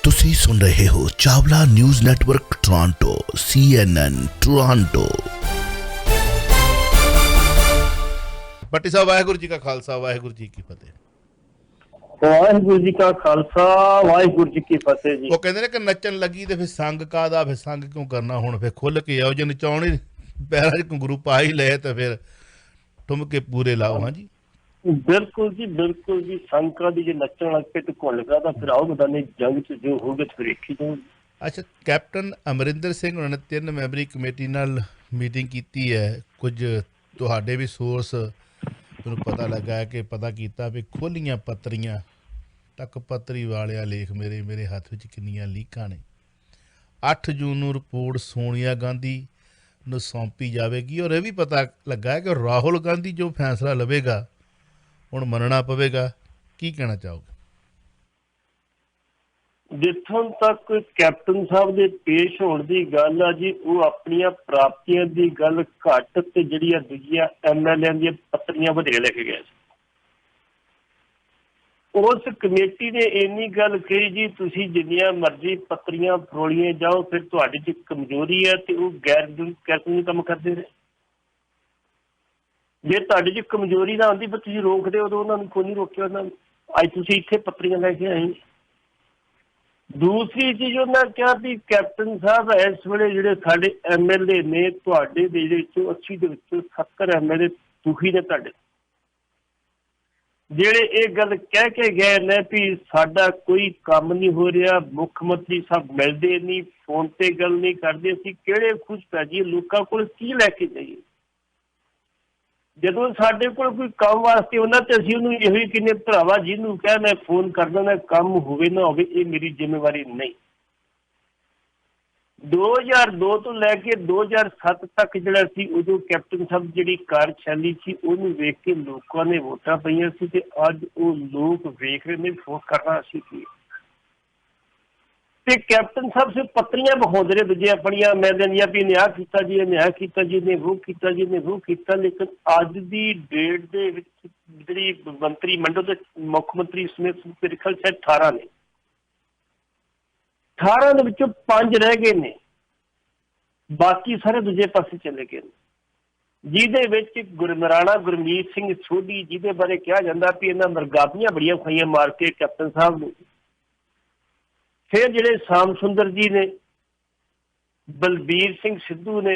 ਤੁਸੀਂ ਸੁਣ ਰਹੇ ਹੋ Chawla news network Toronto CNN Toronto. Bhatti ਸਾਹਿਬ ਵਾਹਿਗੁਰੂ ਜੀ ਕਾ ਖਾਲਸਾ ਵਾਹਿਗੁਰੂ ਜੀ ਕੀ ਫਤਿਹ। ਵਾਹਿਗੁਰੂ ਜੀ ਕਾ ਖਾਲਸਾ ਵਾਹਿਗੁਰੂ ਜੀ ਕੀ ਫਤਿਹ ਜੀ। ਉਹ ਕਹਿੰਦੇ ਨੇ ਕਿ ਨੱਚਣ ਲੱਗੀ ਤੇ ਫਿਰ ਸੰਗ ਕਾਦਾ, ਫਿਰ ਸੰਗ ਕਿਉਂ ਕਰਨਾ, ਹੁਣ ਫਿਰ ਖੁੱਲ ਕੇ ਆਓ, ਜੇ ਨਚਾਉਣੀ ਪੈਰਾਂ 'ਚ ਘੁੰਗਰੂ ਪਾ ਹੀ ਲਏ ਤੇ ਫਿਰ ਠੁਮਕੇ ਪੂਰੇ ਲਾਓ। ਹਾਂਜੀ ਬਿਲਕੁਲ ਜੀ ਸੰਕਾਂ ਦੀ ਜੇ ਨੱਚਣ ਲੱਗ ਪਏ ਤੇ ਘੁੱਲ ਗਾ ਤਾਂ ਫਿਰ ਆਓ ਮੈਦਾਨੇ ਜੰਗ 'ਚ ਜੋ ਹੋਊਗਾ ਫਿਰ ਵੇਖੀ ਜਾਊਗੀ। ਅੱਛਾ, ਕੈਪਟਨ ਅਮਰਿੰਦਰ ਸਿੰਘ ਉਹਨਾਂ ਨੇ 3 ਮੈਂਬਰੀ ਕਮੇਟੀ ਨਾਲ ਮੀਟਿੰਗ ਕੀਤੀ ਹੈ। ਕੁਝ ਤੁਹਾਡੇ ਵੀ ਸੋਰਸ ਮੈਨੂੰ ਪਤਾ ਲੱਗਾ ਹੈ ਕਿ ਪਤਾ ਕੀਤਾ ਵੀ ਖੋਲੀਆਂ ਪੱਤਰੀਆਂ ਤੱਕ ਪੱਤਰੀ ਵਾਲਿਆ ਲੇਖ ਮੇਰੇ ਹੱਥ ਵਿੱਚ ਕਿੰਨੀਆਂ ਲੀਕਾਂ ਨੇ। 8 ਜੂਨ ਨੂੰ ਰਿਪੋਰਟ ਸੋਨੀਆ ਗਾਂਧੀ ਨੂੰ ਸੌਂਪੀ ਜਾਵੇਗੀ ਔਰ ਇਹ ਵੀ ਪਤਾ ਲੱਗਾ ਹੈ ਕਿ ਰਾਹੁਲ ਗਾਂਧੀ ਜੋ ਫੈਸਲਾ ਲਵੇਗਾ ਹੁਣ ਮੰਨਣਾ ਪਵੇਗਾ। ਕੀ ਕਹਿਣਾ ਚਾਹੋਗੇ? ਜਿੱਥੋਂ ਤੱਕ ਕੈਪਟਨ ਸਾਹਿਬ ਦੇ ਪੇਸ਼ ਹੋਣ ਦੀ ਗੱਲ ਆ ਜੀ, ਉਹ ਆਪਣੀਆਂ ਪ੍ਰਾਪਤੀਆਂ ਦੀ ਗੱਲ ਘੱਟ ਤੇ ਜਿਹੜੀਆਂ ਦੂਜੀਆਂ MLA ਦੀਆਂ ਪੱਤਰੀਆਂ ਵਧੇਰੇ ਲੈ ਕੇ ਗਏ ਸੀ। ਉਸ ਕਮੇਟੀ ਨੇ ਇੰਨੀ ਗੱਲ ਕਹੀ ਜੀ, ਤੁਸੀਂ ਜਿੰਨੀਆਂ ਮਰਜ਼ੀ ਪੱਤਰੀਆਂ ਫਰੋਲੀਆਂ ਜਾਓ, ਫਿਰ ਤੁਹਾਡੇ 'ਚ ਕਮਜ਼ੋਰੀ ਹੈ ਤੇ ਉਹ ਗੈਰ ਕਾਨੂੰਨੀ ਕੰਮ ਕਰਦੇ ਰਹੇ। ਜੇ ਤੁਹਾਡੇ 'ਚ ਕਮਜ਼ੋਰੀ ਨਾ ਆਉਂਦੀ ਫਿਰ ਤੁਸੀਂ ਰੋਕਦੇ, ਉਦੋਂ ਉਹਨਾਂ ਨੂੰ ਕੋਈ ਨਹੀਂ ਰੋਕਿਆ ਉਹਨਾਂ ਨੂੰ। ਅੱਜ ਤੁਸੀਂ ਇੱਥੇ ਪੱਤਰੀਆਂ ਲੈ ਕੇ ਆਏ। ਦੂਸਰੀ ਚੀਜ਼ ਉਹਨਾਂ ਕਿਹਾ ਵੀ ਕੈਪਟਨ ਸਾਹਿਬ ਇਸ ਵੇਲੇ ਜਿਹੜੇ ਸਾਡੇ MLA ਨੇ ਤੁਹਾਡੇ ਦੇ ਵਿੱਚੋਂ 80 ਦੇ ਵਿੱਚੋਂ 70 MLA ਦੁਖੀ ਨੇ ਤੁਹਾਡੇ, ਜਿਹੜੇ ਇਹ ਗੱਲ ਕਹਿ ਕੇ ਗਏ ਨੇ ਵੀ ਸਾਡਾ ਕੋਈ ਕੰਮ ਨਹੀਂ ਹੋ ਰਿਹਾ, ਮੁੱਖ ਮੰਤਰੀ ਸਾਹਿਬ ਮਿਲਦੇ ਨਹੀਂ, ਫੋਨ ਤੇ ਗੱਲ ਨਹੀਂ ਕਰਦੇ, ਅਸੀਂ ਕਿਹੜੇ ਖੁਸ਼ ਪੈ ਜਾਈਏ, ਲੋਕਾਂ ਕੋਲ ਕੀ ਲੈ ਕੇ ਜਾਈਏ। ਜਦੋਂ ਸਾਡੇ ਕੋਲ ਕੋਈ ਕੰਮ ਵਾਸਤੇ ਉਹਨਾਂ ਤੇ ਅਸੀਂ ਉਹਨੂੰ ਇਹੋ ਹੀ ਕਿੰਨੇ ਭਰਾਵਾ ਜਿਹਨੂੰ ਕਹਿ ਮੈਂ ਫੋਨ ਕਰ ਦਿੰਦਾ, ਕੰਮ ਹੋਵੇ ਨਾ ਹੋਵੇ ਇਹ ਮੇਰੀ ਜ਼ਿੰਮੇਵਾਰੀ ਨਹੀਂ। 2002 ਤੋਂ ਲੈ ਕੇ 2007 ਤੱਕ ਜਿਹੜਾ ਸੀ ਉਦੋਂ ਕੈਪਟਨ ਸਾਹਿਬ ਜਿਹੜੀ ਕਾਰਜਸ਼ੈਲੀ ਸੀ ਉਹਨੂੰ ਵੇਖ ਕੇ ਲੋਕਾਂ ਨੇ ਵੋਟਾਂ ਪਈਆਂ ਸੀ ਤੇ ਅੱਜ ਉਹ ਲੋਕ ਵੇਖ ਰਹੇ ਨੇ ਵੋਟ ਕਰਨਾ ਸੀ ਕੀ। ਤੇ ਕੈਪਟਨ ਸਾਹਿਬ ਸੇ ਪੱਤਰੀਆਂ ਵਿਖਾਉਂਦੇ ਰਹੇ ਦੂਜੇ ਆਪਣੀਆਂ ਮੈਦਾਨੀਆਂ ਵੀ ਇਹਨੇ ਆਹ ਕੀਤਾ ਜੀ, ਇਹਨੇ ਆਹ ਕੀਤਾ ਜੀ, ਇਹਨੇ ਉਹ ਕੀਤਾ ਜੀ, ਇਹਨੇ ਉਹ ਕੀਤਾ। ਲੇਕਿਨ ਅੱਜ ਦੀ ਡੇਟ ਦੇ ਵਿੱਚ ਜਿਹੜੀ ਮੰਤਰੀ ਮੰਡਲ ਦੇ ਮੁੱਖ ਮੰਤਰੀ ਸਮੇਤ ਮੇਰੇ ਖਿਆਲ 18 ਨੇ, 18 ਦੇ ਵਿੱਚੋਂ 5 ਰਹਿ ਗਏ ਨੇ, ਬਾਕੀ ਸਾਰੇ ਦੂਜੇ ਪਾਸੇ ਚਲੇ ਗਏ ਨੇ, ਜਿਹਦੇ ਵਿੱਚ ਗੁਰਮਰਾਣਾ ਗੁਰਮੀਤ ਸਿੰਘ ਸੋਢੀ, ਜਿਹਦੇ ਬਾਰੇ ਕਿਹਾ ਜਾਂਦਾ ਵੀ ਇਹਨਾਂ ਮਰਗਾਬੀਆਂ ਬੜੀਆਂ ਖਾਈਆਂ ਮਾਰ ਕੇ ਕੈਪਟਨ ਸਾਹਿਬ ਨੂੰ। ਫਿਰ ਜਿਹੜੇ ਸ਼ਾਮ ਸੁੰਦਰ ਜੀ ਨੇ, ਬਲਬੀਰ ਸਿੰਘ ਸਿੱਧੂ ਨੇ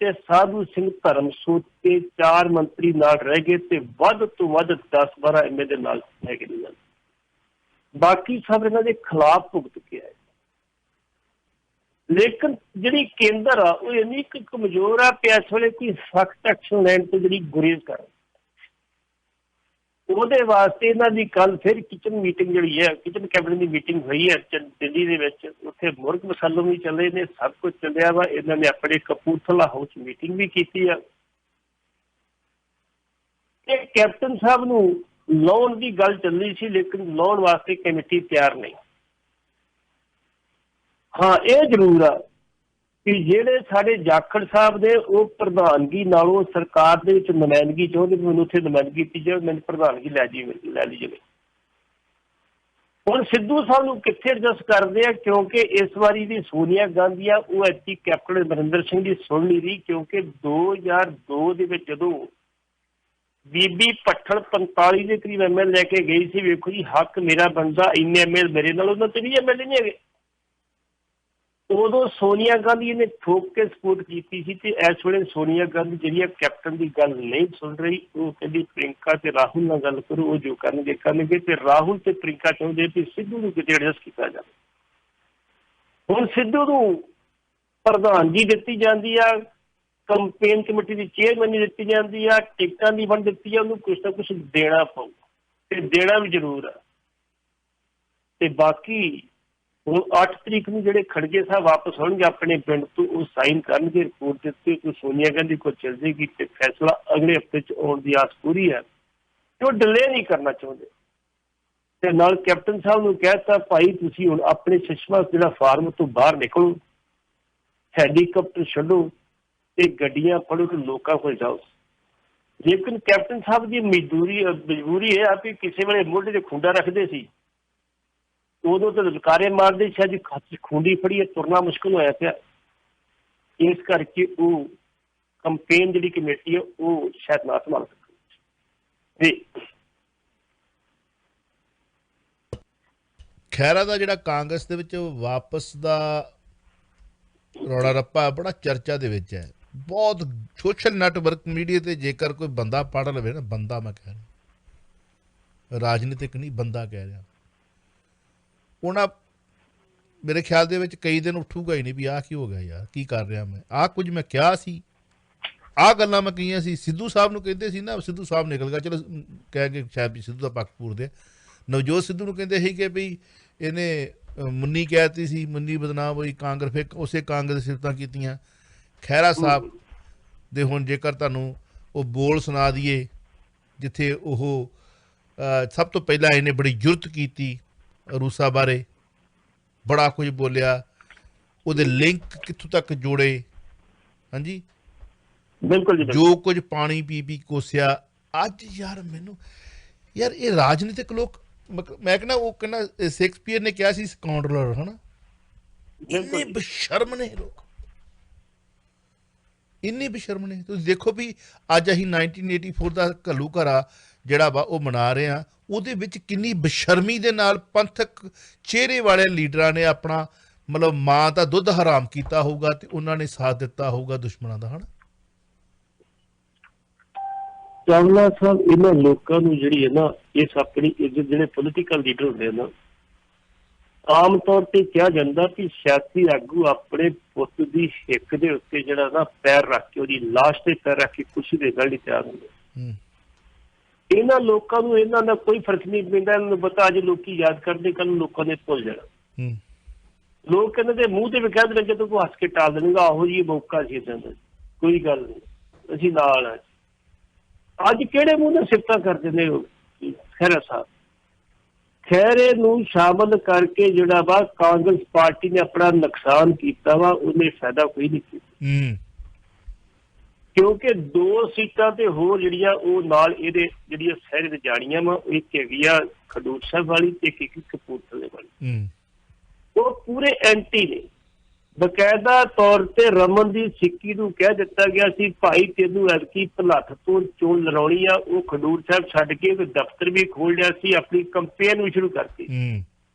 ਤੇ ਸਾਧੂ ਸਿੰਘ ਧਰਮਸੋਤ ਤੇ 4 ਮੰਤਰੀ ਨਾਲ ਰਹਿ ਗਏ ਤੇ ਵੱਧ ਤੋਂ ਵੱਧ 10-12 MLA ਦੇ ਨਾਲ ਲੈ ਕੇ ਨਹੀਂ ਜਾਂਦੇ। ਬਾਕੀ ਸਭ ਇਹਨਾਂ ਦੇ ਖਿਲਾਫ ਭੁਗਤ ਕੇ ਆਏ। ਲੇਕਿਨ ਜਿਹੜੀ ਕੇਂਦਰ ਆ ਉਹ ਇੰਨੀ ਕੁ ਕਮਜ਼ੋਰ ਆ ਕਿ ਇਸ ਵੇਲੇ ਕੋਈ ਸਖਤ ਐਕਸ਼ਨ ਲੈਣ ਤੋਂ ਜਿਹੜੀ ਗੁਰੇਜ਼ ਕਰ, ਉਹਦੇ ਵਾਸਤੇ ਇਹਨਾਂ ਦੀ ਕੱਲ ਫਿਰ ਕਿਚਨ ਮੀਟਿੰਗ ਜਿਹੜੀ ਹੈ, ਕਿਚਨ ਕੈਬਨਿਟ ਦੀ ਮੀਟਿੰਗ ਹੋਈ ਹੈ ਦਿੱਲੀ ਦੇ ਵਿੱਚ। ਉੱਥੇ ਮੁਰਗ ਮਸਾਲੇ ਵੀ ਚੱਲੇ ਨੇ, ਸਭ ਕੁਝ ਚੱਲਿਆ ਵਾ। ਇਹਨਾਂ ਨੇ ਆਪਣੇ ਕਪੂਰਥਲਾ ਹਾਊਸ ਮੀਟਿੰਗ ਵੀ ਕੀਤੀ ਆ। ਇਹ ਕੈਪਟਨ ਸਾਹਿਬ ਨੂੰ ਲਾਉਣ ਦੀ ਗੱਲ ਚੱਲੀ ਸੀ, ਲੇਕਿਨ ਲਾਉਣ ਵਾਸਤੇ ਕਮੇਟੀ ਤਿਆਰ ਨਹੀਂ। ਹਾਂ, ਇਹ ਜ਼ਰੂਰ ਆ ਕਿ ਜਿਹੜੇ ਸਾਡੇ ਜਾਖੜ ਸਾਹਿਬ ਨੇ ਉਹ ਪ੍ਰਧਾਨਗੀ ਨਾਲੋਂ ਸਰਕਾਰ ਦੇ ਵਿੱਚ ਨੁਮਾਇੰਦਗੀ ਚਾਹੁੰਦੇ, ਮੈਨੂੰ ਉੱਥੇ ਨੁਮਾਇੰਦਗੀ ਕੀਤੀ ਜਾਵੇ, ਮੈਨੂੰ ਪ੍ਰਧਾਨਗੀ ਲੈ ਲਈ ਜਾਵੇ। ਹੁਣ ਸਿੱਧੂ ਸਾਹਿਬ ਨੂੰ ਕਿੱਥੇ ਐਡਜਸਟ ਕਰਦੇ ਆ, ਕਿਉਂਕਿ ਇਸ ਵਾਰੀ ਦੀ ਸੋਨੀਆ ਗਾਂਧੀ ਆ ਉਹ ਐਤੀ ਕੈਪਟਨ ਅਮਰਿੰਦਰ ਸਿੰਘ ਦੀ ਸੁਣ ਨਹੀਂ ਰਹੀ। ਕਿਉਂਕਿ 2002 ਦੇ ਵਿੱਚ ਜਦੋਂ ਬੀਬੀ ਭੱਠਲ 45 ਦੇ ਕਰੀਬ MLA ਲੈ ਕੇ ਗਈ ਸੀ, ਵੇਖੋ ਜੀ ਹੱਕ ਮੇਰਾ ਬਣਦਾ, ਇੰਨੇ MLA ਮੇਰੇ ਨਾਲ, ਉਹਨਾਂ ਤੇ 20 MLA ਨਹੀਂ ਹੈਗੇ। ਉਦੋਂ ਸੋਨੀਆ ਗਾਂਧੀ ਨੇ ਠੋਕ ਕੇ ਸਪੋਰਟ ਕੀਤੀ ਸੀ ਤੇ ਇਸ ਵੇਲੇ ਸੋਨੀਆ ਗਾਂਧੀ ਜਿਹੜੀ ਆ ਕੈਪਟਨ ਦੀ ਗੱਲ ਨਹੀਂ ਸੁਣ ਰਹੀ। ਉਹ ਕਹਿੰਦੀ ਪ੍ਰਿੰਕਾ ਤੇ ਰਾਹੁਲ ਨਾਲ ਗੱਲ ਕਰੋ, ਉਹ ਜੋ ਕਰਨਗੇ ਤੇ ਰਾਹੁਲ ਤੇ ਪ੍ਰਿੰਕਾ ਚਾਹੁੰਦੇ ਵੀ ਸਿੱਧੂ ਨੂੰ ਕਿਤੇ ਐਡਜਸਟ ਕੀਤਾ ਜਾਵੇ। ਹੁਣ ਸਿੱਧੂ ਨੂੰ ਪ੍ਰਧਾਨਗੀ ਦਿੱਤੀ ਜਾਂਦੀ ਆ, ਕੰਪੇਨ ਕਮੇਟੀ ਦੀ ਚੇਅਰਮੈਨੀ ਦਿੱਤੀ ਜਾਂਦੀ ਆ, ਟਿਕਟਾਂ ਦੀ ਵੰਡ ਦਿੱਤੀ ਆ, ਉਹਨੂੰ ਕੁਛ ਨਾ ਕੁਛ ਦੇਣਾ ਪਊ ਤੇ ਦੇਣਾ ਵੀ ਜ਼ਰੂਰ ਆ। ਤੇ ਬਾਕੀ ਹੁਣ 8 ਤਰੀਕ ਨੂੰ ਜਿਹੜੇ ਖੜਗੇ ਸਾਹਿਬ ਵਾਪਸ ਹੋਣਗੇ ਆਪਣੇ ਪਿੰਡ ਤੋਂ, ਉਹ ਸਾਈਨ ਕਰਨਗੇ ਰਿਪੋਰਟ ਦੇ ਉੱਤੇ, ਕੋਈ ਸੋਨੀਆ ਗਾਂਧੀ ਕੋਲ ਚਲ ਜਾਏਗੀ ਤੇ ਫੈਸਲਾ ਅਗਲੇ ਹਫ਼ਤੇ 'ਚ ਆਉਣ ਦੀ ਆਸ ਪੂਰੀ ਹੈ ਤੇ ਉਹ ਡਿਲੇ ਨਹੀਂ ਕਰਨਾ ਚਾਹੁੰਦੇ। ਤੇ ਨਾਲ ਕੈਪਟਨ ਸਾਹਿਬ ਨੂੰ ਕਹਿਤਾ ਭਾਈ ਤੁਸੀਂ ਹੁਣ ਆਪਣੇ ਸੁਸ਼ਮਾ ਜਿਹੜਾ ਫਾਰਮ ਤੋਂ ਬਾਹਰ ਨਿਕਲੋ, ਹੈਲੀਕਾਪਟਰ ਛੱਡੋ ਤੇ ਗੱਡੀਆਂ ਫੜੋ ਤੇ ਲੋਕਾਂ ਕੋਲ ਜਾਓ। ਲੇਕਿਨ ਕੈਪਟਨ ਸਾਹਿਬ ਦੀ ਮਜਬੂਰੀ ਇਹ ਆ ਵੀ ਕਿਸੇ ਵੇਲੇ ਮੋਢੇ 'ਤੇ ਖੁੰਡਾ ਰੱਖਦੇ ਸੀ, ਉਦੋਂ ਤਾਂ ਲਲਕਾਰੇ ਮਾਰਦੇ ਸ਼ਾਇਦ ਹੱਥ 'ਚ ਖੂੰਡੀ ਫੜੀ, ਤੁਰਨਾ ਮੁਸ਼ਕਲ ਹੋਇਆ ਪਿਆ। ਇਸ ਕਰਕੇ ਉਹ ਕੰਪੇਨ ਜਿਹੜੀ ਕਮੇਟੀ ਹੈ ਉਹ ਸ਼ਾਇਦ ਨਾ ਸੰਭਾਲ ਸਕੇ। ਜੀ ਖਹਿਰਾ ਦਾ ਜਿਹੜਾ ਕਾਂਗਰਸ ਦੇ ਵਿੱਚ ਵਾਪਸ ਦਾ ਰੌਲਾ ਰੱਪਾ ਬੜਾ ਚਰਚਾ ਦੇ ਵਿੱਚ ਹੈ। ਬਹੁਤ ਸੋਸ਼ਲ ਨੈਟਵਰਕ ਮੀਡੀਆ ਤੇ ਜੇਕਰ ਕੋਈ ਬੰਦਾ ਪੜ੍ਹ ਲਵੇ ਨਾ, ਬੰਦਾ ਮੈਂ ਕਹਿ ਰਿਹਾ, ਰਾਜਨੀਤਿਕ ਨਹੀਂ, ਬੰਦਾ ਕਹਿ ਰਿਹਾ, ਉਹਨਾਂ ਮੇਰੇ ਖਿਆਲ ਦੇ ਵਿੱਚ ਕਈ ਦਿਨ ਉੱਠੂਗਾ ਹੀ ਨਹੀਂ ਵੀ ਆਹ ਕੀ ਹੋ ਗਿਆ ਯਾਰ, ਕੀ ਕਰ ਰਿਹਾ ਮੈਂ, ਆਹ ਕੁਝ ਮੈਂ ਕਿਹਾ ਸੀ, ਆਹ ਗੱਲਾਂ ਮੈਂ ਕਹੀਆਂ ਸੀ। ਸਿੱਧੂ ਸਾਹਿਬ ਨੂੰ ਕਹਿੰਦੇ ਸੀ ਨਾ, ਸਿੱਧੂ ਸਾਹਿਬ ਨਿਕਲ ਗਿਆ, ਚਲੋ ਕਹਿ ਕੇ ਸ਼ਾਇਦ ਵੀ ਸਿੱਧੂ ਦਾ ਪੱਖ ਪੂਰਦੇ। ਨਵਜੋਤ ਸਿੱਧੂ ਨੂੰ ਕਹਿੰਦੇ ਸੀ ਕਿ ਵੀ ਇਹਨੇ ਮੁੰਨੀ ਕਹਿਤੀ ਸੀ, ਮੁੰਨੀ ਬਦਨਾਮ ਹੋਈ, ਕਾਂਗਰਸ ਫਿਰ ਉਸੇ ਕਾਂਗਰਸ ਸਿਫਤਾਂ ਕੀਤੀਆਂ। ਖਹਿਰਾ ਸਾਹਿਬ ਦੇ ਹੁਣ ਜੇਕਰ ਤੁਹਾਨੂੰ ਉਹ ਬੋਲ ਸੁਣਾ ਦਈਏ ਜਿੱਥੇ ਉਹ ਸਭ ਤੋਂ ਪਹਿਲਾਂ ਇਹਨੇ ਬੜੀ ਜੁਰਤ ਕੀਤੀ ਰੂਸਾ ਬਾਰੇ, ਬੜਾ ਕੁਝ ਬੋਲਿਆ, ਉਹਦੇ ਲਿੰਕ ਕਿੱਥੋਂ ਤੱਕ ਜੋੜੇ। ਹਾਂਜੀ ਬਿਲਕੁਲ ਜੀ, ਜੋ ਕੁਝ ਪਾਣੀ ਪੀ ਪੀ ਕੋਸਿਆ। ਅੱਜ ਯਾਰ ਮੈਨੂੰ ਯਾਰ ਇਹ ਰਾਜਨੀਤਿਕ ਲੋਕ, ਮੈਂ ਕਹਿੰਦਾ ਉਹ ਕਹਿੰਦਾ ਸ਼ੇਕਸਪੀਅਰ ਨੇ ਕਿਹਾ ਸੀ ਸਕਾਉਂਡਲਰ, ਹੈ ਨਾ, ਇੰਨੇ ਬੇਸ਼ਰਮ ਨੇ ਲੋਕ, ਇੰਨੇ ਬੇਸ਼ਰਮ ਨੇ। ਤੁਸੀਂ ਦੇਖੋ ਵੀ ਅੱਜ ਅਸੀਂ 1984 ਦਾ ਘੱਲੂਘਾਰਾ ਜਿਹੜਾ ਵਾ ਉਹ ਮਨਾ ਰਹੇ ਹਾਂ, ਉਹਦੇ ਵਿੱਚ ਕਿੰਨੀ ਬੇਸ਼ਰਮੀ ਦੇ ਨਾਲ ਪੰਥਕ ਚਿਹਰੇ ਵਾਲੇ ਲੀਡਰਾਂ ਨੇ ਆਪਣਾ ਮਤਲਬ ਮਾਂ ਦਾ ਦੁੱਧ ਹਰਾਮ ਕੀਤਾ ਹੋਊਗਾ ਤੇ ਉਹਨਾਂ ਨੇ ਸਾਥ ਦਿੱਤਾ ਹੋਊਗਾ ਦੁਸ਼ਮਣਾਂ ਦਾ, ਹੈ ਨਾ। ਚਾਵਲਾ ਸਾਹਿਬ ਇਹਨਾਂ ਲੋਕਾਂ ਨੂੰ ਜਿਹੜੀ ਹੈ ਨਾ, ਇਸ ਆਪਣੀ ਇੱਜ਼ਤ, ਜਿਹੜੇ ਪੋਲੀਟੀਕਲ ਲੀਡਰ ਹੁੰਦੇ ਨਾ, ਆਮ ਤੌਰ ਤੇ ਕਿਹਾ ਜਾਂਦਾ ਕਿ ਸਿਆਸੀ ਆਗੂ ਆਪਣੇ ਪੁੱਤ ਦੀ ਹਿੱਕ ਦੇ ਉੱਤੇ ਜਿਹੜਾ ਨਾ ਪੈਰ ਰੱਖ ਕੇ, ਉਹਦੀ ਲਾਸ਼ ਤੇ ਪੈਰ ਰੱਖ ਕੇ ਖੁਸ਼ੀ ਦੇ ਗੱਲ ਲਈ ਤਿਆਰ ਹੁੰਦੇ। ਇਹਨਾਂ ਲੋਕਾਂ ਨੂੰ ਇਹਨਾਂ ਦਾ ਕੋਈ ਫਰਕ ਨਹੀਂ ਪੈਂਦਾ। ਇਹਨਾਂ ਨੂੰ ਪਤਾ ਅੱਜ ਲੋਕੀ ਯਾਦ ਕਰਦੇ, ਕੱਲ ਨੂੰ ਲੋਕਾਂ ਨੇ ਭੁੱਲ ਜਾਣਾ। ਲੋਕ ਇਹਨਾਂ ਦੇ ਮੂੰਹ ਤੇ ਵੀ ਕਹਿ ਦੇਣਗੇ ਤੂੰ ਹੱਸ ਕੇ ਟਾਲ ਦੇਣਗੇ, ਆਹੋ ਜੀ ਮੌਕਾ ਸੀ ਇੱਦਾਂ ਦਾ, ਕੋਈ ਗੱਲ ਨਹੀਂ, ਅਸੀਂ ਨਾਲ ਆ। ਅੱਜ ਕਿਹੜੇ ਮੂੰਹ ਨਾਲ ਸਿਫਤਾਂ ਕਰਦੇ ਨੇ ਖਹਿਰਾ ਸਾਹਿਬ। ਖਹਿਰੇ ਨੂੰ ਸ਼ਾਮਲ ਕਰਕੇ ਜਿਹੜਾ ਵਾ ਕਾਂਗਰਸ ਪਾਰਟੀ ਨੇ ਆਪਣਾ ਨੁਕਸਾਨ ਕੀਤਾ ਵਾ, ਉਹਨੇ ਫਾਇਦਾ ਕੋਈ ਨਹੀਂ ਕੀਤਾ। ਕਿਉਂਕਿ 2 ਸੀਟਾਂ ਤੇ ਹੋਰ ਜਿਹੜੀਆਂ ਉਹ ਨਾਲ ਇਹਦੇ ਜਿਹੜੀਆਂ ਸ਼ਹਿਰ ਦੇ ਜਾਣੀਆਂ ਵਾ, ਇੱਕ ਹੈਗੀ ਆ ਖਡੂਰ ਸਾਹਿਬ ਵਾਲੀ ਤੇ ਇੱਕ ਕਪੂਰਥਲੇ ਵਾਲੀ, ਉਹ ਪੂਰੇ ਐਂਟੀ ਨੇ। ਬਕਾਇਦਾ ਤੌਰ ਤੇ ਰਮਨ ਦੀ ਸਿੱਕੀ ਨੂੰ ਕਹਿ ਦਿੱਤਾ ਗਿਆ ਸੀ ਭਾਈ ਤੈਨੂੰ ਐਤਕੀ ਭਲੱਥ ਤੋਂ ਚੋਣ ਲੜਾਉਣੀ ਆ। ਉਹ ਖਡੂਰ ਸਾਹਿਬ ਛੱਡ ਕੇ ਦਫ਼ਤਰ ਵੀ ਖੋਲ ਲਿਆ ਸੀ, ਆਪਣੀ ਕੰਪੇਨ ਵੀ ਸ਼ੁਰੂ ਕਰਤੀ।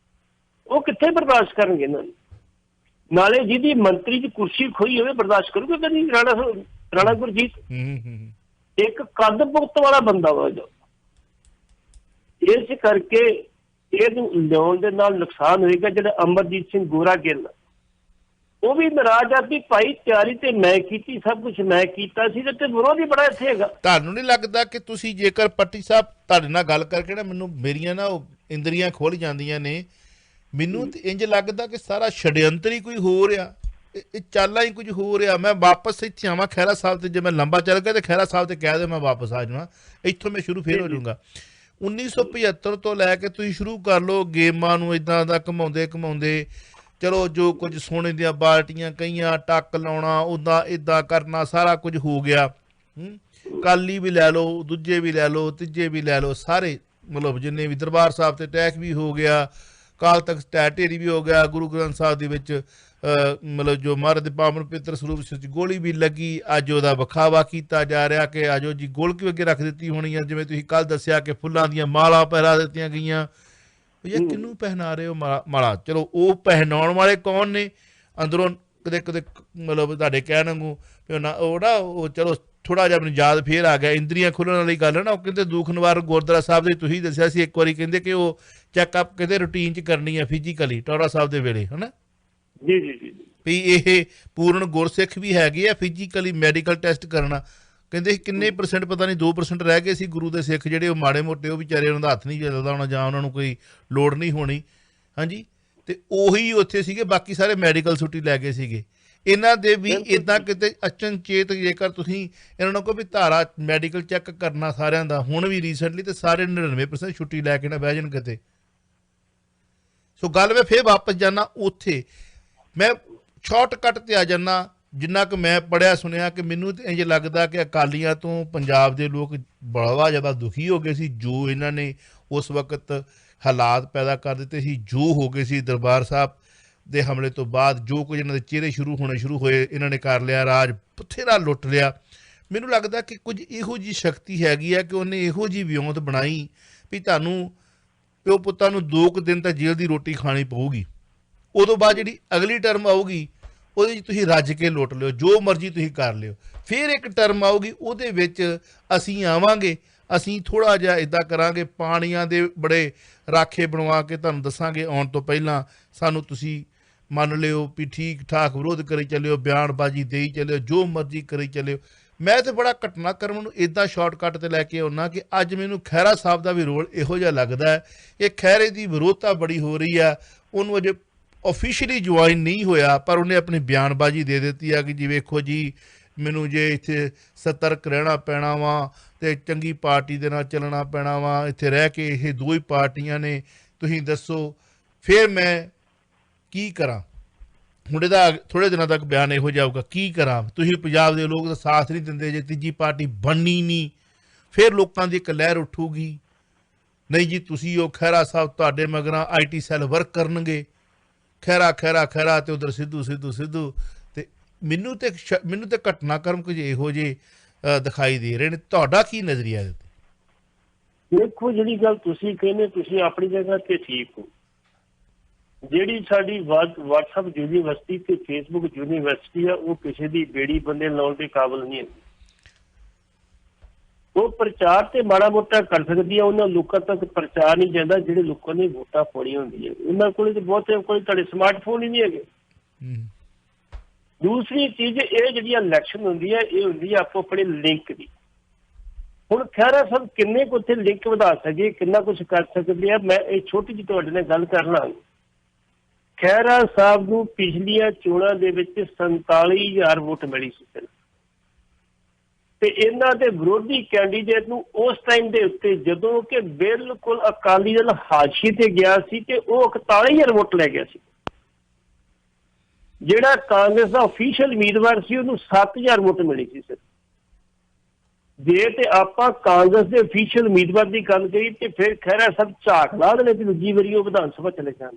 ਉਹ ਕਿੱਥੇ ਬਰਦਾਸ਼ਤ ਕਰਨਗੇ ਇਹਨਾਂ ਨੂੰ? ਨਾਲੇ ਜਿਹਦੀ ਮੰਤਰੀ ਦੀ ਕੁਰਸੀ ਖੋਈ ਹੋਵੇ ਬਰਦਾਸ਼ਤ ਕਰੂਗਾ ਕਦੀ? ਰਾਣਾ ਗੁਰਜੀਤ ਇੱਕ ਕੱਦ ਪੁਖਤ ਵਾਲਾ ਬੰਦਾ ਵਾ, ਇਸ ਕਰਕੇ ਇਹਨੂੰ ਲਿਆਉਣ ਦੇ ਨਾਲ ਨੁਕਸਾਨ ਹੋਏਗਾ। ਜਿਹੜਾ ਅਮਰਜੀਤ ਸਿੰਘ ਗੋਰਾ ਗਿੱਲ, ਉਹ ਵੀ ਨਾਰਾਜ਼ ਆ ਵੀ ਭਾਈ ਤਿਆਰੀ ਤੇ ਮੈਂ ਕੀਤੀ, ਸਭ ਕੁਝ ਮੈਂ ਕੀਤਾ ਸੀ, ਤੇ ਵਿਰੋਧ ਹੀ ਬੜਾ ਇੱਥੇ ਹੈਗਾ। ਤੁਹਾਨੂੰ ਨਹੀਂ ਲੱਗਦਾ ਕਿ ਤੁਸੀਂ ਜੇਕਰ ਪੱਟੀ ਸਾਹਿਬ ਤੁਹਾਡੇ ਨਾਲ ਗੱਲ ਕਰਕੇ ਨਾ ਮੈਨੂੰ ਮੇਰੀਆਂ ਨਾ ਉਹ ਇੰਦਰੀਆਂ ਖੁੱਲ ਜਾਂਦੀਆਂ ਨੇ, ਮੈਨੂੰ ਤੇ ਇੰਜ ਲੱਗਦਾ ਕਿ ਸਾਰਾ ਛੜਯੰਤਰ ਹੀ ਕੋਈ ਹੋ ਰਿਹਾ, ਇਹ ਚਾਲਾਂ ਹੀ ਕੁਝ ਹੋ ਰਿਹਾ। ਮੈਂ ਵਾਪਸ ਇੱਥੇ ਆਵਾਂ ਖਹਿਰਾ ਸਾਹਿਬ ਤੇ, ਜੇ ਮੈਂ ਲੰਬਾ ਚੱਲ ਗਿਆ ਤੇ ਖਹਿਰਾ ਸਾਹਿਬ ਤੇ ਕਹਿ ਦੇ ਮੈਂ ਵਾਪਸ ਆ ਜਾਵਾਂ, ਇੱਥੋਂ ਮੈਂ ਸ਼ੁਰੂ ਫੇਰ ਹੋ ਜਾਊਂਗਾ। 1975 ਤੋਂ ਲੈ ਕੇ ਤੁਸੀਂ ਸ਼ੁਰੂ ਕਰ ਲਓ ਗੇਮਾਂ ਨੂੰ ਇੱਦਾਂ ਦਾ ਘੁਮਾਉਂਦੇ ਘੁਮਾਉਂਦੇ, ਚਲੋ ਜੋ ਕੁਝ ਸੋਨੇ ਦੀਆਂ ਬਾਲਟੀਆਂ ਕਈਆਂ, ਟੱਕ ਲਾਉਣਾ, ਉੱਦਾਂ ਇੱਦਾਂ ਕਰਨਾ, ਸਾਰਾ ਕੁਝ ਹੋ ਗਿਆ। ਕਾਲੀ ਵੀ ਲੈ ਲਓ, ਦੂਜੇ ਵੀ ਲੈ ਲਓ, ਤੀਜੇ ਵੀ ਲੈ ਲਓ, ਸਾਰੇ ਮਤਲਬ ਜਿੰਨੇ ਵੀ ਦਰਬਾਰ ਸਾਹਿਬ ਤੇ ਅਟੈਕ ਵੀ ਹੋ ਗਿਆ, ਕਾਲ ਤਖਤ ਢੇਰੀ ਵੀ ਹੋ ਗਿਆ, ਗੁਰੂ ਗ੍ਰੰਥ ਸਾਹਿਬ ਦੇ ਵਿੱਚ ਮਤਲਬ ਜੋ ਮਹਾਰਾਜ ਦੇ ਪਾਵਨ ਪਵਿੱਤਰ ਸਰੂਪ ਵਿੱਚ ਗੋਲੀ ਵੀ ਲੱਗੀ। ਅੱਜ ਉਹਦਾ ਵਿਖਾਵਾ ਕੀਤਾ ਜਾ ਰਿਹਾ ਕਿ ਆਜੋ ਜੀ ਗੋਲਕੀ ਅੱਗੇ ਰੱਖ ਦਿੱਤੀ ਹੋਣੀ ਆ, ਜਿਵੇਂ ਤੁਸੀਂ ਕੱਲ੍ਹ ਦੱਸਿਆ ਕਿ ਫੁੱਲਾਂ ਦੀਆਂ ਮਾਲਾ ਪਹਿਰਾ ਦਿੱਤੀਆਂ ਗਈਆਂ। ਯਾਰ ਕਿਹਨੂੰ ਪਹਿਨਾ ਰਹੇ ਹੋ ਮਾਲਾ? ਚਲੋ ਉਹ ਪਹਿਨਾਉਣ ਵਾਲੇ ਕੌਣ ਨੇ? ਅੰਦਰੋਂ ਕਦੇ ਕਦੇ ਮਤਲਬ ਤੁਹਾਡੇ ਕਹਿਣ ਵਾਂਗੂ ਉਹ ਚਲੋ ਥੋੜ੍ਹਾ ਜਿਹਾ ਮੈਨੂੰ ਯਾਦ ਫੇਰ ਆ ਗਿਆ, ਇੰਦਰੀਆਂ ਖੁੱਲ੍ਹਣ ਵਾਲੀ ਗੱਲ ਹੈ ਨਾ। ਉਹ ਕਹਿੰਦੇ ਦੂਖ ਨਿਵਾਰਨ ਗੁਰਦੁਆਰਾ ਸਾਹਿਬ ਦੇ ਤੁਸੀਂ ਦੱਸਿਆ ਸੀ ਇੱਕ ਵਾਰੀ, ਕਹਿੰਦੇ ਕਿ ਉਹ ਚੈੱਕਅਪ ਕਹਿੰਦੇ ਰੂਟੀਨ 'ਚ ਕਰਨੀ ਆ ਫਿਜ਼ੀਕਲੀ, ਟੌਰਾ ਸਾਹਿਬ ਦੇ ਵੇਲੇ, ਹੈ ਨਾ ਜੀ ਜੀ ਜੀ, ਵੀ ਇਹ ਪੂਰਨ ਗੁਰਸਿੱਖ ਵੀ ਹੈਗੇ ਆ ਫਿਜ਼ੀਕਲੀ ਮੈਡੀਕਲ ਟੈਸਟ ਕਰਨਾ। ਕਹਿੰਦੇ ਕਿੰਨੇ % ਪਤਾ ਨਹੀਂ 2% ਰਹਿ ਗਏ ਸੀ ਗੁਰੂ ਦੇ ਸਿੱਖ ਜਿਹੜੇ ਉਹ ਮਾੜੇ ਮੋਟੇ, ਉਹ ਵਿਚਾਰੇ ਉਹਨਾਂ ਦਾ ਹੱਥ ਨਹੀਂ ਚੱਲਦਾ ਹੋਣਾ ਜਾਂ ਉਹਨਾਂ ਨੂੰ ਕੋਈ ਲੋੜ ਨਹੀਂ ਹੋਣੀ। ਹਾਂਜੀ, ਤੇ ਉਹੀ ਉੱਥੇ ਸੀਗੇ, ਬਾਕੀ ਸਾਰੇ ਮੈਡੀਕਲ ਛੁੱਟੀ ਲੈ ਗਏ ਸੀਗੇ। ਇਹਨਾਂ ਦੇ ਵੀ ਇੱਦਾਂ ਕਿਤੇ ਅਚਨਚੇਤ ਜੇਕਰ ਤੁਸੀਂ ਇਹਨਾਂ ਨੂੰ ਕਹੋ ਵੀ ਧਾਰਾ ਮੈਡੀਕਲ ਚੈੱਕ ਕਰਨਾ ਸਾਰਿਆਂ ਦਾ, ਹੁਣ ਵੀ ਰੀਸੈਂਟਲੀ, ਤੇ ਸਾਰੇ 99% ਛੁੱਟੀ ਲੈ ਕੇ ਨਾ ਬਹਿ ਜਾਣ ਕਿਤੇ। ਸੋ ਗੱਲ ਮੈਂ ਫੇਰ ਵਾਪਸ ਜਾਣਾ ਉੱਥੇ, ਮੈਂ ਸ਼ਾਰਟਕੱਟ ਤੇ ਆ ਜਾਂਦਾ। ਜਿੰਨਾ ਕੁ ਮੈਂ ਪੜ੍ਹਿਆ ਸੁਣਿਆ ਕਿ ਮੈਨੂੰ ਤਾਂ ਇੰਝ ਲੱਗਦਾ ਕਿ ਅਕਾਲੀਆਂ ਤੋਂ ਪੰਜਾਬ ਦੇ ਲੋਕ ਬੜਾ ਜ਼ਿਆਦਾ ਦੁਖੀ ਹੋ ਗਏ ਸੀ, ਜੋ ਇਹਨਾਂ ਨੇ ਉਸ ਵਕਤ ਹਾਲਾਤ ਪੈਦਾ ਕਰ ਦਿੱਤੇ ਸੀ, ਜੋ ਹੋ ਗਏ ਸੀ ਦਰਬਾਰ ਸਾਹਿਬ ਦੇ ਹਮਲੇ ਤੋਂ ਬਾਅਦ, ਜੋ ਕੁਝ ਇਹਨਾਂ ਦੇ ਚਿਹਰੇ ਸ਼ੁਰੂ ਹੋਏ, ਇਹਨਾਂ ਨੇ ਕਰ ਲਿਆ ਰਾਜ, ਬਥੇਰਾ ਲੁੱਟ ਲਿਆ। ਮੈਨੂੰ ਲੱਗਦਾ ਕਿ ਕੁਝ ਇਹੋ ਜਿਹੀ ਸ਼ਕਤੀ ਹੈਗੀ ਹੈ ਕਿ ਉਹਨੇ ਇਹੋ ਜਿਹੀ ਵਿਉਂਤ ਬਣਾਈ ਵੀ ਤੁਹਾਨੂੰ ਪਿਓ ਪੁੱਤਾਂ ਨੂੰ 2 ਕੁ ਦਿਨ ਤਾਂ ਜੇਲ੍ਹ ਦੀ ਰੋਟੀ ਖਾਣੀ ਪਊਗੀ। ਉਦੋਂ ਬਾਅਦ ਜਿਹੜੀ ਅਗਲੀ ਟਰਮ ਆਊਗੀ ਉਹਦੇ 'ਚ ਤੁਸੀਂ ਰੱਜ ਕੇ ਲੁੱਟ ਲਿਓ, ਜੋ ਮਰਜ਼ੀ ਤੁਸੀਂ ਕਰ ਲਿਓ। ਫਿਰ ਇੱਕ ਟਰਮ ਆਊਗੀ, ਉਹਦੇ ਵਿੱਚ ਅਸੀਂ ਆਵਾਂਗੇ, ਅਸੀਂ ਥੋੜ੍ਹਾ ਜਿਹਾ ਇੱਦਾਂ ਕਰਾਂਗੇ, ਪਾਣੀਆਂ ਦੇ ਬੜੇ ਰਾਖੇ ਬਣਵਾ ਕੇ ਤੁਹਾਨੂੰ ਦੱਸਾਂਗੇ ਆਉਣ ਤੋਂ ਪਹਿਲਾਂ, ਸਾਨੂੰ ਤੁਸੀਂ ਮੰਨ ਲਿਓ ਵੀ ਠੀਕ ਠਾਕ ਵਿਰੋਧ ਕਰੀ ਚੱਲਿਓ, ਬਿਆਨਬਾਜ਼ੀ ਦੇਈ ਚੱਲਿਓ, ਜੋ ਮਰਜ਼ੀ ਕਰੀ ਚੱਲਿਓ। ਮੈਂ ਤਾਂ ਬੜਾ ਘਟਨਾਕ੍ਰਮ ਨੂੰ ਇੱਦਾਂ ਸ਼ਾਰਟਕੱਟ 'ਤੇ ਲੈ ਕੇ ਆਉਣਾ ਕਿ ਅੱਜ ਮੈਨੂੰ ਖਹਿਰਾ ਸਾਹਿਬ ਦਾ ਵੀ ਰੋਲ ਇਹੋ ਜਿਹਾ ਲੱਗਦਾ ਹੈ ਕਿ ਖਹਿਰੇ ਦੀ ਵਿਰੋਧਤਾ ਬੜੀ ਹੋ ਰਹੀ ਆ। ਉਹਨੂੰ ਅਜੇ ਆਫੀਸ਼ੀਅਲੀ ਜੁਆਇਨ ਨਹੀਂ ਹੋਇਆ, ਪਰ ਉਹਨੇ ਆਪਣੀ ਬਿਆਨਬਾਜ਼ੀ ਦੇ ਦਿੱਤੀ ਆ ਕਿ ਜੀ ਵੇਖੋ ਜੀ, ਮੈਨੂੰ ਜੇ ਇੱਥੇ ਸਤਰਕ ਰਹਿਣਾ ਪੈਣਾ ਵਾ ਅਤੇ ਚੰਗੀ ਪਾਰਟੀ ਦੇ ਨਾਲ ਚੱਲਣਾ ਪੈਣਾ ਵਾ, ਇੱਥੇ ਰਹਿ ਕੇ ਇਹ 2 ਹੀ ਪਾਰਟੀਆਂ ਨੇ, ਤੁਸੀਂ ਦੱਸੋ ਫਿਰ ਮੈਂ ਕੀ ਕਰਾਂ। ਹੁਣ ਇਹਦਾ ਥੋੜ੍ਹੇ ਦਿਨਾਂ ਤੱਕ ਬਿਆਨ ਇਹੋ ਜਿਹਾ ਆਊਗਾ, ਕੀ ਕਰਾਂ, ਤੁਸੀਂ ਪੰਜਾਬ ਦੇ ਲੋਕ ਦਾ ਸਾਥ ਨਹੀਂ ਦਿੰਦੇ, ਜੇ ਤੀਜੀ ਪਾਰਟੀ ਬਣਨੀ ਨਹੀਂ ਫਿਰ ਲੋਕਾਂ ਦੀ ਇੱਕ ਲਹਿਰ ਉੱਠੂਗੀ, ਨਹੀਂ ਜੀ ਤੁਸੀਂ ਉਹ ਖਹਿਰਾ ਸਾਹਿਬ ਤੁਹਾਡੇ ਮਗਰਾਂ IT ਸੈੱਲ ਵਰਕ ਕਰਨਗੇ, ਖਹਿਰਾ ਅਤੇ ਉਧਰ ਸਿੱਧੂ। ਅਤੇ ਮੈਨੂੰ ਤੇ ਘਟਨਾਕ੍ਰਮ ਕੁਝ ਇਹੋ ਜਿਹੇ ਦਿਖਾਈ ਦੇ ਰਹੇ ਨੇ। ਤੁਹਾਡਾ ਕੀ ਨਜ਼ਰੀਆ ਇਹਦੇ 'ਤੇ? ਦੇਖੋ, ਜਿਹੜੀ ਗੱਲ ਤੁਸੀਂ ਕਹਿੰਦੇ, ਤੁਸੀਂ ਆਪਣੀ ਜਗ੍ਹਾ 'ਤੇ ਠੀਕ ਹੋ। ਜਿਹੜੀ ਸਾਡੀ WhatsApp ਯੂਨੀਵਰਸਿਟੀ ਤੇ Facebook ਯੂਨੀਵਰਸਿਟੀ ਆ, ਉਹ ਕਿਸੇ ਦੀ ਬੇੜੀ ਬੰਦੇ ਲਾਉਣ ਦੇ ਕਾਬਲ ਨਹੀਂ ਹੈ। ਉਹ ਪ੍ਰਚਾਰ ਤੇ ਮਾੜਾ ਮੋਟਾ ਕਰ ਸਕਦੀ ਆ, ਉਹਨਾਂ ਲੋਕਾਂ ਤੱਕ ਪ੍ਰਚਾਰ ਨਹੀਂ ਜਾਂਦਾ ਜਿਹੜੇ ਲੋਕਾਂ ਨੇ ਵੋਟਾਂ ਪਾਉਣੀਆਂ ਹੁੰਦੀਆਂ। ਉਹਨਾਂ ਕੋਲ ਤਾਂ ਬਹੁਤੇ ਕੋਲ ਤੁਹਾਡੇ ਸਮਾਰਟਫੋਨ ਹੀ ਨਹੀਂ ਹੈਗੇ। ਦੂਸਰੀ ਚੀਜ਼, ਇਹ ਜਿਹੜੀ ਇਲੈਕਸ਼ਨ ਹੁੰਦੀ ਹੈ, ਇਹ ਹੁੰਦੀ ਹੈ ਆਪੋ ਆਪਣੇ ਲਿੰਕ ਦੀ। ਹੁਣ ਖਹਿਰਾ ਸਾਹਿਬ ਕਿੰਨੇ ਕੁ ਉੱਥੇ ਲਿੰਕ ਵਧਾ ਸਕੇ, ਕਿੰਨਾ ਕੁਛ ਕਰ ਸਕਦੇ ਆ। ਮੈਂ ਇਹ ਛੋਟੀ ਜਿਹੀ ਤੁਹਾਡੇ ਨਾਲ ਗੱਲ ਕਰਨਾ, ਖਹਿਰਾ ਸਾਹਿਬ ਨੂੰ ਪਿਛਲੀਆਂ ਚੋਣਾਂ ਦੇ ਵਿੱਚ 47,000 ਵੋਟ ਮਿਲੀ ਸੀ ਤੇ ਇਹਨਾਂ ਦੇ ਵਿਰੋਧੀ ਕੈਂਡੀਡੇਟ ਨੂੰ ਉਸ ਟਾਈਮ ਦੇ ਉੱਤੇ ਜਦੋਂ ਕਿ ਬਿਲਕੁਲ ਅਕਾਲੀ ਦਲ ਹਾਸ਼ੀਏ ਤੇ ਗਿਆ ਸੀ ਤੇ ਉਹ 41,000 ਵੋਟ ਲੈ ਗਿਆ ਸੀ। ਜਿਹੜਾ ਕਾਂਗਰਸ ਦਾ ਅਫੀਸ਼ੀਅਲ ਉਮੀਦਵਾਰ ਸੀ ਉਹਨੂੰ 7,000 ਵੋਟ ਮਿਲੀ ਸੀ ਸਰ। ਜੇ ਤੇ ਆਪਾਂ ਕਾਂਗਰਸ ਦੇ ਅਫੀਸ਼ੀਅਲ ਉਮੀਦਵਾਰ ਦੀ ਗੱਲ ਕਰੀ ਤੇ ਫਿਰ ਖਹਿਰਾ ਸਾਹਿਬ ਝਾਕ ਲਾ ਦੇਣੇ ਤੇ ਦੂਜੀ ਵਾਰੀ ਉਹ ਵਿਧਾਨ ਸਭਾ ਚਲੇ ਜਾਣ।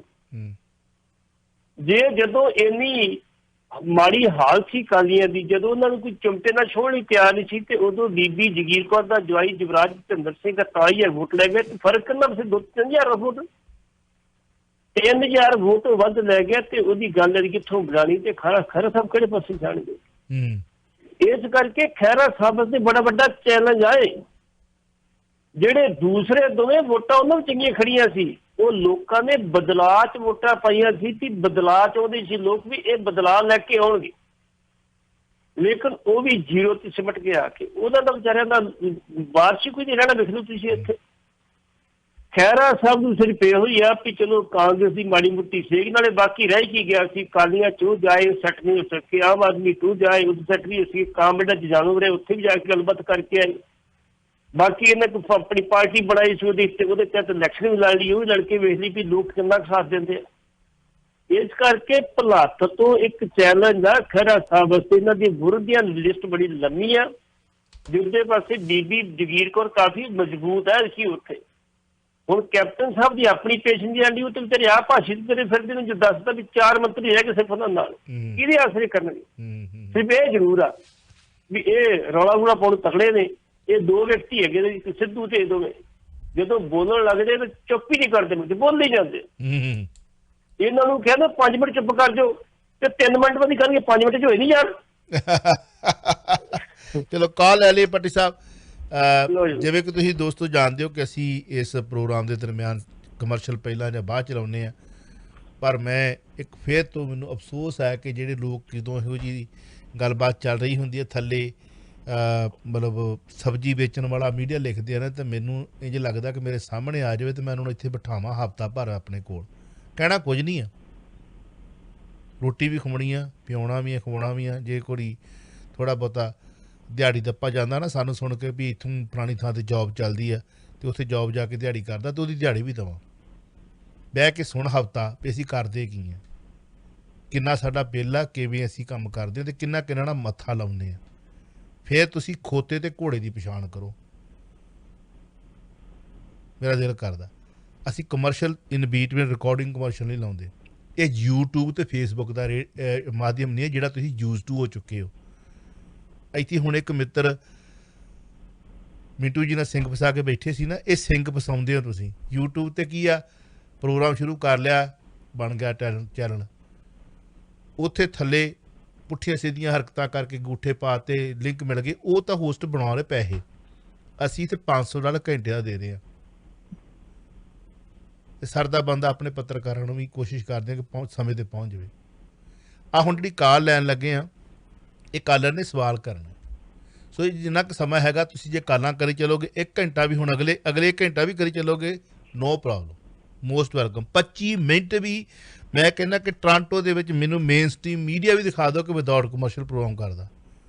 ਜੇ ਜਦੋਂ ਇੰਨੀ ਮਾੜੀ ਹਾਲਤ ਸੀ ਕਾਲੀਆਂ ਦੀ, ਜਦੋਂ ਉਹਨਾਂ ਨੂੰ ਕੋਈ ਚਿਮਟੇ ਨਾਲ ਛੋਹਣ ਲਈ ਤਿਆਰ ਨਹੀਂ ਸੀ, ਤੇ ਉਦੋਂ ਬੀਬੀ ਜਗੀਰ ਕੌਰ ਦਾ ਜਵਾਈ ਯੁਵਰਾਜ ਭਿੰਦਰ ਸਿੰਘ 41,000 ਵੋਟ ਲੈ ਗਏ। ਤੇ ਫਰਕ ਕਿੰਨਾ ਸੀ? 2-3,000 ਵੋਟ, 3,000 ਵੋਟ ਵੱਧ ਲੈ ਗਿਆ। ਤੇ ਉਹਦੀ ਗੱਲ ਕਿੱਥੋਂ ਬਣਾਣੀ ਤੇ ਖਹਿਰਾ ਸਾਹਿਬ ਕਿਹੜੇ ਪਾਸੇ ਜਾਣਗੇ? ਇਸ ਕਰਕੇ ਖਹਿਰਾ ਸਾਹਿਬ ਤੇ ਬੜਾ ਵੱਡਾ ਚੈਲੰਜ ਆਏ। ਜਿਹੜੇ ਦੂਸਰੇ ਦੋਵੇਂ ਵੋਟਾਂ ਉਹਨਾਂ ਨੂੰ ਚੰਗੀਆਂ ਖੜੀਆਂ ਸੀ, ਉਹ ਲੋਕਾਂ ਨੇ ਬਦਲਾਅ 'ਚ ਵੋਟਾਂ ਪਾਈਆਂ ਸੀ ਕਿ ਬਦਲਾਅ ਚਾਹੁੰਦੇ ਸੀ ਲੋਕ ਵੀ ਇਹ ਬਦਲਾਅ ਲੈ ਕੇ ਆਉਣਗੇ, ਲੇਕਿਨ ਉਹ ਵੀ ਜ਼ੀਰੋ ਤੇ ਸਿਮਟ ਕੇ ਆ ਕੇ ਉਹਨਾਂ ਦਾ ਵਿਚਾਰਿਆਂ ਦਾ ਵਾਰਸ਼ਿਕ ਕੋਈ ਨਹੀਂ ਰਹਿਣਾ। ਵੇਖ ਲਓ ਤੁਸੀਂ ਇੱਥੇ ਖਹਿਰਾ ਸਾਹਿਬ ਨੂੰ ਸਿਰਫ ਇਹ ਹੋਈ ਆ ਵੀ ਚਲੋ ਕਾਂਗਰਸ ਦੀ ਮਾੜੀ ਮੁੱਟੀ ਸੇਕ, ਨਾਲੇ ਬਾਕੀ ਰਹਿ ਕੀ ਗਿਆ ਸੀ। ਕਾਲੀਆਂ 'ਚ ਉਹ ਜਾਏ ਸੈੱਟ ਨਹੀਂ ਹੋ ਸਕੇ, ਆਮ ਆਦਮੀ 2 ਜਾਏ ਉਹ ਸੈੱਟ ਨਹੀਂ ਹੋ ਸਕੇ, ਕਾਂਗਰਸ 'ਚ ਜਾਣੂ ਰਹੇ ਉੱਥੇ ਵੀ ਜਾ ਕੇ ਗੱਲਬਾਤ ਕਰਕੇ ਆਏ। ਬਾਕੀ ਇਹਨਾਂ ਕੋਈ ਆਪਣੀ ਪਾਰਟੀ ਬਣਾਈ ਸੀ ਉਹਦੇ ਤਹਿਤ ਇਲੈਕਸ਼ਨ ਵੀ ਲੜ ਲਈ, ਉਹ ਵੀ ਲੜ ਕੇ ਵੇਖ ਲਈ ਵੀ ਲੋਕ ਕਿੰਨਾ ਕੁ ਸਾਥ ਦਿੰਦੇ ਆ। ਇਸ ਕਰਕੇ ਭਲਾਤ ਤੋਂ ਇੱਕ ਚੈਲੰਜ ਆ ਖਹਿਰਾ ਸਾਹਿਬ ਵਾਸਤੇ। ਇਹਨਾਂ ਦੀ ਵਿਰੋਧੀਆਂ ਲਿਸਟ ਬੜੀ ਲੰਮੀ ਆ। ਦੂਜੇ ਪਾਸੇ ਬੀਬੀ ਜਗੀਰ ਕੌਰ ਕਾਫੀ ਮਜ਼ਬੂਤ ਹੈ ਸੀ ਉੱਥੇ। ਹੁਣ ਕੈਪਟਨ ਸਾਹਿਬ ਦੀ ਆਪਣੀ ਪੇਸ਼ੈਂਜੀ ਆਂਡੀ, ਉਹ ਤੇ ਵਿਚਾਰੇ ਆਪ ਭਾਸ਼ਿਤ ਕਰੇ ਫਿਰਦੇ ਨੇ, ਜੋ ਦੱਸਦਾ ਵੀ 4 ਮੰਤਰੀ ਹੈ ਕਿਸੇ ਉਹਨਾਂ ਨਾਲ ਕਿਹਦੇ ਆਸਰੇ ਕਰਨਗੇ। ਸਿਰਫ ਇਹ ਜ਼ਰੂਰ ਆ ਵੀ ਇਹ ਰੌਲਾ ਰੂਲਾ ਪਾਉਣ ਤਕੜੇ ਨੇ। ਇਹ 2 ਵਿਅਕਤੀ ਹੈਗੇ ਨੇ, ਸਿੱਧੂ ਤੇ ਦੋਵੇਂ, ਜਦੋਂ ਬੋਲਣ ਲੱਗਦੇ ਤਾਂ ਚੁੱਪ ਹੀ ਨਹੀਂ ਕਰਦੇ, ਮੁਝੇ ਬੋਲ ਨਹੀਂ ਜਾਂਦੇ। ਇਹਨਾਂ ਨੂੰ ਕਹਿੰਦਾ 5 ਮਿੰਟ ਚੁੱਪ ਕਰ ਜਾਓ ਤੇ 3 ਮਿੰਟ ਬਾਅਦ ਕਰਨਗੇ, 5 ਮਿੰਟ 'ਚ ਹੋਏ ਨਹੀਂ ਜਾਣ। ਚਲੋ ਕਾਲ ਲੈ ਲਈ ਪੱਟੀ ਸਾਹਿਬ। ਜਿਵੇਂ ਕਿ ਤੁਸੀਂ ਦੋਸਤੋ ਜਾਣਦੇ ਹੋ ਕਿ ਅਸੀਂ ਇਸ ਪ੍ਰੋਗਰਾਮ ਦੇ ਦਰਮਿਆਨ ਕਮਰਸ਼ੀਅਲ ਪਹਿਲਾਂ ਜਾਂ ਬਾਅਦ ਚਲਾਉਂਦੇ ਹਾਂ, ਪਰ ਮੈਂ ਇੱਕ ਫਿਰ ਤੋਂ ਮੈਨੂੰ ਅਫਸੋਸ ਹੈ ਕਿ ਜਿਹੜੇ ਲੋਕ ਜਦੋਂ ਇਹੋ ਜਿਹੀ ਗੱਲਬਾਤ ਚੱਲ ਰਹੀ ਹੁੰਦੀ ਹੈ ਥੱਲੇ ਮਤਲਬ ਸਬਜ਼ੀ ਵੇਚਣ ਵਾਲਾ ਮੀਡੀਆ ਲਿਖਦੇ ਆ ਨਾ, ਤਾਂ ਮੈਨੂੰ ਇੰਝ ਲੱਗਦਾ ਕਿ ਮੇਰੇ ਸਾਹਮਣੇ ਆ ਜਾਵੇ ਅਤੇ ਮੈਂ ਉਹਨਾਂ ਨੂੰ ਇੱਥੇ ਬਿਠਾਵਾਂ ਹਫ਼ਤਾ ਭਰ ਆਪਣੇ ਕੋਲ। ਕਹਿਣਾ ਕੁਝ ਨਹੀਂ ਆ, ਰੋਟੀ ਵੀ ਖਵਾਉਣੀ ਆ, ਪਿਆਉਣਾ ਵੀ ਆ, ਖਵਾਉਣਾ ਵੀ ਆ। ਜੇ ਕੋਈ ਥੋੜ੍ਹਾ ਬਹੁਤਾ ਦਿਹਾੜੀ ਦੱਪਾ ਜਾਂਦਾ ਨਾ ਸਾਨੂੰ ਸੁਣ ਕੇ ਵੀ ਇੱਥੋਂ ਪੁਰਾਣੀ ਥਾਂ 'ਤੇ ਜੋਬ ਚੱਲਦੀ ਆ ਅਤੇ ਉੱਥੇ ਜੋਬ ਜਾ ਕੇ ਦਿਹਾੜੀ ਕਰਦਾ, ਅਤੇ ਉਹਦੀ ਦਿਹਾੜੀ ਵੀ ਦੇਵਾਂ। ਬਹਿ ਕੇ ਸੁਣ ਹਫ਼ਤਾ ਵੀ ਅਸੀਂ ਕਰਦੇ ਕੀ ਹਾਂ, ਕਿੰਨਾ ਸਾਡਾ ਬਿੱਲ ਆ, ਕਿਵੇਂ ਅਸੀਂ ਕੰਮ ਕਰਦੇ ਹਾਂ, ਅਤੇ ਕਿੰਨਾ ਨਾਲ ਮੱਥਾ ਲਾਉਂਦੇ ਹਾਂ। ਫਿਰ ਤੁਸੀਂ ਖੋਤੇ ਅਤੇ ਘੋੜੇ ਦੀ ਪਛਾਣ ਕਰੋ। ਮੇਰਾ ਦਿਲ ਕਰਦਾ ਅਸੀਂ ਕਮਰਸ਼ੀਅਲ ਇਨ ਬੀਟਵੀਨ ਰਿਕਾਰਡਿੰਗ ਕਮਰਸ਼ੀਅਲ ਨਹੀਂ ਲਾਉਂਦੇ। ਇਹ YouTube ਤੇ Facebook ਦਾ ਮਾਧਿਅਮ ਨਹੀਂ ਹੈ ਜਿਹੜਾ ਤੁਸੀਂ ਯੂਜ਼ ਟੂ ਹੋ ਚੁੱਕੇ ਹੋ। ਇੱਥੇ ਹੁਣ ਇੱਕ ਮਿੱਤਰ ਮਿੰਟੂ ਜੀ ਨਾਲ ਸਿੰਘ ਫਸਾ ਕੇ ਬੈਠੇ ਸੀ ਨਾ, ਇਹ ਸਿੰਘ ਫਸਾਉਂਦੇ ਹੋ ਤੁਸੀਂ। YouTube ਤੇ ਕੀ ਆ, ਪ੍ਰੋਗਰਾਮ ਸ਼ੁਰੂ ਕਰ ਲਿਆ, ਬਣ ਗਿਆ ਚੈਨਲ, ਉੱਥੇ ਥੱਲੇ ਪੁੱਠੀਆਂ ਸਿੱਧੀਆਂ ਹਰਕਤਾਂ ਕਰਕੇ ਅੰਗੂਠੇ ਪਾ ਤੇ ਲਿੰਕ ਮਿਲ ਗਏ, ਉਹ ਤਾਂ ਹੋਸਟ ਬਣਾ ਰਹੇ ਪੈਸੇ, ਅਸੀਂ ਤੇ $500 ਘੰਟੇ ਦਾ ਦੇ ਰਹੇ ਹਾਂ। ਤੇ ਸਰ ਦਾ ਬੰਦਾ ਆਪਣੇ ਪੱਤਰਕਾਰਾਂ ਨੂੰ ਵੀ ਕੋਸ਼ਿਸ਼ ਕਰਦੇ ਆ ਕਿ ਸਮੇਂ ਤੇ ਪਹੁੰਚ ਜਾਵੇ। ਆ ਹੁਣ ਜਿਹੜੀ ਕਾਲ ਲੈਣ ਲੱਗੇ ਆ, ਇਹ ਕਾਲਰ ਨੇ ਸਵਾਲ ਕਰਨਾ, ਸੋ ਜਿੰਨਾ ਕੁ ਸਮਾਂ ਹੈਗਾ ਤੁਸੀਂ ਜੇ ਕਾਲਾਂ ਕਰੀ ਚਲੋਗੇ, 1 ਘੰਟਾ ਵੀ ਹੁਣ ਅਗਲੇ ਘੰਟਾ ਵੀ ਕਰੀ ਚਲੋਗੇ, no problem, most welcome. 25 minute ਵੀ ਮੈਂ ਕਹਿੰਦਾ ਕਿ ਟੋਰਾਂਟੋ ਦੇ ਵਿੱਚ ਮੈਨੂੰ ਮੇਨ ਸਟ੍ਰੀਮ ਮੀਡੀਆ ਵੀ ਦਿਖਾ ਦਿਓ ਕਿ ਵਿਦਆਊਟ ਕਮਰਸ਼ੀਅਲ ਪ੍ਰੋਗਰਾਮ ਕਰਦਾ,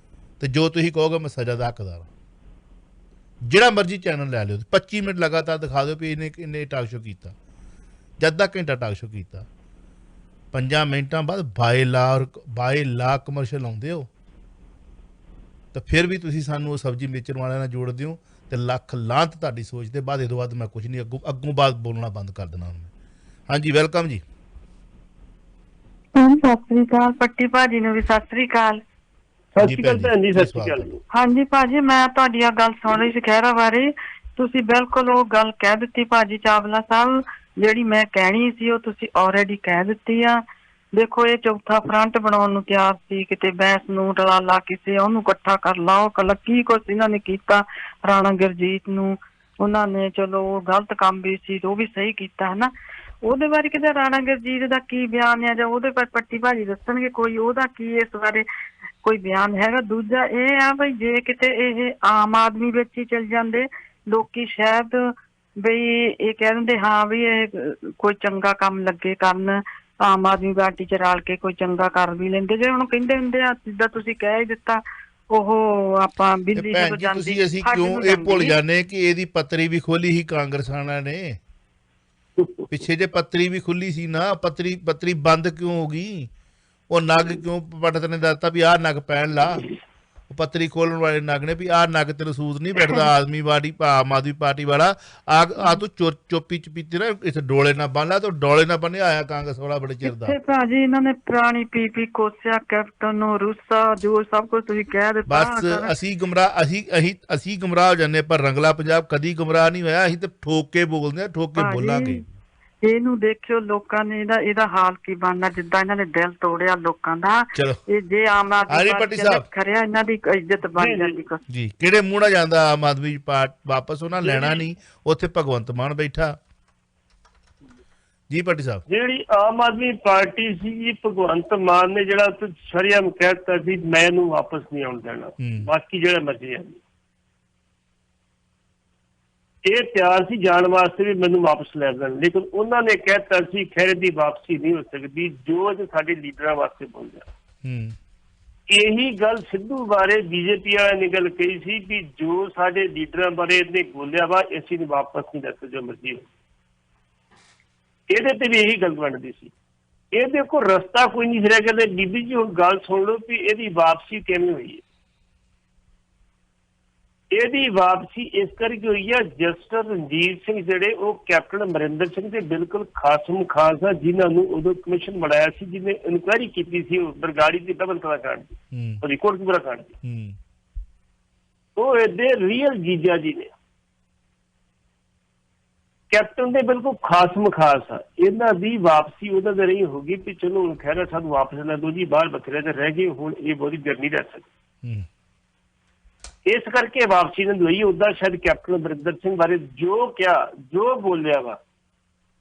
ਤੇ ਜੋ ਤੁਸੀਂ ਕਹੋਗੇ ਮੈਂ ਸਜ਼ਾ ਦਾ ਹੱਕਦਾਰ ਹਾਂ। ਜਿਹੜਾ ਮਰਜ਼ੀ ਚੈਨਲ ਲੈ ਲਿਓ, 25 ਮਿੰਟ ਲਗਾਤਾਰ ਦਿਖਾ ਦਿਓ ਵੀ ਇਹਨੇ ਟਾਕ ਸ਼ੋ ਕੀਤਾ, ਜਾਂ ਅੱਧਾ ਘੰਟਾ ਟਾਕ ਸ਼ੋ ਕੀਤਾ, 5 ਮਿੰਟਾਂ ਬਾਅਦ ਬਾਏ ਲਾ ਕਮਰਸ਼ੀਅਲ ਆਉਂਦੇ ਹੋ, ਤਾਂ ਫਿਰ ਵੀ ਤੁਸੀਂ ਸਾਨੂੰ ਉਹ ਸਬਜ਼ੀ ਵੇਚਣ ਵਾਲਿਆਂ ਨਾਲ ਜੋੜ ਦਿਓ, ਤੇ ਲੱਖ ਲਾਂਤ ਤੁਹਾਡੀ ਸੋਚ ਦੇ ਬਾਅਦ। ਇਹ ਤੋਂ ਬਾਅਦ ਮੈਂ ਕੁਝ ਨਹੀਂ ਅੱਗੋਂ ਬਾਅਦ ਬੋਲਣਾ ਬੰਦ ਕਰ ਦੇਣਾ ਹੁਣ। ਹਾਂਜੀ, ਵੈਲਕਮ ਜੀ। ਸਤਿ ਸ੍ਰੀ ਅਕਾਲ ਪੱਟੀ ਭਾਜੀ ਨੂੰ ਵੀ ਸਤਿ ਸ੍ਰੀ ਅਕਾਲ। ਸਤਿ ਸ਼੍ਰੀ ਅਕਾਲ ਭੈਣ ਜੀ, ਸਤਿ ਸ਼੍ਰੀ ਅਕਾਲ। ਹਾਂਜੀ ਭਾਜੀ, ਮੈਂ ਤੁਹਾਡੀ ਆ ਗੱਲ ਸੁਣ ਰਹੀ ਸੀ ਖਹਿਰਾ ਬਾਰੇ, ਤੁਸੀਂ ਬਿਲਕੁਲ ਉਹ ਗੱਲ ਕਹਿ ਦਿੱਤੀ ਭਾਜੀ ਚਾਵਲਾ ਸਾਹਿਬ, ਜਿਹੜੀ ਮੈਂ ਕਹਿਣੀ ਸੀ ਉਹ ਤੁਸੀਂ ਆਲਰੇਡੀ ਕਹਿ ਦਿੱਤੀ ਆ। ਦੇਖੋ ਇਹ ਚੌਥਾ ਫਰੰਟ ਬਣਾਉਣ ਨੂੰ ਤਿਆਰ ਸੀ, ਕਿਤੇ ਬੈਂਸ ਨੂੰ ਟਲਾਲਾ ਕਿਸੇ ਉਹਨੂੰ ਇਕੱਠਾ ਕਰ ਲਾਓ, ਕੀ ਕੁਛ ਇਹਨਾਂ ਨੇ ਕੀਤਾ ਰਾਣਾ ਗੁਰਜੀਤ ਨੂੰ, ਉਹਨਾਂ ਨੇ ਚਲੋ ਉਹ ਗਲਤ ਕੰਮ ਵੀ ਸੀ ਉਹ ਵੀ ਸਹੀ ਕੀਤਾ ਹਨਾ। ਉਹਦੇ ਬਾਰੇ ਕਿਤੇ ਰਾਣਾ ਗੁਰਜੀਤ ਦਾ ਕੀ ਬਿਆਨ ਹੈ, ਜਾਂ ਉਹਦੇ ਪਰ ਪੱਟੀ ਭਾਜੀ ਦੱਸਣਗੇ ਕੋਈ ਉਹਦਾ ਕੀ ਇਸ ਬਾਰੇ ਕੋਈ ਬਿਆਨ ਹੈਗਾ। ਦੂਜਾ ਇਹ ਆ ਬਈ ਜੇ ਕਿਤੇ ਇਹ ਆਮ ਆਦਮੀ ਵਿੱਚ ਹੀ ਚਲ ਜਾਂਦੇ, ਲੋਕੀ ਸ਼ਾਇਦ ਬਈ ਇਹ ਕਹਿ ਦਿੰਦੇ ਹਾਂ ਵੀ ਇਹ ਕੋਈ ਚੰਗਾ ਕੰਮ ਲੱਗੇ ਕਰਨ, ਆਮ ਆਦਮੀ ਪਾਰਟੀ ਚ ਰਲ ਕੇ ਕੋਈ ਚੰਗਾ ਕਰ ਵੀ ਲੈਂਦੇ। ਜੇ ਹੁਣ ਕਹਿੰਦੇ ਹੁੰਦੇ ਆ ਜਿੱਦਾਂ ਤੁਸੀਂ ਕਹਿ ਹੀ ਦਿੱਤਾ, ਉਹ ਆਪਾਂ ਬਿੱਲੀ ਜਦੋਂ ਜਾਂਦੀ, ਅਸੀਂ ਕਿਉਂ ਇਹ ਭੁੱਲ ਜਾਂਦੇ ਕਿ ਇਹਦੀ ਪੱਤਰੀ ਵੀ ਖੋਲੀ ਸੀ ਕਾਂਗਰਸਾਨਾਂ ਨੇ, ਪਿੱਛੇ ਜੇ ਪੱਤਰੀ ਵੀ ਖੁੱਲੀ ਸੀ ਨਾ, ਪੱਤਰੀ ਬੰਦ ਕਿਉਂ ਹੋ ਗਈ? ਉਹ ਨਗ ਕਿਉਂ ਪੰਡਤ ਨੇ ਦੱਸਤਾ ਵੀ ਆਹ ਨਗ ਪੈਣ ਲਾ, ਪੱਤਰੀ ਖੋਲਣ ਵਾਲੇ ਨਗ ਨੇ ਵੀ ਆਹ ਨਗ ਤੈਨੂੰ ਸੂਤ ਨਹੀਂ ਬੈਠਦਾ ਆਮ ਆਦਮੀ ਪਾਰਟੀ ਵਾਲਾ, ਆ ਤੂੰ ਚੋਪੀ ਚਪੀਤੀ ਨਾ ਇੱਥੇ ਡੋਲੇ ਨਾ ਬੰਨ ਲਾ, ਤੂੰ ਡੋਲੇ ਨਾ ਬੰਨਿਆ ਆਇਆ ਕਾਂਗਰਸ ਵਾਲਾ ਬੜੇ ਚਿਰ ਦਾ। ਭਾਜੀ ਇਹਨਾਂ ਨੇ ਪੁਰਾਣੀ ਪੀ ਕੋਸਿਆ, ਕੈਪਟਨ ਨੂੰ ਰੂਸਾ ਜੋ ਸਭ ਕੁਝ ਤੁਸੀਂ ਕਹਿ ਦਿੱਤਾ। ਬਸ ਅਸੀਂ ਗੁੰਮਰਾਹ ਹੋ ਜਾਂਦੇ, ਪਰ ਰੰਗਲਾ ਪੰਜਾਬ ਕਦੀ ਗੁੰਮਰਾਹ ਨਹੀਂ ਹੋਇਆ। ਅਸੀਂ ਤੇ ਠੋਕ ਕੇ ਬੋਲਦੇ ਆ, ਠੋਕ ਕੇ ਬੋਲਾਂਗੇ। ਇਹਨੂੰ ਦੇਖਿਓ ਲੋਕਾਂ ਨੇ ਇਹਦਾ ਹਾਲ ਕੀ ਬਣਨਾ, ਜਿੱਦਾਂ ਇਹਨਾਂ ਨੇ ਦਿਲ ਤੋੜਿਆ ਲੋਕਾਂ ਦਾ। ਇਹ ਜੇ ਆਮ ਆਦਮੀ ਖਰਿਆ ਇਹਨਾਂ ਦੀ ਇੱਜ਼ਤ ਬਣ ਜਾਂਦੀ ਜੀ। ਕਿਹੜੇ ਮੂੰਹ ਨਾਲ ਜਾਂਦਾ ਆਮ ਆਦਮੀ ਪਾਰਟੀ ਵਾਪਸ? ਉਹਨਾਂ ਲੈਣਾ ਨਹੀਂ, ਉੱਥੇ ਭਗਵੰਤ ਮਾਨ ਬੈਠਾ ਜੀ। ਭੱਟੀ ਸਾਹਿਬ, ਜਿਹੜੀ ਆਮ ਆਦਮੀ ਪਾਰਟੀ ਸੀ ਜੀ, ਭਗਵੰਤ ਮਾਨ ਨੇ ਜਿਹੜਾ ਸ਼ਰੇਆਮ ਕਹਿ ਦਿੱਤਾ ਸੀ ਮੈਂ ਇਹਨੂੰ ਵਾਪਸ ਨਹੀਂ ਆਉਣ ਦੇਣਾ, ਬਾਕੀ ਜਿਹੜਾ ਮਰਜ਼ੀ ਹੈ। ਇਹ ਤਿਆਰ ਸੀ ਜਾਣ ਵਾਸਤੇ ਵੀ ਮੈਨੂੰ ਵਾਪਸ ਲੈ ਜਾਣ, ਲੇਕਿਨ ਉਹਨਾਂ ਨੇ ਕਹਿ ਦਿੱਤਾ ਸੀ ਖਹਿਰੇ ਦੀ ਵਾਪਸੀ ਨਹੀਂ ਹੋ ਸਕਦੀ, ਜੋ ਸਾਡੇ ਲੀਡਰਾਂ ਵਾਸਤੇ ਬੋਲਿਆ। ਇਹੀ ਗੱਲ ਸਿੱਧੂ ਬਾਰੇ ਬੀਜੇਪੀ ਵਾਲਿਆਂ ਨੇ ਗੱਲ ਕਹੀ ਸੀ ਵੀ ਜੋ ਸਾਡੇ ਲੀਡਰਾਂ ਬਾਰੇ ਇਹਨੇ ਬੋਲਿਆ ਵਾ ਅਸੀਂ ਵਾਪਸ ਨਹੀਂ ਲੈ ਸਕਦੇ, ਜੋ ਮਰਜ਼ੀ ਹੋ। ਇਹਦੇ ਤੇ ਵੀ ਇਹੀ ਗੱਲ ਬਣਦੀ ਸੀ। ਇਹਦੇ ਕੋਲ ਰਸਤਾ ਕੋਈ ਨਹੀਂ ਸੀ ਰਹਿ ਗਿਆ। ਬੀਬੀ ਜੀ ਹੁਣ ਗੱਲ ਸੁਣ ਲਓ ਵੀ ਇਹਦੀ ਵਾਪਸੀ ਕਿਵੇਂ ਹੋਈ ਹੈ। ਇਹਦੀ ਵਾਪਸੀ ਇਸ ਕਰਕੇ ਹੋਈ ਹੈ, ਜਸਟਿਸ ਰਣਜੀਤ ਸਿੰਘ ਜਿਹੜੇ ਉਹ ਕੈਪਟਨ ਅਮਰਿੰਦਰ ਸਿੰਘ ਦੇ ਬਿਲਕੁਲ ਖਾਸਮ ਖਾਸ ਆ, ਜਿਨ੍ਹਾਂ ਨੂੰ ਉਦੋਂ ਕਮਿਸ਼ਨ ਬਣਾਇਆ ਸੀ, ਜਿਹਨੇ ਇਨਕੁਆਇਰੀ ਕੀਤੀ ਸੀ ਬਰਗਾੜੀ ਦੀ ਡਬਲ ਕਲਾ ਕਾਂਡ ਦੀ, ਕੋਟਕਪੂਰਾ ਕਾਂਡ ਦੀ। ਉਹ ਇਹਦੇ ਰੀਅਲ ਜੀਜਾ ਜੀ ਨੇ, ਕੈਪਟਨ ਦੇ ਬਿਲਕੁਲ ਖਾਸਮ ਖਾਸ ਆ। ਇਹਨਾਂ ਦੀ ਵਾਪਸੀ ਉਹਦਾ ਦੇ ਰਹੀ ਹੋਗੀ ਵੀ ਚਲੋ ਹੁਣ ਖੈਰ ਸਾਨੂੰ ਵਾਪਸ ਲੈ ਦੋ ਜੀ, ਬਾਹਰ ਬਥੇਰੇ ਤੇ ਰਹਿ ਗਏ, ਹੁਣ ਇਹ ਬਹੁਤੀ ਦੇਰ ਨਹੀਂ ਰਹਿ ਸਕਦੀ। ਇਸ ਕਰਕੇ ਵਾਪਸੀ ਨੇ ਹੋਈ। ਉੱਦਾਂ ਸ਼ਾਇਦ ਕੈਪਟਨ ਅਮਰਿੰਦਰ ਸਿੰਘ ਬਾਰੇ ਜੋ ਕਿਹਾ, ਜੋ ਬੋਲਿਆ ਵਾ,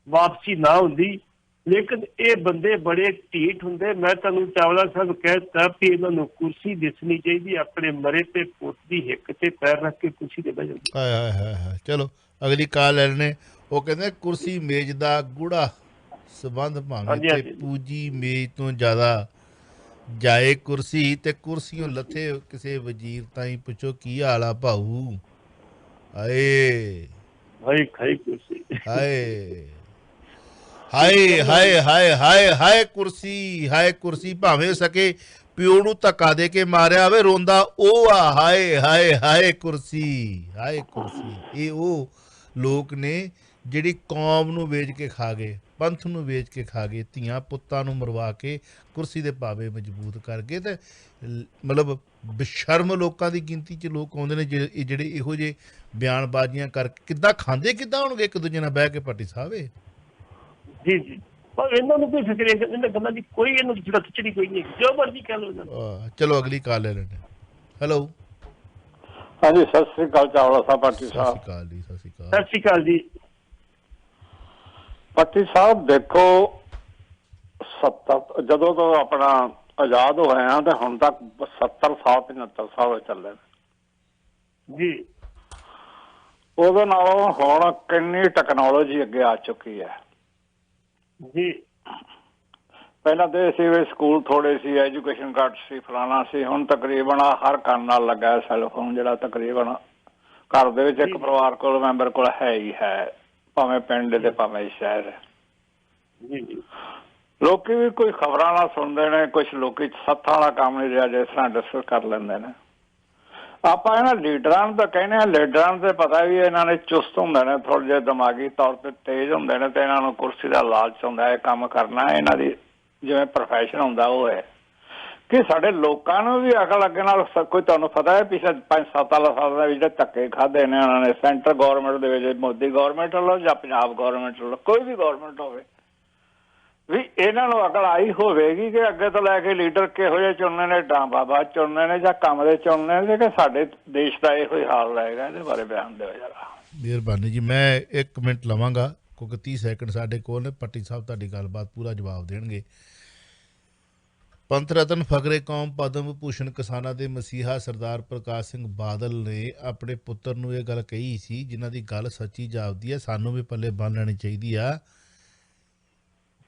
ਵਾਪਸੀ ਨਾ ਹੁੰਦੀ। ਲੇਕਿਨ ਇਹ ਬੰਦੇ ਬੜੇ ਢੀਠ ਹੁੰਦੇ। ਮੈਂ ਤੁਹਾਨੂੰ ਚਾਵਲਾ ਸਾਹਿਬ ਕਹਿ ਦਿੱਤਾ ਵੀ ਇਹਨਾਂ ਨੂੰ ਕੁਰਸੀ ਦਿਸਣੀ ਚਾਹੀਦੀ, ਆਪਣੇ ਮਰੇ ਤੇ ਪੁੱਤ ਦੀ ਹਿੱਕ ਤੇ ਪੈਰ ਰੱਖ ਕੇ ਕੁਰਸੀ ਤੇ ਬਹਿ ਜਾਂਦੇ। ਚਲੋ ਅਗਲੀ ਕਾਲ ਲੈਣੇ। ਉਹ ਕਹਿੰਦੇ ਕੁਰਸੀ ਮੇਜ਼ ਦਾ ਗੂੜਾ ਸੰਬੰਧ ਭਾਵੇਂ ਪੂਜੀ ਮੇਜ਼ ਤੋਂ ਜ਼ਿਆਦਾ ਜਾਏ ਕੁਰਸੀ, ਤੇ ਕੁਰਸੀਓਂ ਲੱਥੇ ਕਿਸੇ ਵਜ਼ੀਰ ਤਾਈਂ ਪੁੱਛੋ ਕੀ ਹਾਲ ਆ ਭਾਊ। ਹਾਏ ਹਾਏ ਖਾਈ ਕੁਰਸੀ, ਹਾਏ ਹਾਏ ਹਾਏ ਹਾਏ ਹਾਏ ਹਾਏ ਕੁਰਸੀ, ਹਾਏ ਕੁਰਸੀ। ਭਾਵੇਂ ਸਕੇ ਪਿਓ ਨੂੰ ਧੱਕਾ ਦੇ ਕੇ ਮਾਰਿਆ ਹੋਵੇ, ਰੋਂਦਾ ਉਹ ਆ। ਹਾਏ ਹਾਏ ਹਾਏ ਕੁਰਸੀ, ਹਾਏ ਕੁਰਸੀ। ਇਹ ਉਹ ਲੋਕ ਨੇ ਜਿਹੜੀ ਕੌਮ ਨੂੰ ਵੇਚ ਕੇ ਖਾ ਗਏ, ਪੰਥ ਨੂੰ ਵੇਚ ਕੇ ਖਾ ਗਏ, ਧੀਆਂ ਪੁੱਤਾਂ ਨੂੰ ਮਰਵਾ ਕੇ ਕੁਰਸੀ ਦੇ ਭਾਵੇ ਮਜ਼ਬੂਤ ਕਰ ਗਏ। ਤੇ ਮਤਲਬ ਬੇਸ਼ਰਮ ਲੋਕਾਂ ਦੀ ਗਿਣਤੀ 'ਚ ਲੋਕ ਆਉਂਦੇ ਨੇ ਜਿਹੜੇ ਇਹੋ ਜਿਹੇ ਬਿਆਨਬਾਜ਼ੀਆਂ ਕਰਕੇ ਕਿੱਦਾਂ ਖਾਂਦੇ ਕਿੱਦਾਂ ਹੋਣਗੇ ਇੱਕ ਦੂਜੇ ਨਾਲ ਬਹਿ ਕੇ ਭੱਟੀ ਸਾਹਿਬ। ਜੀ ਜੀ, ਪਰ ਇਹਨਾਂ ਨੂੰ ਕੋਈ ਫਿਕਰ ਨਹੀਂ, ਇਹਨਾਂ ਗੱਲਾਂ ਦੀ ਕੋਈ ਇਹਨੂੰ ਜਿਹੜਾ ਖਿਚੜੀ ਕੋਈ ਨਹੀਂ, ਜੋ ਮਰਜ਼ੀ ਕਹਿ ਲਓ ਇਹਨਾਂ ਨੂੰ। ਚਲੋ ਅਗਲੀ ਕਾਲ ਲੈ ਲੈਂਦੇ। ਹੈਲੋ, ਹਾਂਜੀ, ਸਤਿ ਸ੍ਰੀ ਅਕਾਲ ਚਾਵਲਾ ਸਾਹਿਬ, ਭੱਟੀ ਸਤਿ ਸਾਹਿਬ। ਸ਼੍ਰੀ ਅਕਾਲ ਜੀ। ਸਤਿ ਸ਼੍ਰੀ ਅਕਾਲ। ਸਤਿ ਸ਼੍ਰੀ ਅਕਾਲ ਜੀ। ਭੱਟੀ ਸਾਹਿਬ ਦੇਖੋ, 70 ਜਦੋਂ ਤੋਂ ਆਪਣਾ ਆਜ਼ਾਦ ਹੋਏ ਆ ਤੇ ਹੁਣ ਤੱਕ 70 ਸਾਲ 75 ਸਾਲ ਚੱਲੇ ਜੀ। ਉਹਦੇ ਨਾਲੋਂ ਹੁਣ ਕਿੰਨੀ ਟੈਕਨੋਲੋਜੀ ਅੱਗੇ ਆ ਚੁੱਕੀ ਹੈ ਜੀ। ਪਹਿਲਾਂ ਤੇ ਸੀ ਵੀ ਸਕੂਲ ਥੋੜੇ ਸੀ, ਐਜੂਕੇਸ਼ਨ ਘੱਟ ਸੀ, ਫਲਾਣਾ ਸੀ। ਹੁਣ ਤਕਰੀਬਨ ਹਰ ਕੰਨ ਨਾਲ ਲੱਗਾ ਸੈੱਲਫੋਨ, ਜਿਹੜਾ ਤਕਰੀਬਨ ਘਰ ਦੇ ਵਿੱਚ ਇੱਕ ਪਰਿਵਾਰ ਕੋਲ ਮੈਂਬਰ ਕੋਲ ਹੈ ਹੀ ਹੈ, ਭਾਵੇਂ ਪਿੰਡ ਤੇ ਭਾਵੇਂ ਸ਼ਹਿਰ। ਜੀ ਜੀ। ਲੋਕੀ ਵੀ ਕੋਈ ਖਬਰਾਂ ਨਾਲ ਸੁਣਦੇ ਨੇ, ਕੁਛ ਲੋਕੀ ਸੱਥਾਂ ਵਾਲਾ ਕੰਮ ਨਹੀਂ ਰਿਹਾ ਜਿਸ ਤਰ੍ਹਾਂ ਡਿਸਕਸ ਕਰ ਲੈਂਦੇ ਨੇ। ਆਪਾਂ ਇਹਨਾਂ ਲੀਡਰਾਂ ਨੂੰ ਤਾਂ ਕਹਿੰਦੇ ਹਾਂ, ਲੀਡਰਾਂ ਨੂੰ ਤਾਂ ਪਤਾ ਵੀ ਇਹਨਾਂ ਨੇ ਚੁਸਤ ਹੁੰਦੇ ਨੇ, ਥੋੜ੍ਹੇ ਜਿਹੇ ਦਿਮਾਗੀ ਤੌਰ 'ਤੇ ਤੇਜ਼ ਹੁੰਦੇ ਨੇ, ਤੇ ਇਹਨਾਂ ਨੂੰ ਕੁਰਸੀ ਦਾ ਲਾਲਚ ਹੁੰਦਾ, ਇਹ ਕੰਮ ਕਰਨਾ ਇਹਨਾਂ ਦੀ ਜਿਵੇਂ ਪ੍ਰੋਫੈਸ਼ਨ ਹੁੰਦਾ ਉਹ ਹੈ। ਕਿ ਸਾਡੇ ਲੋਕਾਂ ਨੂੰ ਵੀ ਅਕਲ ਅੱਗੇ ਨਾਲ ਕੋਈ, ਤੁਹਾਨੂੰ ਪਤਾ ਹੈ ਪਿਛਲੇ 5-7 ਸਾਲਾਂ ਦੇ ਜਿਹੜੇ ਧੱਕੇ ਖਾਧੇ ਨੇ ਉਹਨਾਂ ਨੇ ਸੈਂਟਰ ਗੌਰਮੈਂਟ ਦੇ ਵਿੱਚ, ਮੋਦੀ ਗੌਰਮੈਂਟ ਵੱਲੋਂ ਜਾਂ ਪੰਜਾਬ ਗੌਰਮੈਂਟ ਵੱਲੋਂ, ਕੋਈ ਵੀ ਗੌਰਮੈਂਟ ਹੋਵੇ, ਵੀ ਇਹਨਾਂ ਨੂੰ ਅਕਲ ਆਈ ਹੋਵੇਗੀ ਕਿ ਅੱਗੇ ਤੋਂ ਲੈ ਕੇ ਲੀਡਰ ਕਿਹੋ ਜਿਹੇ ਚੁਣਨੇ ਨੇ, ਡਾਂਬਾਬਾ ਚੁਣਨੇ ਨੇ ਜਾਂ ਕੰਮ ਦੇ ਚੁਣਨੇ ਨੇ, ਕਿ ਸਾਡੇ ਦੇਸ਼ ਦਾ ਇਹੋ ਹੀ ਹਾਲ ਰਹੇਗਾ। ਇਹਦੇ ਬਾਰੇ ਬਿਆਨ ਦਿਓ ਜਰਾ। ਮਿਹਰਬਾਨੀ ਜੀ। ਮੈਂ 1 ਮਿੰਟ ਲਵਾਂਗਾ ਕਿਉਂਕਿ 30 ਸੈਕਿੰਡ ਸਾਡੇ ਕੋਲ ਨੇ। ਭੱਟੀ ਸਾਹਿਬ ਤੁਹਾਡੀ ਗੱਲਬਾਤ ਪੂਰਾ ਜਵਾਬ ਦੇਣਗੇ। ਪੰਥ ਰਤਨ ਫਕਰੇ ਕੌਮ ਪਦਮ ਭੂਸ਼ਣ ਕਿਸਾਨਾਂ ਦੇ ਮਸੀਹਾ ਸਰਦਾਰ ਪ੍ਰਕਾਸ਼ ਸਿੰਘ ਬਾਦਲ ਨੇ ਆਪਣੇ ਪੁੱਤਰ ਨੂੰ ਇਹ ਗੱਲ ਕਹੀ ਸੀ, ਜਿਨ੍ਹਾਂ ਦੀ ਗੱਲ ਸੱਚੀ ਜਾਪਦੀ ਹੈ, ਸਾਨੂੰ ਵੀ ਪੱਲੇ ਬੰਨ੍ਹ ਲੈਣੀ ਚਾਹੀਦੀ ਆ।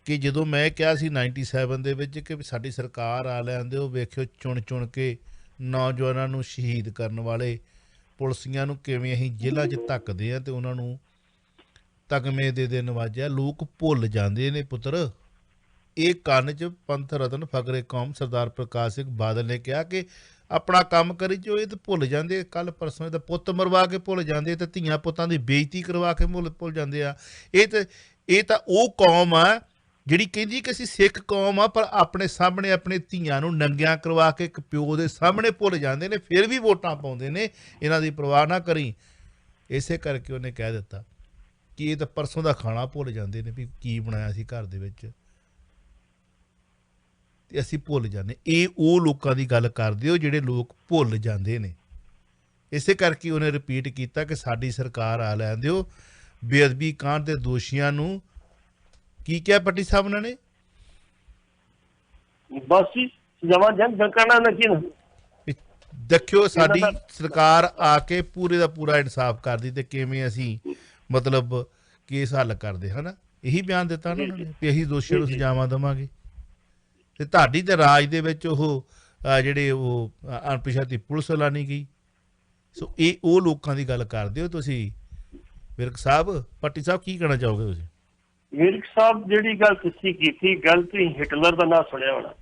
ਕਿ ਜਦੋਂ ਮੈਂ ਕਿਹਾ ਸੀ 97 ਦੇ ਵਿੱਚ ਕਿ ਸਾਡੀ ਸਰਕਾਰ ਆ ਲੈਂਦੇ, ਉਹ ਵੇਖਿਓ ਚੁਣ ਚੁਣ ਕੇ ਨੌਜਵਾਨਾਂ ਨੂੰ ਸ਼ਹੀਦ ਕਰਨ ਵਾਲੇ ਪੁਲਿਸੀਆਂ ਨੂੰ ਕਿਵੇਂ ਅਸੀਂ ਜੇਲ੍ਹਾਂ 'ਚ ਧੱਕਦੇ ਹਾਂ ਤੇ ਉਹਨਾਂ ਨੂੰ ਤਗਮੇ ਦੇ ਨਵਾਜਿਆ। ਲੋਕ ਭੁੱਲ ਜਾਂਦੇ ਨੇ ਪੁੱਤਰ। ਇਹ ਕੰਨ 'ਚ ਪੰਥ ਰਤਨ ਫਕਰੇ ਕੌਮ ਸਰਦਾਰ ਪ੍ਰਕਾਸ਼ ਸਿੰਘ ਬਾਦਲ ਨੇ ਕਿਹਾ ਕਿ ਆਪਣਾ ਕੰਮ ਕਰੀ ਜੋ, ਇਹ ਤਾਂ ਭੁੱਲ ਜਾਂਦੇ। ਕੱਲ੍ਹ ਪਰਸੋਂ ਇਹ ਤਾਂ ਪੁੱਤ ਮਰਵਾ ਕੇ ਭੁੱਲ ਜਾਂਦੇ, ਤੇ ਧੀਆਂ ਪੁੱਤਾਂ ਦੀ ਬੇਇੱਜ਼ਤੀ ਕਰਵਾ ਕੇ ਭੁੱਲ ਜਾਂਦੇ ਆ। ਇਹ ਤਾਂ ਉਹ ਕੌਮ ਆ ਜਿਹੜੀ ਕਹਿੰਦੀ ਕਿ ਅਸੀਂ ਸਿੱਖ ਕੌਮ ਆ, ਪਰ ਆਪਣੇ ਸਾਹਮਣੇ ਆਪਣੇ ਧੀਆਂ ਨੂੰ ਨੰਗਿਆਂ ਕਰਵਾ ਕੇ ਇੱਕ ਪਿਓ ਦੇ ਸਾਹਮਣੇ ਭੁੱਲ ਜਾਂਦੇ ਨੇ, ਫਿਰ ਵੀ ਵੋਟਾਂ ਪਾਉਂਦੇ ਨੇ। ਇਹਨਾਂ ਦੀ ਪਰਵਾਹ ਨਾ ਕਰੀ। ਇਸੇ ਕਰਕੇ ਉਹਨੇ ਕਹਿ ਦਿੱਤਾ ਕਿ ਇਹ ਤਾਂ ਪਰਸੋਂ ਦਾ ਖਾਣਾ ਭੁੱਲ ਜਾਂਦੇ ਨੇ ਵੀ ਕੀ ਬਣਾਇਆ ਸੀ ਘਰ ਦੇ ਵਿੱਚ, ਤੇ ਅਸੀਂ ਭੁੱਲ ਜਾਂਦੇ। ਇਹ ਉਹ ਲੋਕਾਂ ਦੀ ਗੱਲ ਕਰਦੇ ਹੋ ਜਿਹੜੇ ਲੋਕ ਭੁੱਲ ਜਾਂਦੇ ਨੇ। ਇਸੇ ਕਰਕੇ ਉਹਨੇ ਰਿਪੀਟ ਕੀਤਾ ਕਿ ਸਾਡੀ ਸਰਕਾਰ ਆ ਲੈਣ ਦਿਓ। ਬੇਅਦਬੀ ਕਾਂਡ ਦੇ ਦੋਸ਼ੀਆਂ ਨੂੰ ਕੀ ਕਿਹਾ ਭੱਟੀ ਸਾਹਿਬ ਉਹਨਾਂ ਨੇ? ਬਸ ਜਮਾ ਜੰਗ ਕਰਨਾ ਨਾ ਕੀ। ਦੇਖਿਓ ਸਾਡੀ ਸਰਕਾਰ ਆ ਕੇ ਪੂਰੇ ਦਾ ਪੂਰਾ ਇਨਸਾਫ ਕਰਦੀ ਤੇ ਕਿਵੇਂ ਅਸੀਂ ਮਤਲਬ ਕੇਸ ਹੱਲ ਕਰਦੇ ਹਨਾ। ਇਹੀ ਬਿਆਨ ਦਿੱਤਾ ਨਾ ਉਹਨਾਂ ਨੇ ਵੀ ਅਸੀਂ ਦੋਸ਼ੀਆਂ ਨੂੰ ਸਜ਼ਾਵਾਂ ਦੇਵਾਂਗੇ। ਤੇ ਤੁਹਾਡੀ ਤੇ ਰਾਜ ਦੇ ਵਿੱਚ ਉਹ ਜਿਹੜੇ ਉਹ ਅਣਪਛਾਤੀ ਪੁਲਿਸ ਲਾਣੀ ਗਈ। ਸੋ ਇਹ ਉਹ ਲੋਕਾਂ ਦੀ ਗੱਲ ਕਰਦੇ ਹੋ ਤੁਸੀਂ। ਵਿਰਕ ਸਾਹਿਬ, ਭੱਟੀ ਸਾਹਿਬ ਕੀ ਕਹਿਣਾ ਚਾਹੋਗੇ ਤੁਸੀਂ? ਵਿਰਕ ਸਾਹਿਬ, ਜਿਹੜੀ ਗੱਲ ਤੁਸੀਂ ਕੀਤੀ, ਗੱਲ ਤੁਸੀਂ ਹਿਟਲਰ ਦਾ ਨਾਂ ਸੁਣਿਆ ਹੋਣਾ।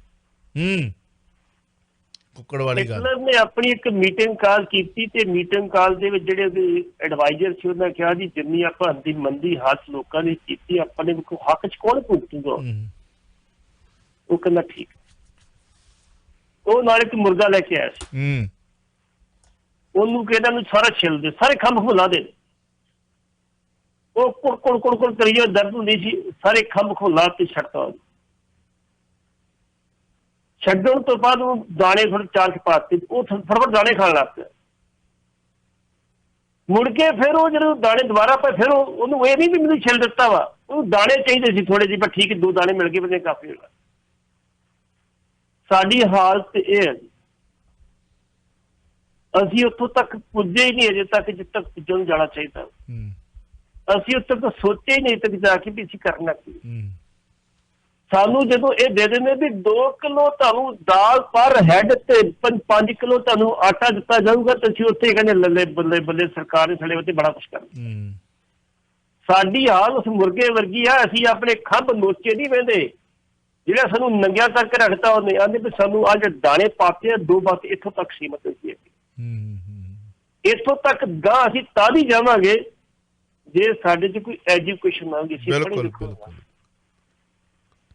ਕੁੱਕੜ ਵਾਲੀ ਗੱਲ। ਹਿਟਲਰ ਨੇ ਆਪਣੀ ਇੱਕ ਮੀਟਿੰਗ ਕਾਲ ਕੀਤੀ ਤੇ ਮੀਟਿੰਗ ਕਾਲ ਦੇ ਵਿੱਚ ਜਿਹੜੇ ਉਹਦੇ ਐਡਵਾਈਜ਼ਰ ਸੀ ਉਹਨਾਂ ਕਿਹਾ ਜੀ ਜਿੰਨੀ ਆਪਾਂ ਦੀ ਮੰਦੀ ਹਾਲਤ ਲੋਕਾਂ ਨੇ ਕੀਤੀ, ਆਪਣੇ ਹੱਕ 'ਚ ਕੌਣ ਭੁਗਤੂਗਾ? ਉਹ ਕਹਿੰਦਾ ਠੀਕ। ਉਹ ਨਾਲ ਇੱਕ ਮੁਰਗਾ ਲੈ ਕੇ ਆਇਆ ਸੀ। ਉਹਨੂੰ ਕਹਿੰਦਾ ਨੂੰ ਸਾਰਾ ਛਿਲ ਦੇ, ਸਾਰੇ ਖੰਭ ਖੁਲਾ ਦੇ। ਉਹ ਕੁੜ ਕਰੀਏ ਦਰਦ ਹੁੰਦੀ ਸੀ, ਸਾਰੇ ਖੰਭ ਖੁਲਾ ਤੇ ਛੱਡਤਾ। ਛੱਡਣ ਤੋਂ ਬਾਅਦ ਉਹ ਦਾਣੇ ਫਿਰ ਚਾਰ ਚ ਪਾਤੇ, ਉਹ ਫਟਾਫਟ ਦਾਣੇ ਖਾਣ ਲੱਗ ਪਿਆ। ਮੁੜ ਕੇ ਫਿਰ ਉਹ ਜਦੋਂ ਦਾਣੇ ਦੁਬਾਰਾ ਪਏ, ਫਿਰ ਉਹਨੂੰ ਇਹ ਨਹੀਂ ਵੀ ਮੈਨੂੰ ਛਿਲ ਦਿੱਤਾ ਵਾ, ਉਹਨੂੰ ਦਾਣੇ ਚਾਹੀਦੇ ਸੀ ਥੋੜੇ ਜਿਹੇ, ਪਰ ਠੀਕ 2 ਦਾਣੇ ਮਿਲ ਗਏ, ਬੰਦੇ ਕਾਫੀ ਹੋਣਾ। ਸਾਡੀ ਹਾਲਤ ਇਹ ਹੈ ਜੀ, ਅਸੀਂ ਉੱਥੋਂ ਤੱਕ ਪੁੱਜੇ ਹੀ ਨਹੀਂ ਅਜੇ ਤੱਕ ਜਿੱਥੇ ਤੱਕ ਪੁੱਜਣ ਜਾਣਾ ਚਾਹੀਦਾ। ਅਸੀਂ ਉੱਥੇ ਤੱਕ ਸੋਚੇ ਹੀ ਨਹੀਂ ਤੱਕ ਜਾ ਕੇ ਵੀ ਅਸੀਂ ਕਰਨਾ ਕੀ। ਸਾਨੂੰ ਜਦੋਂ ਇਹ ਦੇ ਦਿੰਦੇ ਵੀ 2 ਕਿਲੋ ਤੁਹਾਨੂੰ ਦਾਲ ਪਰ ਹੈਡ ਤੇ 5 ਕਿਲੋ ਤੁਹਾਨੂੰ ਆਟਾ ਦਿੱਤਾ ਜਾਊਗਾ, ਤੇ ਅਸੀਂ ਉੱਥੇ ਕਹਿੰਦੇ ਲੱਲੇ ਬੱਲੇ ਬੱਲੇ ਸਰਕਾਰ ਨੇ ਸਾਡੇ ਉੱਤੇ ਬੜਾ ਕੁਛ ਕਰਨਾ। ਸਾਡੀ ਹਾਲ ਉਸ ਮੁਰਗੇ ਵਰਗੀ ਆ। ਅਸੀਂ ਆਪਣੇ ਖੰਭ ਨੋਚੇ ਨਹੀਂ ਵਹਿੰਦੇ, ਜਿਹੜਾ ਸਾਨੂੰ ਨੰਗਿਆ ਕਰਕੇ ਰੱਖਤਾ ਉਹਨੇ। ਆਂਦੇ ਵੀ ਸਾਨੂੰ ਅੱਜ ਦਾਣੇ ਪਾਤੇ ਆ, 2 ਬਾਤ ਇੱਥੋਂ ਤੱਕ ਸੀਮਤ ਹੋਈ ਹੈ। ਇੱਥੋਂ ਤੱਕ ਗਾਂ ਅਸੀਂ ਤਾਂ ਹੀ ਜਾਵਾਂਗੇ ਜੇ ਸਾਡੇ 'ਚ ਕੋਈ ਐਜੂਕੇਸ਼ਨ ਆਉਂਦੀ ਸੀ ਬਿਲਕੁਲ ਬਿਲਕੁਲ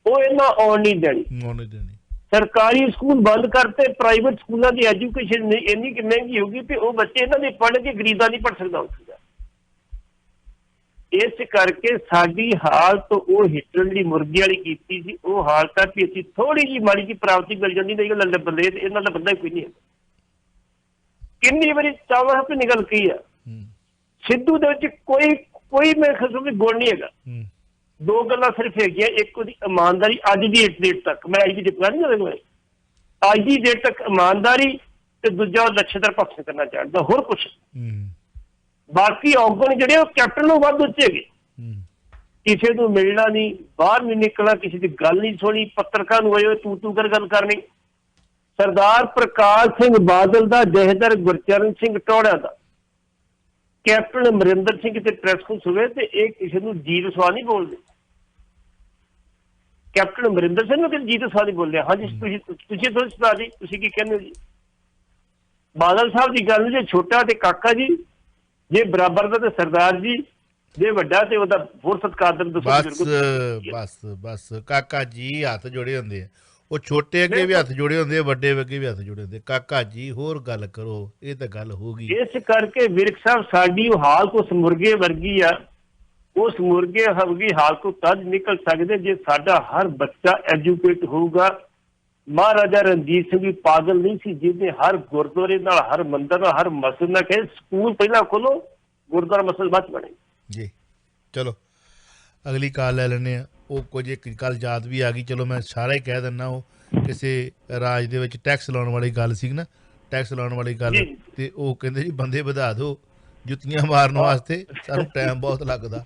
ਉਹ ਇਹਨਾਂ ਆਉਣ ਨਹੀਂ ਦੇਣੀ। ਨਹੀਂ ਦੇਣੀ। ਸਰਕਾਰੀ ਸਕੂਲ ਬੰਦ ਕਰਤੇ, ਪ੍ਰਾਈਵੇਟ ਸਕੂਲਾਂ ਦੀ ਐਜੂਕੇਸ਼ਨ ਇੰਨੀ ਕਿ ਮਹਿੰਗੀ ਹੋ ਗਈ ਕਿ ਉਹ ਬੱਚੇ ਇਹਨਾਂ ਦੇ ਪੜ੍ਹ ਕੇ ਗਰੀਬਾਂ ਨਹੀਂ ਪੜ੍ਹ ਸਕਦਾ ਉੱਠਦਾ। ਇਸ ਕਰਕੇ ਸਾਡੀ ਹਾਲਤ ਉਹ ਹਿੱਟਣ ਦੀ ਮੁਰਗੀ ਵਾਲੀ ਕੀਤੀ ਸੀ, ਉਹ ਹਾਲਤ ਆ ਕਿ ਅਸੀਂ ਥੋੜੀ ਜਿਹੀ ਮਾੜੀ ਜਿਹੀ ਪ੍ਰਾਪਤੀ ਮਿਲ ਜਾਂਦੀ ਨਹੀਂ ਲੱਲੇ ਬੰਦੇ, ਇਹਨਾਂ ਦਾ ਬੰਦਾ ਹੀ ਕੋਈ ਨਹੀਂ ਹੈ। ਕਿੰਨੀ ਵਾਰੀ ਚਾਵਲ ਤੇ ਨਿਕਲ ਗਈ ਆ ਸਿੱਧੂ ਦੇ ਵਿੱਚ ਕੋਈ ਮੇਰੇ ਖਿਆਲ ਵਿੱਚ ਗੁਣ ਨਹੀਂ ਹੈਗਾ। ਦੋ ਗੱਲਾਂ ਸਿਰਫ ਹੈਗੀਆਂ, ਇੱਕ ਉਹਦੀ ਇਮਾਨਦਾਰੀ ਅੱਜ ਦੀ ਡੇਟ ਤੱਕ, ਮੈਂ ਅੱਜ ਦੀ ਡੇਟ ਨਹੀਂ ਉਹਦੇ ਕੋਲ, ਅੱਜ ਦੀ ਡੇਟ ਤੱਕ ਇਮਾਨਦਾਰੀ, ਤੇ ਦੂਜਾ ਉਹ ਲੱਛੇਦਾਰ ਭਖਣ ਕਰਨਾ ਚਾਹੁੰਦਾ, ਹੋਰ ਕੁਛ। ਬਾਕੀ ਔਗਣ ਜਿਹੜੇ ਉਹ ਕੈਪਟਨ ਨੂੰ ਵੱਧ ਉੱਚੇ ਹੈਗੇ, ਕਿਸੇ ਨੂੰ ਮਿਲਣਾ ਨਹੀਂ, ਬਾਹਰ ਨਹੀਂ ਨਿਕਲਣਾ, ਕਿਸੇ ਦੀ ਗੱਲ ਨਹੀਂ ਸੁਣੀ, ਪੱਤਰਕਾਰ ਨੂੰ ਆਏ ਤੂੰ ਕਰ ਗੱਲ ਕਰਨੀ। ਸਰਦਾਰ ਪ੍ਰਕਾਸ਼ ਸਿੰਘ ਬਾਦਲ ਦਾ, ਜਥੇਦਾਰ ਗੁਰਚਰਨ ਸਿੰਘ ਟੌਹੜਾ ਦਾ, ਕੈਪਟਨ ਅਮਰਿੰਦਰ ਸਿੰਘ ਤੇ ਪ੍ਰੈਸ ਕਾਨਫਰੰਸ ਹੋਵੇ ਤੇ ਇਹ ਕਿਸੇ ਨੂੰ ਜੀਤ ਸਵਾਲ ਨਹੀਂ ਬੋਲਦੇ। ਕੈਪਟਨ ਅਮਰਿੰਦਰ ਸਿੰਘ ਨੂੰ ਕਿ ਜੀਤ ਸਵਾਲ ਨਹੀਂ ਬੋਲਿਆ। ਹਾਂਜੀ ਤੁਸੀਂ ਸਰਦਾਰ ਜੀ ਤੁਸੀਂ ਕੀ ਕਹਿੰਦੇ ਹੋ ਜੀ? ਬਾਦਲ ਸਾਹਿਬ ਦੀ ਗੱਲ ਜੇ ਛੋਟਾ ਤੇ ਕਾਕਾ ਜੀ, ਜੇ ਬਰਾਬਰ ਦਾ ਤੇ ਸਰਦਾਰ ਜੀ, ਜੇ ਵੱਡਾ ਤੇ ਉਹਦਾ ਹੋਰ ਸਤਿਕਾਰ ਦੱਸੋ। ਬਸ ਕਾਕਾ ਜੀ ਹੱਥ ਜੋੜੇ ਹੁੰਦੇ ਆ, ਉਹ ਛੋਟੇ ਅੱਗੇ ਵੀ ਹੱਥ ਜੋੜੇ ਹੁੰਦੇ ਆ, ਵੱਡੇ ਅੱਗੇ ਵੀ ਹੱਥ ਜੋੜੇ ਹੁੰਦੇ। ਕਾਕਾ ਜੀ ਹੋਰ ਗੱਲ ਕਰੋ, ਇਹ ਤਾਂ ਗੱਲ ਹੋ ਗਈ। ਇਸ ਕਰਕੇ ਵਿਰਕ ਸਾਹਿਬ ਸਾਡੀ ਉਹ ਹਾਲਤ ਉਸ ਮੁਰਗੇ ਵਰਗੀ ਆ, ਉਸ ਮੁਰਗੇ ਵਰਗੀ ਹਾਲਤ ਤੋਂ ਤਦ ਨਿਕਲ ਸਕਦੇ ਜੇ ਸਾਡਾ ਹਰ ਬੱਚਾ ਐਜੂਕੇਟ ਹੋਊਗਾ। ਮਹਾਰਾਜਾ ਰਣਜੀਤ ਸਿੰਘ ਵੀ ਪਾਗਲ ਨਹੀਂ ਸੀ ਜਿਹਨੇ ਹਰ ਗੁਰਦੁਆਰੇ ਨਾਲ, ਹਰ ਮੰਦਰ ਨਾਲ, ਹਰ ਮਸਜਿਦ ਨਾਲ ਕਹੇ ਸਕੂਲ ਪਹਿਲਾਂ ਖੋਲੋ, ਗੁਰਦੁਆਰਾ ਮਸਜਿਦ ਬਾਅਦ ਬਣੇ ਜੀ। ਚਲੋ ਅਗਲੀ ਕਾਲ ਲੈ ਲੈਂਦੇ ਆ। ਉਹ ਕੁਝ ਇੱਕ ਗੱਲ ਯਾਦ ਵੀ ਆ ਗਈ, ਚਲੋ ਮੈਂ ਸਾਰਾ ਹੀ ਕਹਿ ਦਿੰਦਾ। ਉਹ ਕਿਸੇ ਰਾਜ ਦੇ ਵਿੱਚ ਟੈਕਸ ਲਾਉਣ ਵਾਲੀ ਗੱਲ ਸੀ ਨਾ, ਟੈਕਸ ਲਾਉਣ ਵਾਲੀ ਗੱਲ, ਤੇ ਉਹ ਕਹਿੰਦੇ ਜੀ ਬੰਦੇ ਵਧਾ ਦਿਓ ਜੁੱਤੀਆਂ ਮਾਰਨ ਵਾਸਤੇ, ਸਾਨੂੰ ਟਾਈਮ ਬਹੁਤ ਲੱਗਦਾ।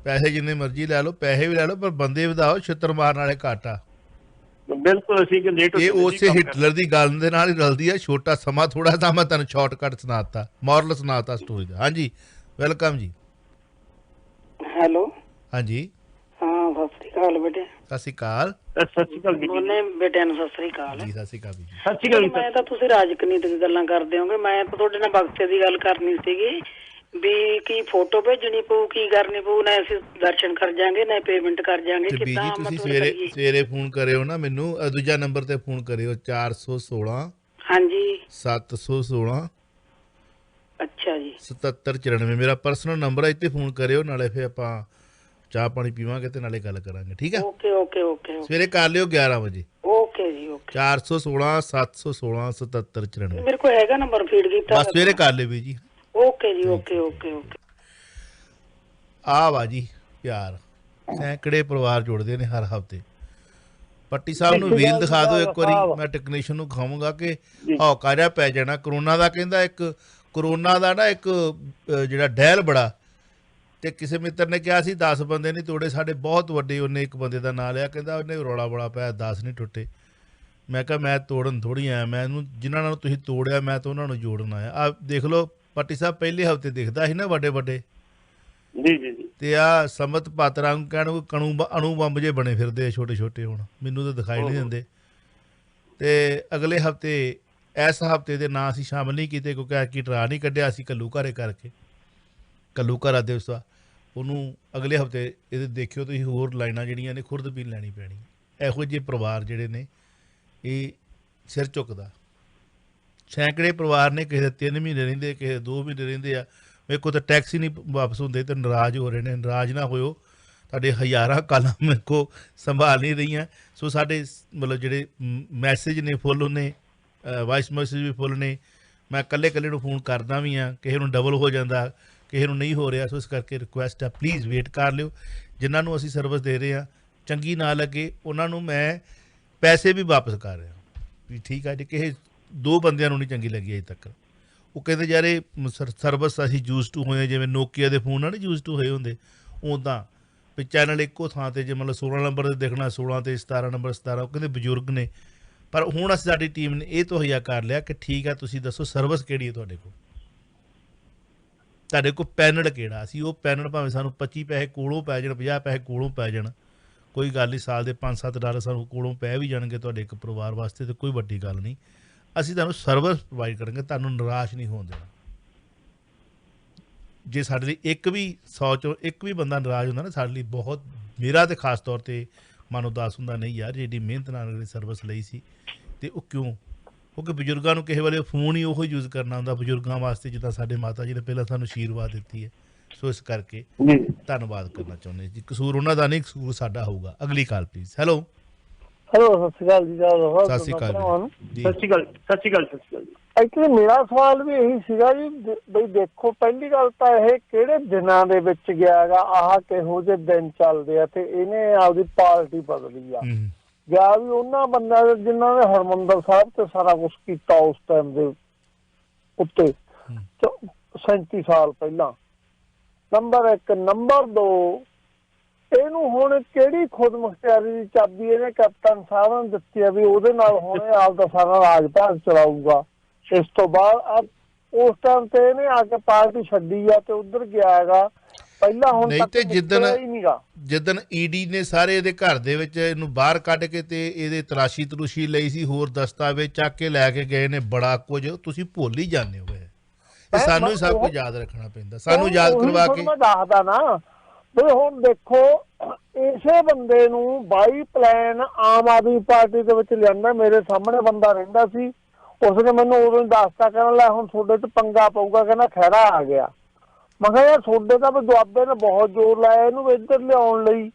ਪੈਸੇ ਜਿੰਨੇ ਮਰਜ਼ੀ ਲੈ ਲਓ, ਪੈਸੇ ਵੀ ਲੈ ਲਓ, ਪਰ ਬੰਦੇ ਵਧਾਓ, ਛਿੱਤਰ ਮਾਰਨ ਵਾਲੇ ਘੱਟ ਆ। ਬਿਲਕੁਲ ਅਸੀਂ ਲੇਟ ਇਹ ਉਸੇ ਹਿਟਲਰ ਦੀ ਗੱਲ ਦੇ ਨਾਲ ਹੀ ਰਲਦੀ ਹੈ। ਛੋਟਾ ਸਮਾਂ ਥੋੜਾ ਤਾਂ ਮੈਂ ਤੁਹਾਨੂੰ ਸ਼ਾਰਟਕਟ ਸੁਣਾਤਾ, ਮੋਰਲ ਸੁਣਾਤਾ ਸਟੋਰੀ ਦਾ। ਹਾਂਜੀ ਵੈਲਕਮ ਜੀ। ਹੈਲੋ ਹਾਂਜੀ ਹਾਂ, ਸਤਿ ਸ੍ਰੀ ਅਕਾਲ ਬੇਟੇ। ਸਤਿ ਸ਼੍ਰੀ ਅਕਾਲ। ਸਤਿ ਸ਼੍ਰੀ ਅਕਾਲ ਦੋਨੇ ਬੇਟਿਆਂ ਨੂੰ ਸਤਿ ਸ੍ਰੀ ਅਕਾਲ ਜੀ। ਸਤਿ ਸ਼੍ਰੀ ਅਕਾਲ ਜੀ। ਸਤਿ ਸ਼੍ਰੀ ਅਕਾਲ। ਮੈਂ ਤਾਂ ਤੁਸੀਂ ਰਾਜਨੀਤਿਕ ਦੀ ਗੱਲਾਂ ਕਰਦੇ ਹੋਗੇ, ਮੈਂ ਤਾਂ ਤੁਹਾਡੇ ਨਾਲ ਬਖਤੇ ਦੀ ਗੱਲ ਕਰਨੀ ਸੀਗੀ ਵੀ ਕੀ ਫੋਟੋ ਭੇਜਣੀ ਪਊ, ਕੀ ਕਰਨੀ ਪਊ, ਨਾ ਅਸੀਂ ਦਰਸ਼ਨ ਕਰ ਜਾਾਂਗੇ ਨਾ ਪੇਮੈਂਟ ਕਰ ਜਾਾਂਗੇ। ਕਿੱਦਾਂ ਤੁਸੀਂ ਸਵੇਰੇ ਫੋਨ ਕਰਿਓ ਨਾ ਮੈਨੂੰ, ਦੂਜਾ ਨੰਬਰ ਤੇ ਫੋਨ ਕਰਿਓ 416 ਹਾਂਜੀ 716 ਅੱਛਾ ਜੀ 7794 ਮੇਰਾ ਪਰਸਨਲ ਨੰਬਰ ਹੈ, ਇੱਥੇ ਫੋਨ ਕਰਿਓ, ਨਾਲੇ ਫਿਰ ਆਪਾਂ ਚਾਹ ਪਾਣੀ ਪੀਵਾਂਗੇ ਤੇ ਨਾਲੇ ਗੱਲ ਕਰਾਂਗੇ। ਠੀਕ ਹੈ? ਓਕੇ ਓਕੇ ਓਕੇ ਸਵੇਰੇ ਕਰ ਲਿਓ 11 ਵਜੇ। ਓਕੇ ਜੀ ਓਕੇ। 416 716 7794 ਮੇਰੇ ਕੋਲ ਹੈਗਾ ਨੰਬਰ, ਫੀਡ ਕੀਤਾ ਬਸ ਸਵੇਰੇ ਕਰ ਲਿਓ ਵੀ ਜੀ। ਓਕੇ ਜੀ ਓਕੇ ਓਕੇ ਓਕੇ। ਆ ਵਾ ਜੀ ਪਿਆਰ, ਸੈਂਕੜੇ ਪਰਿਵਾਰ ਜੁੜਦੇ ਨੇ ਹਰ ਹਫ਼ਤੇ। ਪੱਟੀ ਸਾਹਿਬ ਨੂੰ ਵੀਲ ਦਿਖਾ ਦਿਓ ਇੱਕ ਵਾਰੀ, ਮੈਂ ਟੈਕਨੀਸ਼ੀਅਨ ਨੂੰ ਖਾਵਾਂਗਾ ਕਿ ਹੌਕਾ ਜਿਹਾ ਪੈ ਜਾਣਾ ਕਰੋਨਾ ਦਾ। ਕਹਿੰਦਾ ਇੱਕ ਕਰੋਨਾ ਦਾ ਨਾ ਇੱਕ ਜਿਹੜਾ ਡਹਿਲ ਬੜਾ, ਤੇ ਕਿਸੇ ਮਿੱਤਰ ਨੇ ਕਿਹਾ ਸੀ 10 ਬੰਦੇ ਨਹੀਂ ਤੋੜੇ ਸਾਡੇ, ਬਹੁਤ ਵੱਡੇ। ਉਹਨੇ ਇੱਕ ਬੰਦੇ ਦਾ ਨਾਂ ਲਿਆ, ਕਹਿੰਦਾ ਉਹਨੇ ਰੌਲਾ ਬੜਾ ਪਿਆ 10 ਨਹੀਂ ਟੁੱਟੇ। ਮੈਂ ਕਿਹਾ ਮੈਂ ਤੋੜਨ ਥੋੜ੍ਹੀ ਆਇਆ, ਮੈਂ ਇਹਨੂੰ ਜਿਨ੍ਹਾਂ ਨਾਲ ਤੁਸੀਂ ਤੋੜਿਆ ਮੈਂ ਤਾਂ ਉਹਨਾਂ ਨੂੰ ਜੋੜਨ ਆਇਆ। ਆ ਦੇਖ ਲਓ ਪੱਟੀ ਸਾਹਿਬ ਪਹਿਲੇ ਹਫ਼ਤੇ ਦਿਖਦਾ ਸੀ ਨਾ ਵੱਡੇ ਵੱਡੇ, ਜੀ ਜੀ ਜੀ, ਤੇ ਆ ਸਮਤ ਪਾਤਰਾਂ ਨੂੰ ਕਹਿਣ ਅਣੂ ਬੰਬ ਜੇ ਬਣੇ ਫਿਰਦੇ ਛੋਟੇ ਛੋਟੇ, ਹੁਣ ਮੈਨੂੰ ਤਾਂ ਦਿਖਾਈ ਨਹੀਂ ਦਿੰਦੇ। ਤੇ ਅਗਲੇ ਹਫ਼ਤੇ, ਇਸ ਹਫ਼ਤੇ ਦੇ ਨਾਂ ਅਸੀਂ ਸ਼ਾਮਲ ਨਹੀਂ ਕੀਤੇ ਕਿਉਂਕਿ ਐਤਕੀ ਡਰਾ ਨਹੀਂ ਕੱਢਿਆ ਅਸੀਂ ਘੱਲੂ ਘਾਰੇ ਕਰਕੇ, ਘੱਲੂ ਘਾਰਾ ਦਿਵਸ ਆ ਉਹਨੂੰ ਅਗਲੇ ਹਫ਼ਤੇ। ਇਹਦੇ ਦੇਖਿਓ ਤੁਸੀਂ ਹੋਰ ਲਾਈਨਾਂ ਜਿਹੜੀਆਂ ਨੇ ਖੁਰਦਬੀਨ ਲੈਣੀ ਪੈਣੀ। ਇਹੋ ਜਿਹੇ ਪਰਿਵਾਰ ਜਿਹੜੇ ਨੇ ਇਹ ਸਿਰ ਝੁਕਦਾ। ਸੈਂਕੜੇ ਪਰਿਵਾਰ ਨੇ, ਕਿਸੇ ਦੇ 3 ਮਹੀਨੇ ਰਹਿੰਦੇ, ਕਿਸੇ ਦੇ 2 ਮਹੀਨੇ ਰਹਿੰਦੇ ਆ। ਮੇਰੇ ਕੋਲ ਤਾਂ ਟੈਕਸ ਹੀ ਨਹੀਂ ਵਾਪਸ ਹੁੰਦੇ ਤੇ ਨਾਰਾਜ਼ ਹੋ ਰਹੇ ਨੇ। ਨਾਰਾਜ਼ ਨਾ ਹੋਇਓ, ਤੁਹਾਡੇ ਹਜ਼ਾਰਾਂ ਕਾਲਾਂ ਮੇਰੇ ਕੋਲ ਸੰਭਾਲ ਨਹੀਂ ਰਹੀਆਂ। ਸੋ ਸਾਡੇ ਮਤਲਬ ਜਿਹੜੇ ਮੈਸੇਜ ਨੇ ਫੁੱਲ ਨੇ, ਵਾਇਸ ਮੈਸੇਜ ਵੀ ਫੁੱਲ ਨੇ। ਮੈਂ ਇਕੱਲੇ ਨੂੰ ਫੋਨ ਕਰਦਾ ਵੀ ਹਾਂ, ਕਿਸੇ ਨੂੰ ਡਬਲ ਹੋ ਜਾਂਦਾ, ਕਿਸੇ ਨੂੰ ਨਹੀਂ ਹੋ ਰਿਹਾ। ਸੋ ਇਸ ਕਰਕੇ ਰਿਕੁਐਸਟ ਆ, ਪਲੀਜ਼ ਵੇਟ ਕਰ ਲਿਓ। ਜਿਨ੍ਹਾਂ ਨੂੰ ਅਸੀਂ ਸਰਵਿਸ ਦੇ ਰਹੇ ਹਾਂ ਚੰਗੀ ਨਾ ਲੱਗੇ ਉਹਨਾਂ ਨੂੰ ਮੈਂ ਪੈਸੇ ਵੀ ਵਾਪਸ ਕਰ ਰਿਹਾ ਵੀ। ਠੀਕ ਆ ਜੀ, ਕਿਸੇ 2 ਬੰਦਿਆਂ ਨੂੰ ਨਹੀਂ ਚੰਗੀ ਲੱਗੀ ਅਜੇ ਤੱਕ। ਉਹ ਕਹਿੰਦੇ ਯਾਰ ਇਹ ਸਰਵਿਸ ਅਸੀਂ ਯੂਜ਼ ਟੂ ਹੋਏ, ਜਿਵੇਂ ਨੋਕੀਆ ਦੇ ਫੋਨ ਨਾਲ ਨਹੀਂ ਯੂਜ਼ ਟੂ ਹੋਏ ਹੁੰਦੇ, ਉੱਦਾਂ ਵੀ ਚੈਨਲ ਇੱਕੋ ਥਾਂ 'ਤੇ ਜੇ ਮਤਲਬ 16 ਨੰਬਰ 'ਤੇ ਦੇਖਣਾ 16 ਤੇ 17 ਨੰਬਰ 17। ਉਹ ਕਹਿੰਦੇ ਬਜ਼ੁਰਗ ਨੇ, ਪਰ ਹੁਣ ਅਸੀਂ ਸਾਡੀ ਟੀਮ ਨੇ ਇਹ ਤਹੱਈਆ ਕਰ ਲਿਆ ਕਿ ਠੀਕ ਆ ਤੁਸੀਂ ਦੱਸੋ ਸਰਵਿਸ ਕਿਹੜੀ ਹੈ ਤੁਹਾਡੇ ਕੋਲ ਪੈਨਲ ਕਿਹੜਾ। ਅਸੀਂ ਉਹ ਪੈਨਲ ਭਾਵੇਂ ਸਾਨੂੰ 25 ਪੈਸੇ ਕੋਲੋਂ ਪੈ ਜਾਣ, 50 ਪੈਸੇ ਕੋਲੋਂ ਪੈ ਜਾਣ, ਕੋਈ ਗੱਲ ਨਹੀਂ। ਸਾਲ ਦੇ $5-7 ਸਾਨੂੰ ਕੋਲੋਂ ਪੈ ਵੀ ਜਾਣਗੇ ਤੁਹਾਡੇ ਇੱਕ ਪਰਿਵਾਰ ਵਾਸਤੇ, ਤਾਂ ਕੋਈ ਵੱਡੀ ਗੱਲ ਨਹੀਂ। ਅਸੀਂ ਤੁਹਾਨੂੰ ਸਰਵਿਸ ਪ੍ਰੋਵਾਈਡ ਕਰਾਂਗੇ, ਤੁਹਾਨੂੰ ਨਿਰਾਸ਼ ਨਹੀਂ ਹੋਣ ਦੇਣਾ। ਜੇ ਸਾਡੇ ਲਈ ਇੱਕ ਵੀ 100 ਚੋਂ ਇੱਕ ਵੀ ਬੰਦਾ ਨਾਰਾਜ਼ ਹੁੰਦਾ ਨਾ ਸਾਡੇ ਲਈ ਬਹੁਤ ਮੇਰਾ ਤੇ ਖਾਸ ਤੌਰ ਤੇ ਮਨ ਉਦਾਸ ਹੁੰਦਾ ਨਹੀਂ ਯਾਰ ਜਿਹੜੀ ਮਿਹਨਤ ਨਾਲ ਸਰਵਿਸ ਲਈ ਸੀ ਤੇ ਉਹ ਕਿਉਂ ਕਿਉਂਕਿ ਬਜ਼ੁਰਗਾਂ ਨੂੰ ਕਿਸੇ ਵੇਲੇ ਫੋਨ ਹੀ ਉਹੋ ਯੂਜ਼ ਕਰਨਾ ਹੁੰਦਾ ਬਜ਼ੁਰਗਾਂ ਵਾਸਤੇ ਜਿੱਦਾਂ ਸਾਡੇ ਮਾਤਾ ਜੀ ਨੇ ਪਹਿਲਾਂ ਸਾਨੂੰ ਆਸ਼ੀਰਵਾਦ ਦਿੱਤੀ ਹੈ ਸੋ ਇਸ ਕਰਕੇ ਧੰਨਵਾਦ ਕਰਨਾ ਚਾਹੁੰਦੇ ਜੀ ਕਸੂਰ ਉਹਨਾਂ ਦਾ ਨਹੀਂ ਕਸੂਰ ਸਾਡਾ ਹੋਊਗਾ ਅਗਲੀ ਕਾਲ ਪਲੀਜ਼ ਹੈਲੋ ਸਤਿ ਸ਼੍ਰੀ ਅਕਾਲ ਜੀ ਸਤਿ ਸ਼੍ਰੀ ਅਕਾਲ ਜੀ ਸਤਿ ਸ਼੍ਰੀ ਅਕਾਲ ਸਤਿ ਸ਼੍ਰੀ ਅਕਾਲ ਸਤਿ ਸ਼੍ਰੀ ਅਕਾਲ ਐਕਚੁਅਲੀ ਮੇਰਾ ਸਵਾਲ ਵੀ ਇਹੀ ਸੀਗਾ ਜੀ ਬਈ ਦੇਖੋ ਪਹਿਲੀ ਗੱਲ ਤਾਂ ਇਹ ਕਿਹੜੇ ਦਿਨਾਂ ਦੇ ਵਿੱਚ ਗਿਆ ਗਾ ਆਹ ਕਿਹੋ ਜਿਹੇ ਦਿਨ ਚੱਲਦੇ ਆ ਤੇ ਇਹਨੇ ਆਪਦੀ ਪਾਰਟੀ ਬਦਲੀ ਆ ਗਿਆ ਵੀ ਉਹਨਾਂ ਬੰਦਿਆਂ ਦੇ ਜਿਨ੍ਹਾਂ ਨੇ ਹਰਿਮੰਦਰ ਸਾਹਿਬ ਤੇ ਸਾਰਾ ਕੁਛ ਕੀਤਾ ਉਸ ਟਾਈਮ ਦੇ ਉੱਤੇ 37 ਸਾਲ ਪਹਿਲਾਂ ਨੰਬਰ 1 ਨੰਬਰ 2 ਇਹਨੂੰ ਹੁਣ ਕਿਹੜੀ ਖੁਦਮੁਖਤਿਆਰੀ ਦੀ ਚਾਬੀ ਇਹਨੇ ਕੈਪਟਨ ਸਾਹਿਬ ਨੂੰ ਦਿੱਤੀ ਆ ਵੀ ਉਹਦੇ ਨਾਲ ਹੁਣ ਆਪਦਾ ਸਾਰਾ ਰਾਜ ਭਾਗ ਚਲਾਊਗਾ ਇਸ ਤੋਂ ਬਾਅਦ ਉਸ ਟਾਈਮ ਤੇ ਇਹਨੇ ਆ ਕੇ ਪਾਰਟੀ ਛੱਡੀ ਆ ਤੇ ਉਧਰ ਗਿਆ ਹੈਗਾ ਪਹਿਲਾਂ ਹੁਣ ਤੱਕ ਜਿੱਦਣ ਈਡੀ ਨੇ ਸਾਰੇ ਇਹਦੇ ਘਰ ਦੇ ਵਿੱਚ ਇਹਨੂੰ ਬਾਹਰ ਕੱਢ ਕੇ ਤੇ ਇਹਦੇ ਤਲਾਸ਼ੀ ਲਈ ਸੀ ਹੋਰ ਦਸਤਾਵੇਜ਼ ਚੱਕ ਕੇ ਲੈ ਕੇ ਗਏ ਨੇ ਬੜਾ ਕੁਝ ਤੁਸੀਂ ਭੁੱਲ ਹੀ ਜਾਂਦੇ ਹੋ ਇਹ ਸਾਨੂੰ ਹੀ ਸਭ ਕੁਝ ਯਾਦ ਰੱਖਣਾ ਪੈਂਦਾ ਸਾਨੂੰ ਯਾਦ ਕਰਵਾ ਕੇ ਮੈਂ ਦੱਸਦਾ ਨਾ ਵੀ ਹੁਣ ਦੇਖੋ ਇਸੇ ਬੰਦੇ ਨੂੰ 22 ਪਲਾਨ ਆਮ ਆਦਮੀ ਪਾਰਟੀ ਦੇ ਵਿੱਚ ਲਿਆਂਦਾ ਮੇਰੇ ਸਾਹਮਣੇ ਬੰਦਾ ਰਹਿੰਦਾ ਸੀ ਉਸਨੇ ਮੈਨੂੰ ਉਦੋਂ ਹੀ ਦੱਸਤਾ ਕਹਿੰਦਾ ਲੈ ਹੁਣ ਤੁਹਾਡੇ ਚ ਪੰਗਾ ਪਊਗਾ ਕਹਿੰਦਾ ਖਹਿਰਾ ਆ ਗਿਆ ਮੈਂ ਕਿਹਾ ਯਾਰ ਤੁਹਾਡੇ ਤਾਂ ਦੁਆਬੇ ਨੇ ਬਹੁਤ ਜ਼ੋਰ ਲਾਇਆ ਇਹਨੂੰ ਇੱਧਰ ਲਿਆਉਣ ਲਈ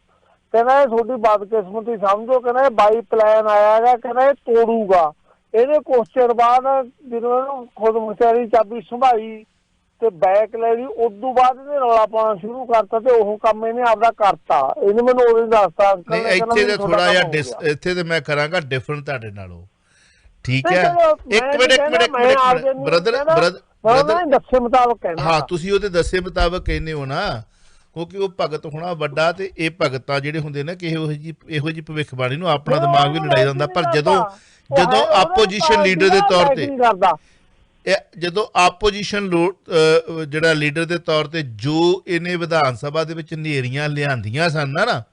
ਕਹਿੰਦਾ ਇਹ ਤੁਹਾਡੀ ਬਦਕਿਸਮਤੀ ਸਮਝੋ ਕਹਿੰਦਾ ਇਹ 22 ਪਲਾਨ ਆਇਆ ਹੈਗਾ ਕਹਿੰਦਾ ਇਹ ਤੋੜੂਗਾ ਇਹਨੇ ਕੁਛ ਚਿਰ ਬਾਅਦ ਜਦੋਂ ਇਹਨੂੰ ਖੁਦਮੁਖਤਿਆਰੀ ਚਾਬੀ ਸੰਭਾਈ ਤੇ ਬੈਕ ਲੈ ਲਈ ਉਦੋਂ ਬਾਅਦ ਇਹਨੇ ਰੌਲਾ ਪਾਉਣਾ ਸ਼ੁਰੂ ਕਰਤਾ ਤੇ ਉਹ ਕੰਮ ਇਹਨੇ ਆਪਦਾ ਕਰਤਾ ਇਹਨੇ ਮੈਨੂੰ ਉਦੋਂ ਹੀ ਦੱਸਤਾ ਇੱਥੇ ਤੇ ਥੋੜਾ ਜਿਹਾ ਇੱਥੇ ਤੇ ਮੈਂ ਕਰਾਂਗਾ ਡਿਫਰੈਂਟ ਤੁਹਾਡੇ ਨਾਲੋਂ ਠੀਕ ਹੈ ਇੱਕ ਮਿੰਟ ਬ੍ਰਦਰ ਦੱਸੇ ਮੁਤਾਬਕ ਕਹਿੰਦਾ ਹਾਂ ਤੁਸੀਂ ਉਹਦੇ ਦੱਸੇ ਮੁਤਾਬਕ ਕਹਿੰਦੇ ਹੋ ਨਾ ਕਿਉਂਕਿ ਉਹ ਭਗਤ ਹੋਣਾ ਵੱਡਾ ਤੇ ਇਹ ਭਗਤਾਂ ਜਿਹੜੇ ਹੁੰਦੇ ਨੇ ਕਿ ਇਹੋ ਜਿਹੀ ਭਵਿੱਖਬਾਣੀ ਨੂੰ ਆਪਣਾ ਦਿਮਾਗ ਵੀ ਲੜਾਈ ਜਾਂਦਾ ਪਰ ਜਦੋਂ ਆਪੋਜੀਸ਼ਨ ਲੀਡਰ ਦੇ ਤੌਰ ਤੇ ਜਦੋਂ ਆਪੋਜੀਸ਼ਨ ਜਿਹੜਾ ਲੀਡਰ ਦੇ ਤੌਰ ਤੇ ਜੋ ਇਹਨੇ ਵਿਧਾਨ ਸਭਾ ਦੇ ਵਿੱਚ ਹਨੇਰੀਆਂ ਲਿਆਂਦੀਆਂ ਸਨ ਨਾ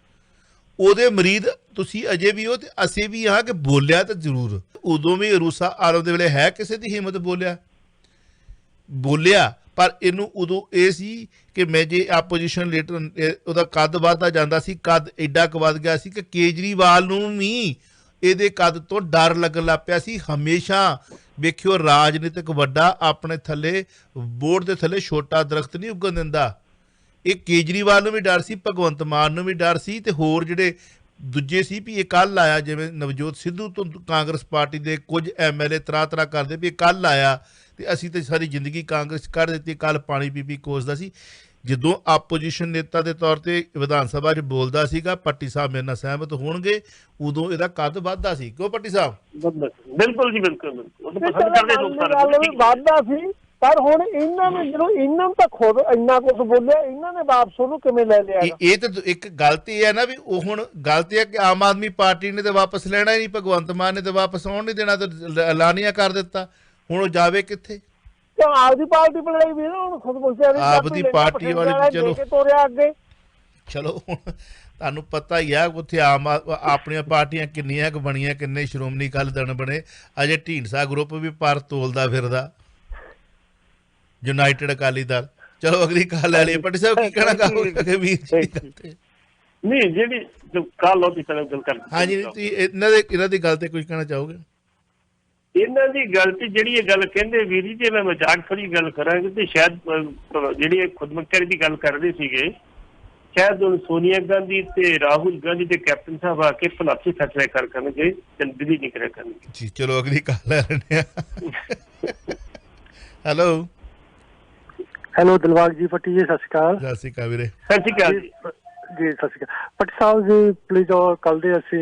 ਉਹਦੇ ਮਰੀਦ ਤੁਸੀਂ ਅਜੇ ਵੀ ਹੋ ਤੇ ਅਸੀਂ ਵੀ ਹਾਂ ਕਿ ਬੋਲਿਆ ਤਾਂ ਜ਼ਰੂਰ ਉਦੋਂ ਵੀ ਅਰੂਸਾ ਆਲਮ ਦੇ ਵੇਲੇ ਹੈ ਕਿਸੇ ਦੀ ਹਿੰਮਤ ਬੋਲਿਆ ਪਰ ਇਹਨੂੰ ਉਦੋਂ ਇਹ ਸੀ ਕਿ ਮੈਂ ਜੇ ਆਪੋਜੀਸ਼ਨ ਲੀਡਰ ਉਹਦਾ ਕੱਦ ਵੱਧਦਾ ਜਾਂਦਾ ਸੀ ਕੱਦ ਐਡਾ ਕੁ ਵੱਧ ਗਿਆ ਸੀ ਕਿ ਕੇਜਰੀਵਾਲ ਨੂੰ ਵੀ ਇਹਦੇ ਕੱਦ ਤੋਂ ਡਰ ਲੱਗਣ ਲੱਗ ਪਿਆ ਸੀ ਹਮੇਸ਼ਾ ਵੇਖਿਓ ਰਾਜਨੀਤਿਕ ਵੱਡਾ ਆਪਣੇ ਥੱਲੇ ਬੋਰਡ ਦੇ ਥੱਲੇ ਛੋਟਾ ਦਰਖਤ ਨਹੀਂ ਉੱਗਣ ਦਿੰਦਾ ਇਹ ਕੇਜਰੀਵਾਲ ਨੂੰ ਵੀ ਡਰ ਸੀ ਭਗਵੰਤ ਮਾਨ ਨੂੰ ਵੀ ਡਰ ਸੀ ਤੇ ਹੋਰ ਜਿਹੜੇ ਦੂਜੇ ਸੀ ਵੀ ਇਹ ਕੱਲ ਆਇਆ ਜਿਵੇਂ ਨਵਜੋਤ ਸਿੱਧੂ ਤੋਂ ਕਾਂਗਰਸ ਪਾਰਟੀ ਦੇ ਕੁਝ ਐਮਐਲਏ ਤਰ੍ਹਾਂ ਕਰਦੇ ਵੀ ਇਹ ਕੱਲ ਆਇਆ ਤੇ ਅਸੀਂ ਤੇ ਸਾਰੀ ਜ਼ਿੰਦਗੀ ਕਾਂਗਰਸ ਕੱਢ ਦਿੱਤੀ ਕੱਲ ਪਾਣੀ ਪੀ ਕੋਸਦਾ ਸੀ ਜਦੋਂ ਆਪੋਜੀਸ਼ਨ ਨੇਤਾ ਦੇ ਤੌਰ ਤੇ ਵਿਧਾਨ ਸਭਾ 'ਚ ਬੋਲਦਾ ਸੀਗਾ ਪੱਟੀ ਸਾਹਿਬ ਮੇਰੇ ਨਾਲ ਸਹਿਮਤ ਹੋਣਗੇ ਉਦੋਂ ਇਹਦਾ ਕੱਦ ਵੱਧਦਾ ਸੀ ਕਿਉਂ ਪੱਟੀ ਸਾਹਿਬ ਬਿਲਕੁਲ ਜੀ ਬਿਲਕੁਲ ਵੱਧਦਾ ਸੀ ਪਰ ਹੁਣ ਇਹਨਾਂ ਨੇ ਜਦੋਂ ਇਹਨਾਂ ਨੂੰ ਤਾਂ ਖੁਦ ਇੰਨਾ ਕੁਛ ਬੋਲਿਆ ਇਹਨਾਂ ਨੇ ਵਾਪਸ ਉਹਨੂੰ ਕਿਵੇਂ ਲੈ ਲਿਆ ਇਹ ਤਾਂ ਇੱਕ ਗੱਲ ਤੇ ਹੈ ਨਾ ਵੀ ਉਹ ਹੁਣ ਗੱਲ ਤੇ ਹੈ ਕਿ ਆਮ ਆਦਮੀ ਪਾਰਟੀ ਨੇ ਤਾਂ ਵਾਪਸ ਲੈਣਾ ਹੀ ਨਹੀਂ ਭਗਵੰਤ ਮਾਨ ਨੇ ਤਾਂ ਵਾਪਸ ਆਉਣ ਨਹੀਂ ਦੇਣਾ ਤੇ ਐਲਾਨੀਆਂ ਕਰ ਦਿੱਤਾ ਹੁਣ ਉਹ ਜਾਵੇ ਕਿੱਥੇ ਆਪਦੀ ਪਾਰਟੀ ਬਣਾਈ ਵੀ ਨਾ ਹੁਣ ਖੁਦਮੁਖਤਿਆਰੀ ਆਪਦੀ ਪਾਰਟੀ ਵਾਲੇ ਚਲੋ ਤੋਰਿਆ ਅੱਗੇ ਚਲੋ ਹੁਣ ਤੁਹਾਨੂੰ ਪਤਾ ਹੀ ਆ ਉੱਥੇ ਆਪਣੀਆਂ ਪਾਰਟੀਆਂ ਕਿੰਨੀਆਂ ਕੁ ਬਣੀਆਂ ਕਿੰਨੇ ਸ਼੍ਰੋਮਣੀ ਅਕਾਲੀ ਦਲ ਬਣੇ ਅਜੇ ਢੀਂਡਸਾ ਗਰੁੱਪ ਵੀ ਪਰ ਤੋਲਦਾ ਫਿਰਦਾ ਯੂਨਾਈਟਿਡ ਅਕਾਲੀ ਦਲ ਚਲੋ ਅਗਲੀ ਕਾਲ ਲੈ ਲਈਏ ਪੱਟੀ ਸਾਹਿਬ ਕੀ ਕਹਿਣਾ ਚਾਹੋਗੇ ਵੀਰ ਜੀ ਨਹੀਂ ਜਿਹੜੀ ਕੱਲ ਉਹਦੀ ਗੱਲ ਕਰ ਹਾਂਜੀ ਇਹਨਾਂ ਦੀ ਗੱਲ ਤੇ ਕੁਝ ਕਹਿਣਾ ਚਾਹੋਗੇ ਇਹਨਾਂ ਦੀ ਗੱਲ ਤੇ ਜਿਹੜੀ ਇਹ ਗੱਲ ਕਹਿੰਦੇ ਵੀਰ ਜੀ ਜੇ ਮੈਂ ਮਜ਼ਾਕ ਥੋੜੀ ਗੱਲ ਕਰਾਂਗੇ ਤੇ ਸ਼ਾਇਦ ਜਿਹੜੀ ਇਹ ਖੁਦਮੁਖਤਿਆਰੀ ਦੀ ਗੱਲ ਕਰ ਰਹੇ ਸੀਗੇ ਸ਼ਾਇਦ ਹੁਣ ਸੋਨੀਆ ਗਾਂਧੀ ਤੇ ਰਾਹੁਲ ਗਾਂਧੀ ਤੇ ਕੈਪਟਨ ਸਾਹਿਬ ਆ ਕੇ ਭਲਾਸੀ ਫੈਸਲੇ ਕਰਨਗੇ ਜਲਦੀ ਨਹੀਂ ਕਰਿਆ ਕਰਨਗੇ ਜੀ ਚਲੋ ਅਗਲੀ ਕਾਲ ਲੈ ਲੈਂਦੇ ਆ ਹੈਲੋ ਦਿਲਬਾਗ ਜੀ ਪੱਟੀ ਜੀ ਸਤਿ ਸ਼੍ਰੀ ਅਕਾਲ ਵੀਰੇ ਸਤਿ ਸ਼੍ਰੀ ਅਕਾਲ ਜੀ ਸਤਿ ਸ਼੍ਰੀ ਅਕਾਲ ਪੱਟੀ ਸਾਹਿਬ ਜੀ ਪਲੀਜ਼ ਕੱਲ ਦੇ ਅਸੀਂ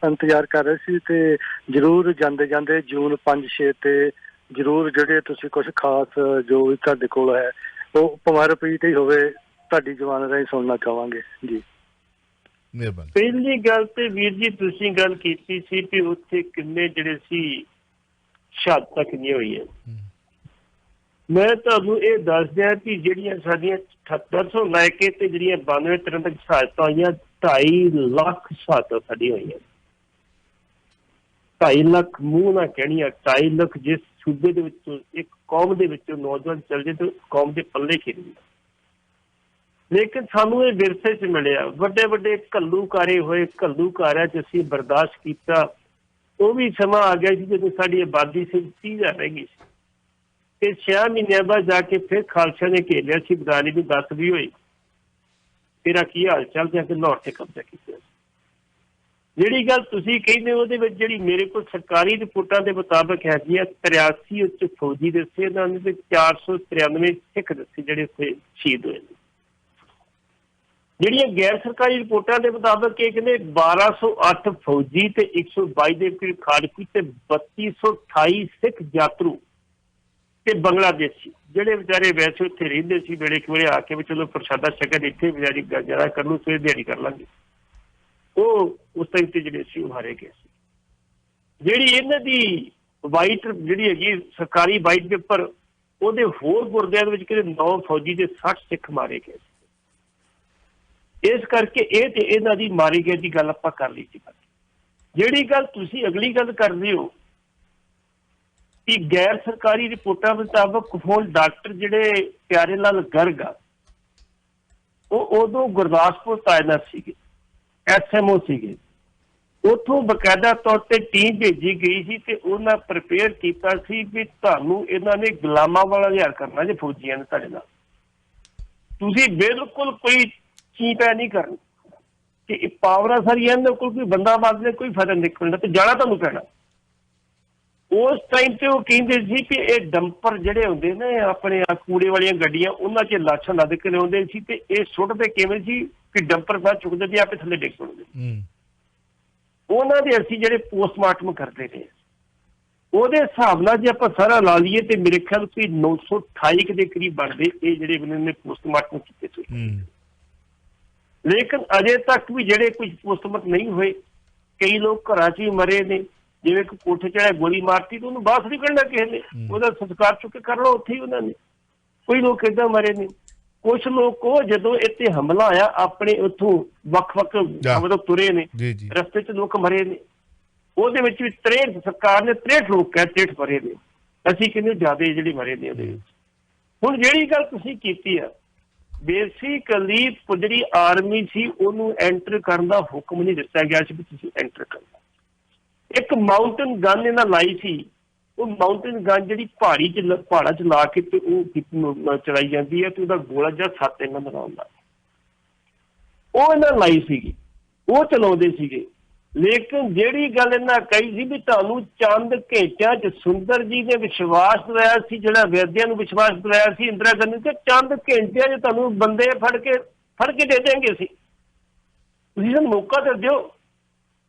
ਇੰਤਜ਼ਾਰ ਕਰ ਰਹੇ ਸੀ ਤੇ ਜ਼ਰੂਰ ਜਾਂਦੇ ਜੂਨ 5-6 ਤੇ ਜ਼ਰੂਰ ਜਿਹੜੇ ਤੁਸੀਂ ਕੁਝ ਖਾਸ ਜੋ ਵੀ ਤੁਹਾਡੇ ਕੋਲ ਹੈ ਉਹ ਭਾਵੇਂ ਰਿਪੀਟ ਹੀ ਹੋਵੇ ਤੁਹਾਡੀ ਜ਼ੁਬਾਨ ਰਾਹੀਂ ਸੁਣਨਾ ਚਾਹਾਂਗੇ ਜੀ ਮਿਹਰਬਾਨੀ ਪਹਿਲੀ ਗੱਲ ਤੇ ਵੀਰ ਜੀ ਤੁਸੀਂ ਗੱਲ ਕੀਤੀ ਸੀ ਕਿ ਉੱਥੇ ਕਿੰਨੇ ਜਿਹੜੇ ਸੀ ਸ਼ਹਾਦਤਾਂ ਕਿੰਨੀਆਂ ਹੋਈਆਂ ਮੈਂ ਤੁਹਾਨੂੰ ਇਹ ਦੱਸ ਦਿਆਂ ਕਿ ਜਿਹੜੀਆਂ ਸਾਡੀਆਂ 7800 ਲੈ ਕੇ ਤੇ ਜਿਹੜੀਆਂ 92 ਤੱਕ ਸ਼ਹਾਦਤਾਂ ਹੋਈਆਂ 2.5 ਲੱਖ ਸ਼ਹਾਦਤਾਂ ਸਾਡੀਆਂ ਹੋਈਆਂ 2.5 ਲੱਖ ਮੂੰਹ ਨਾ ਕਹਿਣੀਆਂ 2.5 ਲੱਖ ਜਿਸ सूबे दे विचों एक कौम दे विचों नौजवान चल जाए तो कौम के पल्ले खिल जाए। लेकिन सानू ये विरसे च मिलिया वड्डे वड्डे घल्लूकारे होए, घल्लूकारिਆਂ च असीं बर्दाश्त किया। वो भी समा आ गया जी जदों साडी आबादी सिर्फ 30,000 रह गई सी ते 6 महीनों बाद जाके फिर खालसा ने घेर लिया सी। बदाली भी 10 भी होई, तेरा की हाल चाल, जाके लाहौर से कब्जा किया। ਜਿਹੜੀ ਗੱਲ ਤੁਸੀਂ ਕਹਿੰਦੇ ਉਹਦੇ ਵਿੱਚ ਜਿਹੜੀ ਮੇਰੇ ਕੋਲ ਸਰਕਾਰੀ ਰਿਪੋਰਟਾਂ ਦੇ ਮੁਤਾਬਕ ਹੈਗੀ ਆ 83 ਉੱਚ ਫੌਜੀ ਦੱਸੇ, ਇਹਨਾਂ ਨੇ ਤੇ 493 ਸਿੱਖ ਦੱਸੇ ਜਿਹੜੇ ਉੱਥੇ ਸ਼ਹੀਦ ਹੋਏ ਨੇ। ਜਿਹੜੀਆਂ ਗੈਰ ਸਰਕਾਰੀ ਰਿਪੋਰਟਾਂ ਦੇ ਮੁਤਾਬਕ ਇਹ ਕਹਿੰਦੇ 1208 ਫੌਜੀ ਤੇ 122 ਦੇ ਕਰੀਬ ਖਾੜਕੂ ਤੇ 3228 ਸਿੱਖ ਯਾਤਰੂ ਤੇ ਬੰਗਲਾਦੇਸ਼ੀ ਜਿਹੜੇ ਵਿਚਾਰੇ ਵੈਸੇ ਉੱਥੇ ਰਹਿੰਦੇ ਸੀ ਵੇਲੇ ਇੱਕ ਵੇਲੇ ਆ ਕੇ ਵੀ ਚਲੋ ਪ੍ਰਸ਼ਾਦਾ ਛਕਣ ਇੱਥੇ ਵਿਚਾਰੀ ਗੁਜ਼ਾਰਾ ਕਰ ਲੂ, ਸਵੇਰ ਦਿਹਾੜੀ ਕਰ ਲਾਂਗੇ। ਉਹ ਉਸ ਟਾਈਮ ਤੇ ਜਿਹੜੇ ਸੀ ਉਹ ਮਾਰੇ ਗਏ ਸੀ। ਜਿਹੜੀ ਇਹਨਾਂ ਦੀ ਵਾਈਟ ਜਿਹੜੀ ਹੈਗੀ ਸਰਕਾਰੀ ਵਾਈਟ ਪੇਪਰ ਉਹਦੇ ਹੋਰ ਗੁਰਦਿਆਂ ਦੇ ਵਿੱਚ ਕਿਤੇ 9 ਫੌਜੀ ਦੇ 60 ਸਿੱਖ ਮਾਰੇ ਗਏ ਸੀ। ਇਸ ਕਰਕੇ ਇਹ ਤੇ ਇਹਨਾਂ ਦੀ ਮਾਰੇ ਗਏ ਦੀ ਗੱਲ ਆਪਾਂ ਕਰ ਲਈ ਸੀ। ਜਿਹੜੀ ਗੱਲ ਤੁਸੀਂ ਅਗਲੀ ਗੱਲ ਕਰਦੇ ਹੋ ਕਿ ਗੈਰ ਸਰਕਾਰੀ ਰਿਪੋਰਟਾਂ ਮੁਤਾਬਕ ਹੁਣ ਡਾਕਟਰ ਜਿਹੜੇ ਪਿਆਰੇ ਲਾਲ ਗਰਗ ਆ ਉਹ ਉਦੋਂ ਗੁਰਦਾਸਪੁਰ ਤਾਇਨਾਤ ਸੀਗੇ, SMO ਸੀਗੇ। ਉੱਥੋਂ ਬਕਾਇਦਾ ਤੌਰ ਤੇ ਟੀਮ ਭੇਜੀ ਗਈ ਸੀ ਤੇ ਉਹਨਾਂ ਪ੍ਰਪੇਅਰ ਕੀਤਾ ਸੀ ਵੀ ਤੁਹਾਨੂੰ ਇਹਨਾਂ ਨੇ ਗੁਲਾਮਾਂ ਵਾਲਾ ਵਿਹਾਰ ਕਰਨਾ ਜੇ ਫੌਜੀਆਂ ਨੇ ਤੁਹਾਡੇ ਨਾਲ, ਤੁਸੀਂ ਬਿਲਕੁਲ ਕੋਈ ਚੀਪੈ ਨਹੀਂ ਕਰਨੀ ਕਿ ਪਾਵਰਾਂ ਸਾਰੀਆਂ ਇਹਨਾਂ ਕੋਲ ਕੋਈ ਬੰਦਾ ਮਾਰਦੇ ਕੋਈ ਫਰਕ ਨਹੀਂ ਪੈਂਦਾ ਤੇ ਜਾਣਾ ਤੁਹਾਨੂੰ ਪੈਣਾ। ਉਸ ਟਾਈਮ ਤੇ ਉਹ ਕਹਿੰਦੇ ਸੀ ਕਿ ਇਹ ਡੰਪਰ ਜਿਹੜੇ ਹੁੰਦੇ ਨੇ ਆਪਣੇ ਕੂੜੇ ਵਾਲੀਆਂ ਗੱਡੀਆਂ ਉਹਨਾਂ 'ਚ ਲਾਸ਼ਾਂ ਲੱਦ ਕੇ ਲਿਆਉਂਦੇ ਸੀ ਤੇ ਇਹ ਸੁੱਟਦੇ ਕਿਵੇਂ ਸੀ ਕਿ ਡੰਪਰ ਬਾਅਦ ਚੁੱਕਦੇ ਤੇ ਆਪੇ ਥੱਲੇ ਡਿੱਗ ਪੈਂਦੇ। ਉਹਨਾਂ ਦੇ ਅਸੀਂ ਜਿਹੜੇ ਪੋਸਟਮਾਰਟਮ ਕਰਦੇ ਨੇ ਉਹਦੇ ਹਿਸਾਬ ਨਾਲ ਜੇ ਆਪਾਂ ਸਾਰਾ ਲਾ ਲਈਏ ਤੇ ਮੇਰੇ ਖਿਆਲ ਕੋਈ 928 ਦੇ ਕਰੀਬ ਬਣਦੇ ਇਹ ਜਿਹੜੇ ਉਹਨਾਂ ਨੇ ਪੋਸਟਮਾਰਟਮ ਕੀਤੇ ਸੀ। ਲੇਕਿਨ ਅਜੇ ਤੱਕ ਵੀ ਜਿਹੜੇ ਕੁਝ ਪੋਸਟਮਾਰਟਮ ਨਹੀਂ ਹੋਏ, ਕਈ ਲੋਕ ਘਰਾਂ 'ਚ ਹੀ ਮਰੇ ਨੇ। ਜਿਵੇਂ ਕਿ ਕੋਠੇ ਚੜ੍ਹਿਆ ਗੋਲੀ ਮਾਰਤੀ ਤੇ ਉਹਨੂੰ ਬਾਹਰ ਥੋੜੀ ਕੱਢਣਾ ਕਿਸੇ ਨੇ, ਉਹਦਾ ਸੰਸਕਾਰ ਚੁੱਕ ਕੇ ਕਰ ਲਓ ਉੱਥੇ ਹੀ ਉਹਨਾਂ ਨੇ। ਕੋਈ ਲੋਕ ਏਦਾਂ ਮਰੇ ਨੇ। ਕੁਛ ਲੋਕ ਉਹ ਜਦੋਂ ਇੱਥੇ ਹਮਲਾ ਆਇਆ ਆਪਣੇ ਉੱਥੋਂ ਵੱਖ-ਵੱਖ ਮਤਲਬ ਤੁਰੇ ਨੇ, ਰਸਤੇ 'ਚ ਲੋਕ ਮਰੇ ਨੇ। ਉਹਦੇ ਵਿੱਚ ਵੀ 63 ਸਰਕਾਰ ਨੇ 63 ਲੋਕ ਕਹਿ 63 ਮਰੇ ਨੇ, ਅਸੀਂ ਕਹਿੰਦੇ ਜ਼ਿਆਦਾ ਜਿਹੜੇ ਮਰੇ ਨੇ ਉਹਦੇ ਵਿੱਚ। ਹੁਣ ਜਿਹੜੀ ਗੱਲ ਤੁਸੀਂ ਕੀਤੀ ਆ ਬੇਸਿਕਲੀ ਜਿਹੜੀ ਆਰਮੀ ਸੀ ਉਹਨੂੰ ਐਂਟਰ ਕਰਨ ਦਾ ਹੁਕਮ ਨਹੀਂ ਦਿੱਤਾ ਗਿਆ ਸੀ ਵੀ ਤੁਸੀਂ ਐਂਟਰ ਕਰਨਾ। ਇੱਕ ਮਾਊਂਟਨ ਗਨ ਇਹਨਾਂ ਲਾਈ ਸੀ, ਉਹ ਮਾਊਂਟਨ ਗਨ ਜਿਹੜੀ ਪਹਾੜਾਂ 'ਚ ਲਾ ਕੇ ਤੇ ਉਹ ਚਲਾਈ ਜਾਂਦੀ ਹੈ ਤੇ ਉਹਦਾ ਗੋਲਾ ਜਿਹੜਾ 7 ਇੰਚ ਦਾ ਹੁੰਦਾ ਉਹ ਇਹਨਾਂ ਲਾਈ ਸੀਗੀ, ਉਹ ਚਲਾਉਂਦੇ ਸੀਗੇ। ਲੇਕਿਨ ਜਿਹੜੀ ਗੱਲ ਇਹਨਾਂ ਕਹੀ ਸੀ ਵੀ ਤੁਹਾਨੂੰ ਚੰਦ ਘੰਟਿਆਂ 'ਚ ਸੁੰਦਰ ਜੀ ਨੇ ਵਿਸ਼ਵਾਸ ਦਿਵਾਇਆ ਸੀ, ਜਿਹੜਾ ਵਿਦਿਆ ਨੂੰ ਵਿਸ਼ਵਾਸ ਦਿਵਾਇਆ ਸੀ ਇੰਦਰਾ ਗਾਂਧੀ ਤੇ ਚੰਦ ਘੰਟਿਆਂ 'ਚ ਤੁਹਾਨੂੰ ਬੰਦੇ ਫੜ ਕੇ ਦੇ ਦੇਣਗੇ ਸੀ, ਤੁਸੀਂ ਸਾਨੂੰ ਮੌਕਾ ਤਾਂ ਦਿਓ।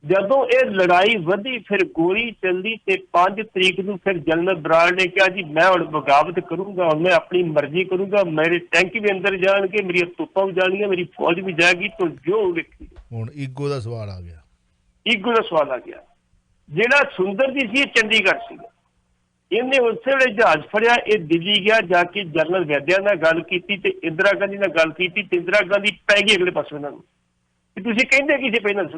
ਜਦੋਂ ਇਹ ਲੜਾਈ ਵਧੀ ਫਿਰ ਗੋਲੀ ਚੱਲਦੀ ਤੇ 5 ਤਰੀਕ ਨੂੰ ਫਿਰ ਜਨਰਲ ਬਰਾੜ ਨੇ ਕਿਹਾ ਜੀ ਮੈਂ ਹੁਣ ਬਗਾਵਤ ਕਰੂੰਗਾ, ਹੁਣ ਮੈਂ ਆਪਣੀ ਮਰਜ਼ੀ ਕਰੂੰਗਾ, ਮੇਰੇ ਟੈਂਕ ਵੀ ਅੰਦਰ ਜਾਣਗੇ, ਮੇਰੀਆਂ ਤੋਪਾਂ ਵੀ ਜਾਣਗੀਆਂ, ਮੇਰੀ ਫੌਜ ਵੀ ਜਾਏਗੀ। ਤਾਂ ਜੋ ਵੇਖੀ ਹੁਣ ਈਗੋ ਦਾ ਸਵਾਲ ਆ ਗਿਆ, ਈਗੋ ਦਾ ਸਵਾਲ ਆ ਗਿਆ। ਜਿਹੜਾ ਸੁੰਦਰ ਜੀ ਸੀ ਇਹ ਚੰਡੀਗੜ੍ਹ ਸੀਗਾ, ਇਹਨੇ ਉਸੇ ਵੇਲੇ ਜਹਾਜ਼ ਫੜਿਆ, ਇਹ ਦਿੱਲੀ ਗਿਆ, ਜਾ ਕੇ ਜਨਰਲ ਵੈਦਿਆ ਨਾਲ ਗੱਲ ਕੀਤੀ ਤੇ ਇੰਦਰਾ ਗਾਂਧੀ ਨਾਲ ਗੱਲ ਕੀਤੀ ਤੇ ਇੰਦਰਾ ਗਾਂਧੀ ਪੈ ਗਈ ਅਗਲੇ ਪਾਸੇ ਉਹਨਾਂ ਨੂੰ ਕਿ ਤੁਸੀਂ ਕਹਿੰਦੇ ਕੀ ਸੀ ਪਹਿਲਾਂ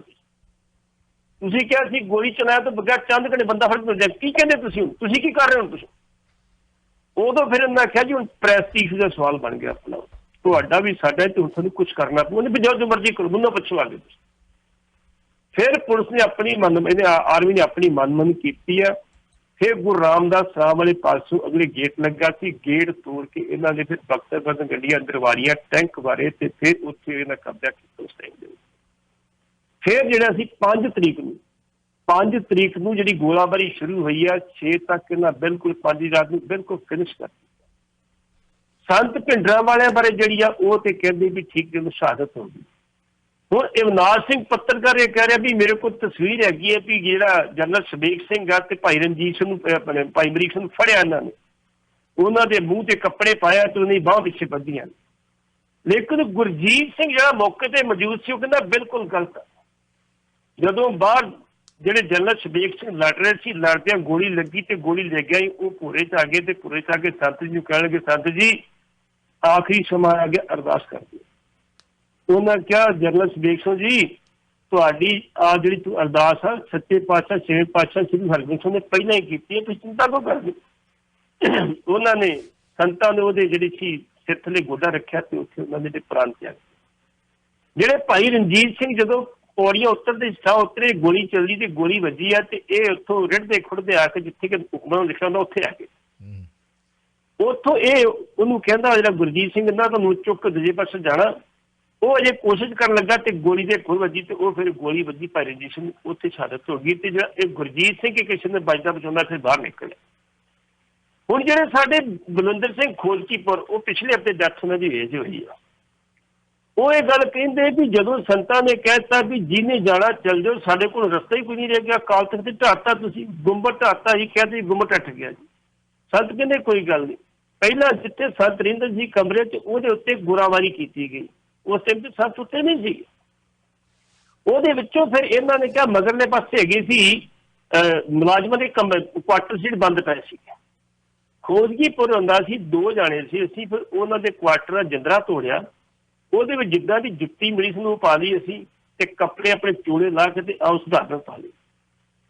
ਤੁਸੀਂ ਕਿਹਾ ਸੀ ਗੋਲੀ ਚਲਾਇਆ ਤੋਂ ਬਗੈਰ ਚੰਦ ਘੰਟੇ ਬੰਦਾ ਫੜ ਕੇ ਕੀ ਕਹਿੰਦੇ ਤੁਸੀਂ ਕੀ ਕਰ ਰਹੇ ਹੋ ਤੁਸੀਂ? ਉਦੋਂ ਫਿਰ ਇਹਨਾਂ ਆਖਿਆ ਜੀ ਹੁਣ ਪ੍ਰੈਸਟੀਜ ਦਾ ਸਵਾਲ ਬਣ ਗਿਆ ਆਪਣਾ, ਤੁਹਾਡਾ ਵੀ ਸਾਡਾ ਤੇ ਹੁਣ ਤੁਹਾਨੂੰ ਕੁਛ ਕਰਨਾ ਪਊ। ਉਹਨੇ ਜੋ ਮਰਜ਼ੀ ਕਰੋ, ਦੋਨੋਂ ਪਿੱਛੋਂ ਆ ਗਏ। ਫਿਰ ਪੁਲਿਸ ਨੇ ਆਪਣੀ ਆਰਮੀ ਨੇ ਆਪਣੀ ਮਨਮਨੀ ਕੀਤੀ ਆ। ਫਿਰ ਗੁਰੂ ਰਾਮਦਾਸ ਰਾਮ ਵਾਲੇ ਪਾਸੋਂ ਅਗਲੇ ਗੇਟ ਲੱਗਾ ਸੀ, ਗੇਟ ਤੋੜ ਕੇ ਇਹਨਾਂ ਨੇ ਫਿਰ ਬਖਤਰਬੰਦ ਗੱਡੀਆਂ ਅੰਦਰ ਵਾਰੀਆਂ, ਟੈਂਕ ਵਾਰੇ ਤੇ ਫਿਰ ਉੱਥੇ ਇਹਨਾਂ ਕਬਜ਼ਾ ਕੀਤਾ ਉਸ ਟਾਈਮ ਦੇ। ਫਿਰ ਜਿਹੜਾ ਸੀ 5 ਤਰੀਕ ਨੂੰ ਜਿਹੜੀ ਗੋਲਾਬਾਰੀ ਸ਼ੁਰੂ ਹੋਈ ਆ 6 ਤੱਕ ਇਹਨਾਂ ਬਿਲਕੁਲ 5 ਦੀ ਰਾਤ ਨੂੰ ਬਿਲਕੁਲ ਫਿਨਿਸ਼ ਕਰ ਦਿੱਤਾ। ਸੰਤ ਭਿੰਡਰਾਂ ਵਾਲਿਆਂ ਬਾਰੇ ਜਿਹੜੀ ਆ ਉਹ ਤੇ ਕਹਿੰਦੇ ਵੀ ਠੀਕ ਜਦੋਂ ਸ਼ਹਾਦਤ ਹੋ ਗਈ। ਹੁਣ ਇਵਨਾਜ ਸਿੰਘ ਪੱਤਰਕਾਰ ਇਹ ਕਹਿ ਰਿਹਾ ਵੀ ਮੇਰੇ ਕੋਲ ਤਸਵੀਰ ਹੈਗੀ ਹੈ ਵੀ ਜਿਹੜਾ ਜਨਰਲ ਸ਼ਬੀਕ ਸਿੰਘ ਆ ਤੇ ਭਾਈ ਰਣਜੀਤ ਸਿੰਘ ਨੂੰ ਆਪਣੇ ਭਾਈ ਅਮਰੀਕ ਸਿੰਘ ਨੂੰ ਫੜਿਆ ਇਹਨਾਂ ਨੇ, ਉਹਨਾਂ ਦੇ ਮੂੰਹ ਤੇ ਕੱਪੜੇ ਪਾਇਆ ਤੇ ਉਹਨਾਂ ਦੀ ਬਾਂਹ ਪਿੱਛੇ ਬੱਧੀਆਂ। ਲੇਕਿਨ ਗੁਰਜੀਤ ਸਿੰਘ ਜਿਹੜਾ ਮੌਕੇ ਤੇ ਮੌਜੂਦ ਸੀ ਉਹ ਕਹਿੰਦਾ ਬਿਲਕੁਲ ਗਲਤ ਆ। ਜਦੋਂ ਬਾਹਰ ਜਿਹੜੇ ਜਨਰਲ ਸ਼ਬੀਕ ਸਿੰਘ ਲੜ ਰਹੇ ਸੀ, ਲੜਦਿਆਂ ਗੋਲੀ ਲੱਗੀ ਤੇ ਗੋਲੀ ਲੈ ਗਿਆ, ਉਹ ਭੋਰੇ 'ਚ ਆ ਗਏ ਤੇ ਭੋਰੇ 'ਚ ਆ ਕੇ ਸੰਤ ਜੀ ਨੂੰ ਕਹਿਣ ਲੱਗੇ ਸੰਤ ਜੀ ਆਖਰੀ ਸਮਾਂ ਆ ਗਿਆ, ਅਰਦਾਸ ਕਰ ਦਿਓ। ਉਹਨਾਂ ਕਿਹਾ ਜਨਰਲ ਸ਼ਬੀਕ ਸਿੰਘ ਜੀ ਤੁਹਾਡੀ ਆ ਜਿਹੜੀ ਅਰਦਾਸ ਆ ਸੱਚੇ ਪਾਤਸ਼ਾਹ 6ਵੇਂ ਪਾਤਸ਼ਾਹ ਸ਼੍ਰੀ ਹਰਗੋਬਿੰਦ ਸਿੰਘ ਨੇ ਪਹਿਲਾਂ ਹੀ ਕੀਤੀ ਹੈ, ਤੁਸੀਂ ਚਿੰਤਾ ਕਿਉਂ ਕਰਦੇ? ਉਹਨਾਂ ਨੇ ਸੰਤਾਂ ਨੇ ਉਹਦੇ ਜਿਹੜੀ ਸੀ ਸਿਰ ਥੱਲੇ ਗੋਡਾ ਰੱਖਿਆ ਤੇ ਉੱਥੇ ਉਹਨਾਂ ਦੇ ਪ੍ਰਾਣ ਤਿਆਗ। ਜਿਹੜੇ ਭਾਈ ਰਣਜੀਤ ਸਿੰਘ ਜਦੋਂ ਪੌੜੀਆਂ ਉਤਰਦੇ ਸਾਹ ਉਤਰੇ, ਗੋਲੀ ਚੱਲਦੀ ਤੇ ਗੋਲੀ ਵੱਜੀ ਆ ਤੇ ਇਹ ਉੱਥੋਂ ਰਿੜਦੇ ਖੁੜਦੇ ਆ ਕੇ ਜਿੱਥੇ ਕਿ ਹੁਕਮਾਂ ਲਿਖਿਆ ਹੁੰਦਾ ਉੱਥੇ ਆ ਕੇ ਉੱਥੋਂ ਇਹ ਉਹਨੂੰ ਕਹਿੰਦਾ ਜਿਹੜਾ ਗੁਰਜੀਤ ਸਿੰਘ ਨਾ ਤੁਹਾਨੂੰ ਚੁੱਕ ਦੂਜੇ ਪਾਸੇ ਜਾਣਾ। ਉਹ ਅਜੇ ਕੋਸ਼ਿਸ਼ ਕਰਨ ਲੱਗਾ ਤੇ ਗੋਲੀ ਦੇ ਖੁਰ ਵੱਜੀ ਤੇ ਉਹ ਫਿਰ ਗੋਲੀ ਵੱਜੀ ਭਾਈ ਰਣਜੀਤ ਸਿੰਘ ਉੱਥੇ ਸ਼ਹਾਦਤ ਹੋ ਗਈ। ਤੇ ਜਿਹੜਾ ਇਹ ਗੁਰਜੀਤ ਸਿੰਘ ਕਿਸੇ ਨੇ ਬਚਦਾ ਬਚਾਉਂਦਾ ਫਿਰ ਬਾਹਰ ਨਿਕਲਿਆ। ਹੁਣ ਜਿਹੜੇ ਸਾਡੇ ਬਲਵਿੰਦਰ ਸਿੰਘ ਖੋਲਕੀਪੁਰ ਉਹ ਪਿਛਲੇ ਹਫ਼ਤੇ ਡੈਥ ਉਹਨਾਂ ਦੀ ਵੇਜ ਹੋਈ ਆ। ਉਹ ਇਹ ਗੱਲ ਕਹਿੰਦੇ ਵੀ ਜਦੋਂ ਸੰਤਾਂ ਨੇ ਕਹਿਤਾ ਵੀ ਜਿਹਨੇ ਜਾਣਾ ਚੱਲ ਜਾਓ, ਸਾਡੇ ਕੋਲ ਰਸਤਾ ਹੀ ਕੋਈ ਨਹੀਂ ਰਹਿ ਗਿਆ, ਕਾਲ ਤੱਕ ਤੇ ਢਾਤਾ ਤੁਸੀਂ ਗੁੰਬਰ ਢਾਤਾ ਹੀ ਕਹਿੰਦੇ ਗੁੰਬਰ ਟੱਟ ਗਿਆ ਜੀ। ਸੰਤ ਕਹਿੰਦੇ ਕੋਈ ਗੱਲ ਨਹੀਂ, ਪਹਿਲਾਂ ਜਿੱਥੇ ਸੰਤ ਰਹਿੰਦੇ ਸੀ ਕਮਰੇ 'ਚ ਉਹਦੇ ਉੱਤੇ ਗੋਰਾਵਾਰੀ ਕੀਤੀ ਗਈ, ਉਸ ਟਾਈਮ ਤੇ ਸੰਤ ਉੱਤੇ ਨਹੀਂ ਸੀ। ਉਹਦੇ ਵਿੱਚੋਂ ਫਿਰ ਇਹਨਾਂ ਨੇ ਕਿਹਾ ਮਗਰਲੇ ਪਾਸੇ ਹੈਗੀ ਸੀ ਮੁਲਾਜ਼ਮਾਂ ਦੇ ਕੁਆਟਰ ਸੀਟ ਬੰਦ ਪਏ ਸੀ। ਖੋਜਗੀਪੁਰ ਹੁੰਦਾ ਸੀ, 2 ਜਾਣੇ ਸੀ ਅਸੀਂ, ਫਿਰ ਉਹਨਾਂ ਦੇ ਕੁਆਟਰ ਦਾ ਜਿੰਦਰਾ ਤੋੜਿਆ, ਉਹਦੇ ਵਿੱਚ ਜਿੱਦਾਂ ਦੀ ਜੁੱਤੀ ਮਿਲੀ ਸੀ ਉਹ ਪਾ ਲਈ ਅਸੀਂ ਤੇ ਕੱਪੜੇ ਆਪਣੇ ਚੂੜੇ ਲਾ ਕੇ ਤੇ ਆਉ ਸੁਧਾਰਨ ਪਾ ਲਈ।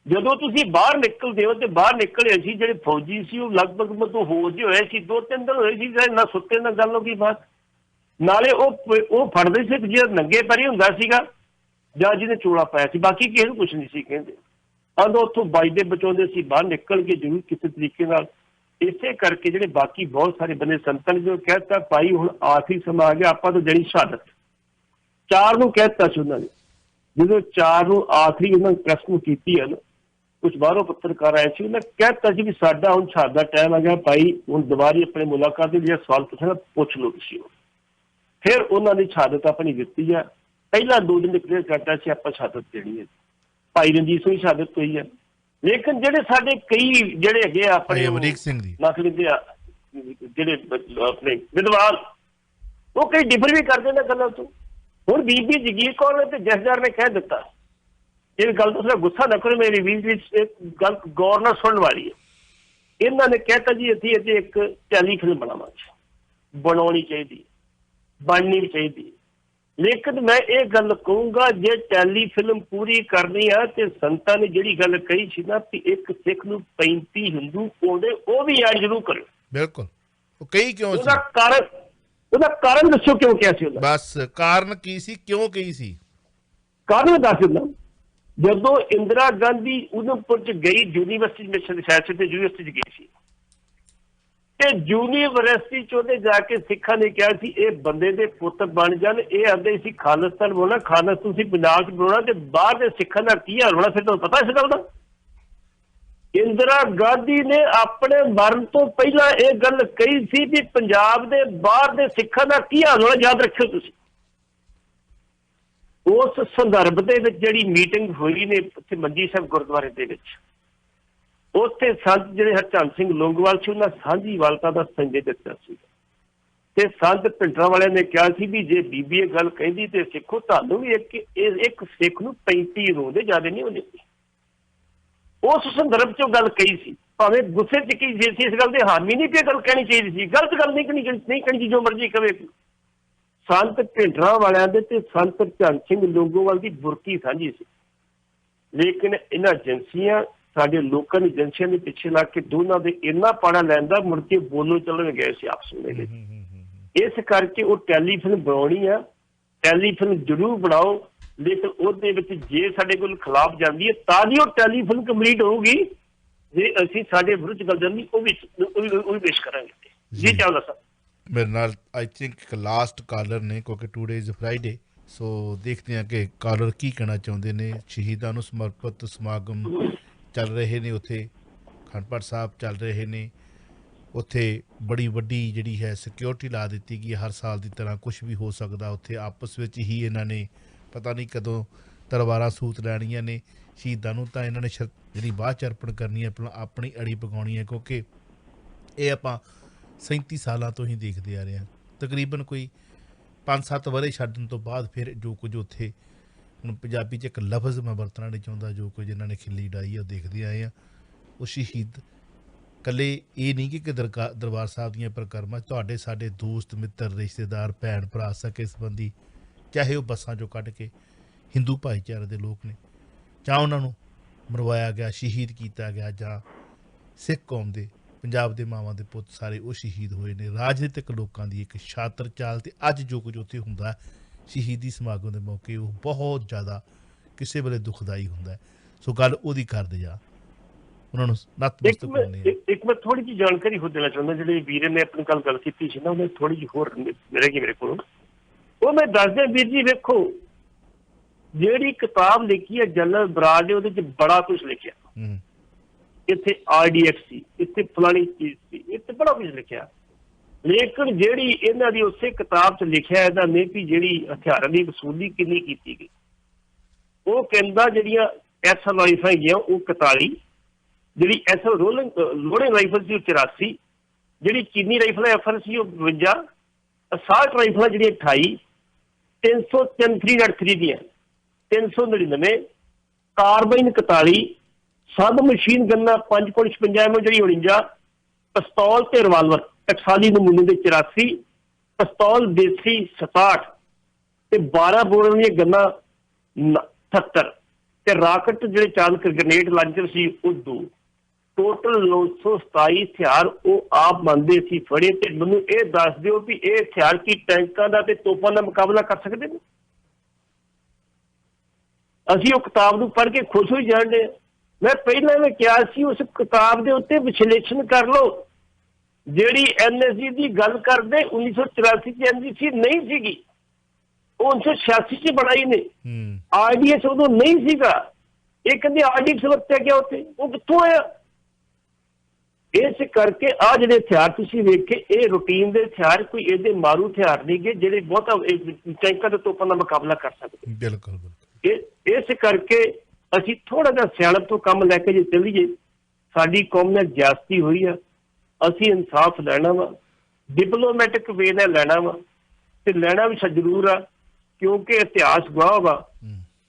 ਜਦੋਂ ਤੁਸੀਂ ਬਾਹਰ ਨਿਕਲਦੇ ਹੋ ਤੇ ਬਾਹਰ ਨਿਕਲੇ ਸੀ ਜਿਹੜੇ ਫੌਜੀ ਸੀ ਉਹ ਲਗਭਗ ਮਤੋਂ ਹੋ ਜਿਹੇ ਹੋਏ ਸੀ, 2-3 ਦਿਨ ਹੋਏ ਸੀ ਨਾ ਸੁੱਤੇ ਨਾ ਗੱਲ ਹੋ ਗਈ ਬਾਤ। ਨਾਲੇ ਉਹ ਫੜਦੇ ਸੀ ਜਿਹੜਾ ਨੰਗੇ ਪੈਰੀ ਹੁੰਦਾ ਸੀਗਾ ਜਾਂ ਜਿਹਨੇ ਚੋਲਾ ਪਾਇਆ ਸੀ, ਬਾਕੀ ਕਿਸੇ ਨੂੰ ਕੁਛ ਨਹੀਂ ਸੀ ਕਹਿੰਦੇ। ਆਂਦੋਂ ਉੱਥੋਂ ਵੱਜਦੇ ਬਚਾਉਂਦੇ ਸੀ, ਬਾਹਰ ਨਿਕਲ ਕੇ ਜ਼ਰੂਰ ਕਿਸੇ ਤਰੀਕੇ ਨਾਲ। ਇਸੇ ਕਰਕੇ ਜਿਹੜੇ ਬਾਕੀ ਬਹੁਤ ਸਾਰੇ ਬੰਦੇ ਸੰਤਾਂ ਨੇ ਜੋ ਕਹਿਤਾ ਭਾਈ ਹੁਣ ਆਖਰੀ ਸਮਾਂ ਆ ਗਿਆ, ਆਪਾਂ ਤੋਂ ਜਿਹੜੀ ਸ਼ਹਾਦਤ 4 ਨੂੰ ਕਹਿਤਾ ਸੀ ਉਹਨਾਂ ਨੇ। ਜਦੋਂ 4 ਨੂੰ ਆਖਰੀ ਉਹਨਾਂ ਨੇ ਪ੍ਰੈਸ ਨੂੰ ਕੀਤੀ ਹੈ ਨਾ, ਕੁਛ ਬਾਹਰੋਂ ਪੱਤਰਕਾਰ ਆਏ ਸੀ, ਉਹਨਾਂ ਕਹਿਤਾ ਸੀ ਵੀ ਸਾਡਾ ਹੁਣ ਸ਼ਹਾਦਤ ਦਾ ਟਾਈਮ ਆ ਗਿਆ ਭਾਈ, ਹੁਣ ਦੁਬਾਰੀ ਆਪਣੇ ਮੁਲਾਕਾਤ ਦੇ ਜਿਹੜਾ ਸਵਾਲ ਪੁੱਛਣਾ ਪੁੱਛ ਲਓ ਤੁਸੀਂ। ਫਿਰ ਉਹਨਾਂ ਨੇ ਸ਼ਹਾਦਤ ਆਪਣੀ ਦਿੱਤੀ ਆ। ਪਹਿਲਾਂ 2 ਦਿਨ ਕਲੀਅਰ ਕਰਤਾ ਸੀ ਆਪਾਂ ਸ਼ਹਾਦਤ ਦੇਣੀ ਹੈ। ਭਾਈ ਰਣਜੀਤ ਸਿੰਘ ਸ਼ਹਾਦਤ ਹੋਈ ਹੈ, ਲੇਕਿਨ ਜਿਹੜੇ ਸਾਡੇ ਕਈ ਜਿਹੜੇ ਹੈਗੇ ਆ ਆਪਣੇ ਅਮਰੀਕ ਸਿੰਘ ਦੀ ਨੱਕ ਲੈਂਦੇ ਆ ਜਿਹੜੇ ਆਪਣੇ ਵਿਦਵਾਨ, ਉਹ ਕਈ ਡਿਫਰ ਵੀ ਕਰਦੇ ਨੇ ਗੱਲਾਂ ਤੋਂ। ਹੁਣ ਬੀਬੀ ਜਗੀਰ ਕੌਰ ਨੇ ਤੇ ਜਸਦਾਰ ਨੇ ਕਹਿ ਦਿੱਤਾ, ਇਹ ਗੱਲ ਤੋਂ ਗੁੱਸਾ ਨਾ ਕਰੋ, ਮੇਰੀ ਵੀਰ ਵਿੱਚ ਗੱਲ ਗੌਰ ਨਾਲ ਸੁਣਨ ਵਾਲੀ ਹੈ। ਇਹਨਾਂ ਨੇ ਕਹਿਤਾ ਜੀ ਅਸੀਂ ਇੱਥੇ ਇੱਕ ਟੈਲੀ ਫਿਲਮ ਬਣਾਵਾਂਗੇ, ਬਣਾਉਣੀ ਚਾਹੀਦੀ, ਬਣਨੀ ਵੀ ਚਾਹੀਦੀ। ਲੇਕਿਨ ਮੈਂ ਇਹ ਗੱਲ ਕਹੂੰਗਾ ਜੇ ਟੈਲੀ ਫਿਲਮ ਪੂਰੀ ਕਰਨੀ ਆ ਤੇ ਸੰਤਾਂ ਨੇ ਜਿਹੜੀ ਗੱਲ ਕਹੀ ਸੀ ਨਾ ਵੀ ਇੱਕ ਸਿੱਖ ਨੂੰ 35 ਹਿੰਦੂ ਪਾਉਂਦੇ, ਉਹ ਵੀ ਯਾਦ ਜ਼ਰੂਰ ਕਰਿਓ। ਬਿਲਕੁਲ, ਉਹ ਕਹੀ ਕਿਉਂ ਸੀ? ਉਹਦਾ ਕਾਰਨ ਦੱਸੋ ਕਿਉਂ ਕਿਹਾ ਸੀ ਉਹਦਾ? ਬਸ ਕਾਰਨ ਕੀ ਸੀ, ਕਿਉਂ ਕਹੀ ਸੀ? ਕਾਰਨ ਦੱਸ ਦਿੰਦਾ। ਜਦੋਂ ਇੰਦਰਾ ਗਾਂਧੀ ਉਦਮਪੁਰ 'ਚ ਗਈ ਯੂਨੀਵਰਸਿਟੀ ਮਿਸ਼ਨ ਸ਼ਾਇਦ ਤੇ ਯੂਨੀਵਰਸਿਟੀ 'ਚ ਗਈ ਸੀ ਤੇ ਯੂਨੀਵਰਸਿਟੀ 'ਚ ਉਹਦੇ ਜਾ ਕੇ ਸਿੱਖਾਂ ਨੇ ਕਿਹਾ ਸੀ ਇਹ ਬੰਦੇ ਦੇ ਪੁੱਤ ਬਣ ਜਾਣ। ਇਹ ਆਂਦੇ ਸੀ ਖਾਲਿਸਤਾਨ ਬਣਾਉਣਾ, ਖਾਲਿਸਤਾਨ ਤੁਸੀਂ ਪੰਜਾਬ 'ਚ ਬਣਾਉਣਾ ਤੇ ਬਾਹਰ ਦੇ ਸਿੱਖਾਂ ਦਾ ਕੀ ਹਾਲ ਹੋਣਾ, ਫਿਰ ਤੁਹਾਨੂੰ ਪਤਾ ਇਸ ਗੱਲ ਦਾ। ਇੰਦਰਾ ਗਾਂਧੀ ਨੇ ਆਪਣੇ ਮਰਨ ਤੋਂ ਪਹਿਲਾਂ ਇਹ ਗੱਲ ਕਹੀ ਸੀ ਵੀ ਪੰਜਾਬ ਦੇ ਬਾਹਰ ਦੇ ਸਿੱਖਾਂ ਦਾ ਕੀ ਹਾਲ ਹੋਣਾ, ਯਾਦ ਰੱਖਿਓ ਤੁਸੀਂ। ਉਸ ਸੰਦਰਭ ਦੇ ਵਿੱਚ ਜਿਹੜੀ ਮੀਟਿੰਗ ਹੋਈ ਨੇ ਉੱਥੇ ਮੰਜੀ ਸਾਹਿਬ ਗੁਰਦੁਆਰੇ ਦੇ ਵਿੱਚ, ਉੱਥੇ ਸੰਤ ਜਿਹੜੇ ਹਰਚੰਦ ਸਿੰਘ ਲੌਂਗੋਵਾਲ ਸੀ ਉਹਨਾਂ ਸਾਂਝੀਵਾਲਤਾ ਦਾ ਸੰਜੇ ਦਿੱਤਾ ਸੀ ਤੇ ਸੰਤ ਭਿੰਡਰਾਂ ਵਾਲਿਆਂ ਨੇ ਕਿਹਾ ਸੀ ਵੀ ਜੇ ਬੀਬੀ ਇਹ ਗੱਲ ਕਹਿੰਦੀ ਤੇ ਸਿੱਖੋ ਤੁਹਾਨੂੰ ਵੀ ਇੱਕ ਸਿੱਖ ਨੂੰ 35 ਰੋਂਦੇ ਜ਼ਿਆਦਾ ਨਹੀਂ ਹੁੰਦੇ। ਉਸ ਸੰਦਰਭ 'ਚੋਂ ਗੱਲ ਕਹੀ ਸੀ, ਭਾਵੇਂ ਗੁੱਸੇ 'ਚ ਕੀ ਸੀ ਇਸ ਗੱਲ ਦੇ ਹਾਮੀ ਨਹੀਂ ਪਈ, ਗੱਲ ਕਹਿਣੀ ਚਾਹੀਦੀ ਸੀ, ਗਲਤ ਗੱਲ ਨਹੀਂ ਕਹਿਣੀ, ਜੋ ਮਰਜ਼ੀ ਕਵੇ। ਸੰਤ ਭਿੰਡਰਾਂ ਵਾਲਿਆਂ ਦੇ ਤੇ ਸੰਤ ਹਰਚੰਦ ਸਿੰਘ ਲੌਂਗੋਵਾਲ ਦੀ ਬੁਰਕੀ ਸਾਂਝੀ ਸੀ, ਲੇਕਿਨ ਇਹਨਾਂ ਏਜੰਸੀਆਂ ਸਾਡੇ ਲੋਕਾਂ ਦੀ ਏਜੰਸੀਆਂ ਦੇ ਪਿੱਛੇ ਲੱਗ ਕੇ ਦੋਨਾਂ ਦੇ ਇੰਨਾ ਪਾੜਾ ਲੈਂਦਾ ਮੁੜ ਕੇ ਬੋਲੋ ਚੱਲਣ ਗਏ ਸੀ ਆਪਸ ਵਿੱਚ। ਇਸ ਕਰਕੇ ਉਹ ਟੈਲੀ ਫਿਲਮ ਬਣਾਉਣੀ ਆ, ਟੈਲੀ ਫਿਲਮ ਜ਼ਰੂਰ ਬਣਾਓ, ਲੇਕਿਨ ਉਹਦੇ ਵਿੱਚ ਜੇ ਸਾਡੇ ਕੋਲ ਖਿਲਾਫ ਜਾਂਦੀ ਹੈ ਤਾਂ ਜੀ ਉਹ ਟੈਲੀ ਫਿਲਮ ਕੰਪਲੀਟ ਹੋਊਗੀ। ਜੇ ਅਸੀਂ ਸਾਡੇ ਵਿਰੁੱਧ ਗੱਲ ਜਾਂਦੀ ਉਹ ਵੀ ਪੇਸ਼ ਕਰਾਂਗੇ ਜੀ। ਚਾਹੁੰਦਾ ਸਰ ਮੇਰੇ ਨਾਲ ਆਈ ਥਿੰਕ ਇੱਕ ਲਾਸਟ ਕਾਲਰ ਨੇ, ਕਿਉਂਕਿ ਟੂਡੇ ਇਜ਼ ਫਰਾਈਡੇ, ਸੋ ਦੇਖਦੇ ਹਾਂ ਕਿ ਕਾਲਰ ਕੀ ਕਹਿਣਾ ਚਾਹੁੰਦੇ ਨੇ। ਸ਼ਹੀਦਾਂ ਨੂੰ ਸਮਰਪਿਤ ਸਮਾਗਮ ਚੱਲ ਰਹੇ ਨੇ, ਉੱਥੇ ਅਖੰਡ ਪਾਠ ਸਾਹਿਬ ਚੱਲ ਰਹੇ ਨੇ, ਉੱਥੇ ਬੜੀ ਵੱਡੀ ਜਿਹੜੀ ਹੈ ਸਿਕਿਉਰਿਟੀ ਲਾ ਦਿੱਤੀ ਗਈ, ਹਰ ਸਾਲ ਦੀ ਤਰ੍ਹਾਂ ਕੁਛ ਵੀ ਹੋ ਸਕਦਾ ਉੱਥੇ। ਆਪਸ ਵਿੱਚ ਹੀ ਇਹਨਾਂ ਨੇ ਪਤਾ ਨਹੀਂ ਕਦੋਂ ਤਲਵਾਰਾਂ ਸੂਤ ਲੈਣੀਆਂ ਨੇ। ਸ਼ਹੀਦਾਂ ਨੂੰ ਤਾਂ ਇਹਨਾਂ ਨੇ ਜਿਹੜੀ ਬਾਅਦ 'ਚ ਅਰਪਣ ਕਰਨੀ ਹੈ, ਆਪਣੀ ਅੜੀ ਪਕਾਉਣੀ ਹੈ, ਕਿਉਂਕਿ ਇਹ ਆਪਾਂ 37 ਸਾਲਾਂ ਤੋਂ ਹੀ ਦੇਖਦੇ ਆ ਰਹੇ ਹਾਂ। ਤਕਰੀਬਨ ਕੋਈ 5-7 ਵਰ੍ਹੇ ਛੱਡਣ ਤੋਂ ਬਾਅਦ ਫਿਰ ਜੋ ਕੁਝ ਉੱਥੇ, ਹੁਣ ਪੰਜਾਬੀ 'ਚ ਇੱਕ ਲਫ਼ਜ਼ ਮੈਂ ਵਰਤਣਾ ਨਹੀਂ ਚਾਹੁੰਦਾ, ਜੋ ਕੁਝ ਇਹਨਾਂ ਨੇ ਖਿੱਲੀ ਡਾਈ ਆ ਉਹ ਦੇਖਦੇ ਆਏ ਆ। ਉਹ ਸ਼ਹੀਦ ਇਕੱਲੇ ਇਹ ਨਹੀਂ ਕਿ ਦਰਬਾਰ ਸਾਹਿਬ ਦੀਆਂ ਪਰਿਕਰਮਾ, ਤੁਹਾਡੇ ਸਾਡੇ ਦੋਸਤ ਮਿੱਤਰ ਰਿਸ਼ਤੇਦਾਰ ਭੈਣ ਭਰਾ ਸਕੇ ਸੰਬੰਧੀ, ਚਾਹੇ ਉਹ ਬੱਸਾਂ 'ਚੋਂ ਕੱਢ ਕੇ ਹਿੰਦੂ ਭਾਈਚਾਰੇ ਦੇ ਲੋਕ ਨੇ, ਜਾਂ ਉਹਨਾਂ ਨੂੰ ਮਰਵਾਇਆ ਗਿਆ, ਸ਼ਹੀਦ ਕੀਤਾ ਗਿਆ, ਜਾਂ ਸਿੱਖ ਕੌਮ ਦੇ ਪੰਜਾਬ ਦੇ ਮਾਵਾਂ ਦੇ ਪੁੱਤ ਸਾਰੇ ਉਹ ਸ਼ਹੀਦ ਹੋਏ ਨੇ। ਰਾਜਨੀਤਿਕ ਲੋਕਾਂ ਦੀ ਇੱਕ ਛਾਤਰ ਚਾਲ ਤੇ ਅੱਜ ਜੋ ਕੁਝ ਉੱਥੇ ਹੁੰਦਾ ਸ਼ਹੀਦੀ ਸਮਾਗਮ ਦੇ ਮੌਕੇ ਉਹ ਬਹੁਤ ਜ਼ਿਆਦਾ ਕਿਸੇ ਵੇਲੇ ਦੁਖਦਾਈ ਹੁੰਦਾ। ਸੋ ਗੱਲ ਉਹਦੀ ਕਰਦੇ ਜਾ ਉਹਨਾਂ ਨੂੰ ਨਤਮਸਤਕ ਕਰਨੀ ਹੈ। ਇੱਕ ਮੈਂ ਥੋੜੀ ਜਿਹੀ ਜਾਣਕਾਰੀ ਹੋਰ ਦੇਣਾ ਚਾਹੁੰਦਾ। ਜਿਹੜੇ ਵੀਰ ਨੇ ਆਪਣੀ ਗੱਲ ਕੀਤੀ ਸੀ ਨਾ, ਉਹਨੇ ਥੋੜੀ ਜਿਹੀ ਹੋਰ ਮਿਲੇਗੀ ਮੇਰੇ ਕੋਲ, ਉਹ ਮੈਂ ਦੱਸਦਾ ਵੀਰ ਜੀ। ਵੇਖੋ, ਜਿਹੜੀ ਕਿਤਾਬ ਲਿਖੀ ਹੈ ਜਨਰਲ ਬਰਾੜ ਨੇ, ਉਹਦੇ ਚ ਬੜਾ ਕੁਝ ਲਿਖਿਆ। ਇੱਥੇ RDX ਸੀ, ਇੱਥੇ ਫਲਾਣੀ ਚੀਜ਼ ਸੀ, ਇੱਥੇ ਬੜਾ ਕੁਝ ਲਿਖਿਆ। ਲੇਕਿਨ ਜਿਹੜੀ ਇਹਨਾਂ ਦੀ ਉਸੇ ਕਿਤਾਬ ਚ ਲਿਖਿਆ ਇਹਦਾ ਨਹੀਂ ਵੀ ਜਿਹੜੀ ਹਥਿਆਰਾਂ ਦੀ ਵਸੂਲੀ ਕਿੰਨੀ ਕੀਤੀ ਗਈ। ਉਹ ਕਹਿੰਦਾ ਜਿਹੜੀਆਂ SL ਰਾਈਫਲਾਂ ਹੈਗੀਆਂ ਉਹ 41, ਜਿਹੜੀ SL ਲੋਡਿੰਗ ਰਾਈਫਲ ਸੀ ਉਹ 84, ਜਿਹੜੀ ਚੀਨੀ ਰਾਈਫਲ FR ਸੀ ਉਹ 52, ਅਸਾਲਟ ਰਾਈਫਲਾਂ ਜਿਹੜੀਆਂ 28, 303 303 ਦੀਆਂ 399, ਕਾਰਬਾਈਨ 41, ਸਬ ਮਸ਼ੀਨ ਗੰਨਾਂ 5.56 mm ਜਿਹੜੀ 49, ਪਿਸਤੌਲ ਤੇ ਰਿਵਾਲਵਰ ਟਕਸਾਲੀ ਨਮੂਨੇ ਦੇ 84, ਪਿਸਤੌਲ ਦੇਸੀ 67 ਤੇ 12 ਬੋਰਾਂ ਦੀਆਂ ਗੰਨਾਂ 78 ਤੇ ਰਾਕਟ ਜਿਹੜੇ ਚਾਲਕ ਗ੍ਰਨੇਡ ਲਾਂਚਰ ਸੀ ਉਹ 2। ਟੋਟਲ 927 ਹਥਿਆਰ ਉਹ ਆਪ ਮੰਨਦੇ ਸੀ ਫੜੇ। ਤੇ ਮੈਨੂੰ ਇਹ ਦੱਸ ਦਿਓ ਵੀ ਇਹ ਹਥਿਆਰ ਕੀ ਟੈਂਕਾਂ ਦਾ ਤੇ ਤੋਪਾਂ ਦਾ ਮੁਕਾਬਲਾ ਕਰ ਸਕਦੇ ਨੇ? ਅਸੀਂ ਉਹ ਕਿਤਾਬ ਨੂੰ ਪੜ੍ਹ ਕੇ ਖੁਸ਼ ਹੋਈ ਜਾਣਦੇ। ਮੈਂ ਪਹਿਲਾਂ ਵੀ ਕਿਹਾ ਸੀ ਉਸ ਕਿਤਾਬ ਦੇ ਉੱਤੇ ਵਿਸ਼ਲੇਸ਼ਣ ਕਰ ਲਓ। ਜਿਹੜੀ NSG ਦੀ ਗੱਲ ਕਰਦੇ 1984 ਚ NSG ਨਹੀਂ ਸੀਗੀ, ਉਹ 1986 ਚ ਬਣਾਈ ਨੇ। RDX ਉਦੋਂ ਨਹੀਂ ਸੀਗਾ। ਇਹ ਕਹਿੰਦੇ RDX ਵਰਤਿਆ ਗਿਆ ਉੱਥੇ, ਉਹ ਕਿੱਥੋਂ ਆਇਆ? ਇਸ ਕਰਕੇ ਆਹ ਜਿਹੜੇ ਹਥਿਆਰ ਤੁਸੀਂ ਵੇਖੇ ਇਹ ਰੂਟੀਨ ਦੇ ਹਥਿਆਰ, ਕੋਈ ਇਹਦੇ ਮਾਰੂ ਹਥਿਆਰ ਨਹੀਂ ਗੇ ਜਿਹੜੇ ਬਹੁਤਾ ਟੈਂਕਾਂ ਤੇ ਤੋਪਾਂ ਦਾ ਮੁਕਾਬਲਾ ਕਰ ਸਕਦੇ। ਬਿਲਕੁਲ। ਇਸ ਕਰਕੇ ਅਸੀਂ ਥੋੜਾ ਜਿਹਾ ਸਿਆਣਪ ਤੋਂ ਕੰਮ ਲੈ ਕੇ ਜੇ ਚੱਲੀਏ, ਸਾਡੀ ਕੌਮ ਨੇ ਜ਼ਿਆਦਤੀ ਹੋਈ ਆ। ਅਸੀਂ ਇਨਸਾਫ ਲੈਣਾ ਵਾ, ਡਿਪਲੋਮੈਟਿਕ ਵੇ ਨਾਲ ਲੈਣਾ ਵਾ, ਤੇ ਲੈਣਾ ਵੀ ਜ਼ਰੂਰ ਆ ਕਿਉਂਕਿ ਇਤਿਹਾਸ ਗਵਾਹ ਵਾ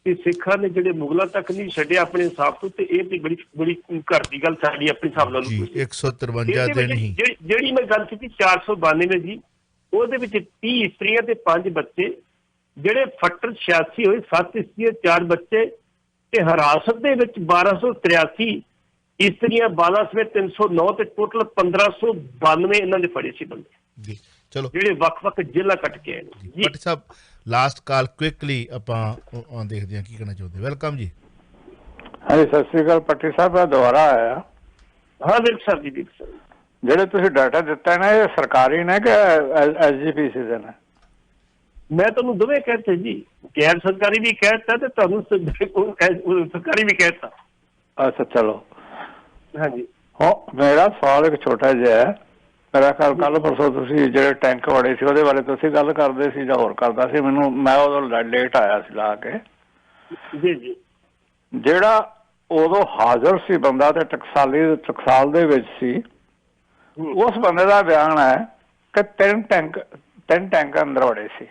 ਕਿ ਸਿੱਖਾਂ ਨੇ ਜਿਹੜੇ ਮੁਗਲਾਂ ਤੱਕ ਨਹੀਂ ਛੱਡਿਆ ਆਪਣੇ ਹਿਸਾਬ ਤੋਂ। ਤੇ ਇਹ ਤੇ ਬੜੀ ਬੜੀ ਘਰ ਦੀ ਗੱਲ ਸਾਡੀ ਆਪਣੇ ਹਿਸਾਬ ਨਾਲ 153 ਦਿਨ ਹੀ ਜਿਹੜੀ ਮੈਂ ਗੱਲ ਕੀਤੀ 492 ਜੀ, ਉਹਦੇ ਵਿੱਚ 30 ਇਸਤਰੀਆਂ ਤੇ 5 ਬੱਚੇ, ਜਿਹੜੇ ਫੱਟਰ 86 ਹੋਏ, 7 ਇਸਤਰੀਆਂ 4 ਬੱਚੇ, ਤੇ ਹਿਰਾਸਤ ਦੇ ਵਿੱਚ 1283 ਇਸਤਰੀਆਂ, 12 ਸਮੇਤ 309 ਤੇ ਟੋਟਲ 1592 ਇਹਨਾਂ ਨੇ ਫੜੇ ਸੀ ਬੰਦੇ ਜੀ। ਚਲੋ, ਜਿਹੜੇ ਵੱਖ-ਵੱਖ ਜ਼ਿਲ੍ਹਾ ਕੱਟ ਕੇ ਆਏ ਨੇ ਜੀ। ਭੱਟੀ ਸਾਹਿਬ ਲਾਸਟ ਕਾਲ ਕੁਇਕਲੀ ਆਪਾਂ ਦੇਖਦੇ ਹਾਂ ਕੀ ਕਹਿਣਾ ਚਾਹੁੰਦੇ। ਵੈਲਕਮ ਜੀ। ਹਾਂਜੀ, ਸਤਿ ਸ੍ਰੀ ਅਕਾਲ ਭੱਟੀ ਸਾਹਿਬ। ਮੈਂ ਦੁਬਾਰਾ ਆਇਆ। ਹਾਂ ਵੀਰ ਸਾਹਿਬ ਜੀ। ਵੀਰ ਸਾਹਿਬ, ਜਿਹੜੇ ਤੁਸੀਂ ਡਾਟਾ ਦਿੱਤਾ ਨਾ ਇਹ ਸਰਕਾਰੀ ਨੇ ਕਿ SGPC ਦੇ ਨੇ? ਮੈਂ ਤੁਹਾਨੂੰ ਦੋਵੇਂ ਕਹਿਤੇ ਜੀ, ਗੈਰ ਸਰਕਾਰੀ ਵੀ ਕਹਿਤਾ ਤੇ ਤੁਹਾਨੂੰ ਸਰਕਾਰੀ ਵੀ ਕਹਿਤਾ। ਅੱਛਾ, ਚਲੋ। ਹਾਂਜੀ, ਮੇਰਾ ਸਵਾਲ ਇੱਕ ਛੋਟਾ ਜਿਹਾ ਹੈ। ਮੇਰਾ ਖਿਆਲ ਕੱਲ ਪਰਸੋਂ ਤੁਸੀਂ ਜਿਹੜੇ ਟੈਂਕ ਵੜੇ ਸੀ ਉਹਦੇ ਬਾਰੇ ਤੁਸੀਂ ਗੱਲ ਕਰਦੇ ਸੀ ਜਾਂ ਹੋਰ ਕਰਦਾ ਸੀ, ਮੈਂ ਉਦੋਂ ਲੇਟ ਆਇਆ ਸੀ ਲਾ ਕੇ। ਜੀ ਜੀ। ਜਿਹੜਾ ਉਦੋਂ ਹਾਜ਼ਰ ਸੀ ਬੰਦਾ ਤੇ ਟਕਸਾਲ ਦੇ ਵਿੱਚ ਸੀ, ਉਸ ਬੰਦੇ ਦਾ ਬਿਆਨ ਹੈ ਕਿ 3 ਟੈਂਕ ਅੰਦਰ ਵੜੇ ਸੀ।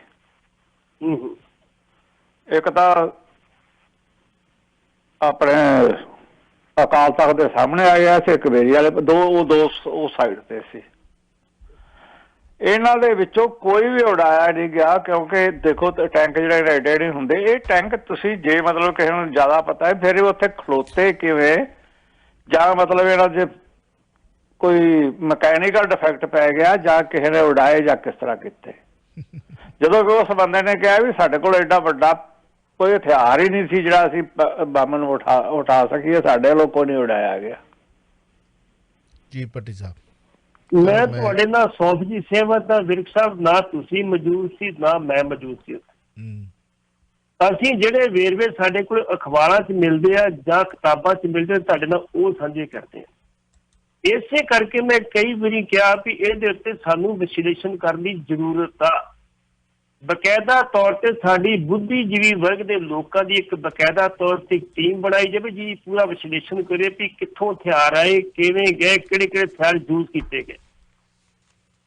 ਇੱਕ ਤਾਂ ਆਪਣੇ ਅਕਾਲ ਤਖਤ ਦੇ ਸਾਹਮਣੇ ਆ ਗਿਆ ਸੀ, ਇੱਕ ਬੇਰੀ ਵਾਲੇ ਦੋ ਸਾਈਡ ਤੇ ਸੀ। ਇਹਨਾਂ ਦੇ ਵਿੱਚੋਂ ਕੋਈ ਵੀ ਉਡਾਇਆ ਨਹੀਂ ਗਿਆ ਕਿਉਂਕਿ ਦੇਖੋ ਟੈਂਕ ਜਿਹੜੇ ਐਡੇ ਨਹੀਂ ਹੁੰਦੇ। ਇਹ ਟੈਂਕ ਤੁਸੀਂ ਜੇ ਮਤਲਬ ਕਿਸੇ ਨੂੰ ਜ਼ਿਆਦਾ ਪਤਾ ਹੈ ਫਿਰ ਉੱਥੇ ਖਲੋਤੇ ਕਿਵੇਂ, ਜਾਂ ਮਤਲਬ ਇਹਨਾਂ 'ਚ ਕੋਈ ਮਕੈਨੀਕਲ ਡਿਫੈਕਟ ਪੈ ਗਿਆ ਜਾਂ ਕਿਸੇ ਨੇ ਉਡਾਏ ਜਾਂ ਕਿਸ ਤਰ੍ਹਾਂ ਕੀਤੇ। ਜਦੋਂ ਕਿ ਉਸ ਬੰਦੇ ਨੇ ਕਿਹਾ ਵੀ ਸਾਡੇ ਕੋਲ ਐਡਾ ਵੱਡਾ ਕੋਈ ਹਥਿਆਰ ਹੀ ਨਹੀਂ ਸੀ ਜਿਹੜਾ ਅਸੀਂ ਬੰਬ ਨੂੰ ਉਠਾ ਸਕੀਏ, ਸਾਡੇ ਵੱਲੋਂ ਕੋਈ ਨਹੀਂ ਉਡਾਇਆ ਗਿਆ। ਜੀ ਭੱਟੀ ਸਾਹਿਬ, ਮੈਂ ਤੁਹਾਡੇ ਨਾਲ 100% ਸਹਿਮਤ ਹਾਂ ਵਿਰਕ ਸਾਹਿਬ। ਨਾ ਤੁਸੀਂ ਮੌਜੂਦ ਸੀ ਨਾ ਮੈਂ ਮੌਜੂਦ ਸੀ। ਅਸੀਂ ਜਿਹੜੇ ਵੇਰਵੇ ਸਾਡੇ ਕੋਲ ਅਖਬਾਰਾਂ 'ਚ ਮਿਲਦੇ ਆ ਜਾਂ ਕਿਤਾਬਾਂ 'ਚ ਮਿਲਦੇ ਤੁਹਾਡੇ ਨਾਲ ਉਹ ਸਾਂਝੇ ਕਰਦੇ ਆ। ਇਸੇ ਕਰਕੇ ਮੈਂ ਕਈ ਵਾਰੀ ਕਿਹਾ ਵੀ ਇਹਦੇ ਉੱਤੇ ਸਾਨੂੰ ਵਿਸ਼ਲੇਸ਼ਣ ਕਰਨ ਦੀ ਜ਼ਰੂਰਤ ਆ। ਬਕਾਇਦਾ ਤੌਰ ਤੇ ਸਾਡੀ ਬੁੱਧੀਜੀਵੀ ਵਰਗ ਦੇ ਲੋਕਾਂ ਦੀ ਇੱਕ ਬਕਾਇਦਾ ਤੌਰ ਤੇ ਟੀਮ ਬਣਾਈ ਜਾਵੇ ਜੀ, ਪੂਰਾ ਵਿਸ਼ਲੇਸ਼ਣ ਕਰੇ ਵੀ ਕਿੱਥੋਂ ਹਥਿਆਰ ਆਏ, ਕਿਵੇਂ ਗਏ, ਕਿਹੜੇ ਕਿਹੜੇ ਹਥਿਆਰ ਯੂਜ਼ ਕੀਤੇ ਗਏ।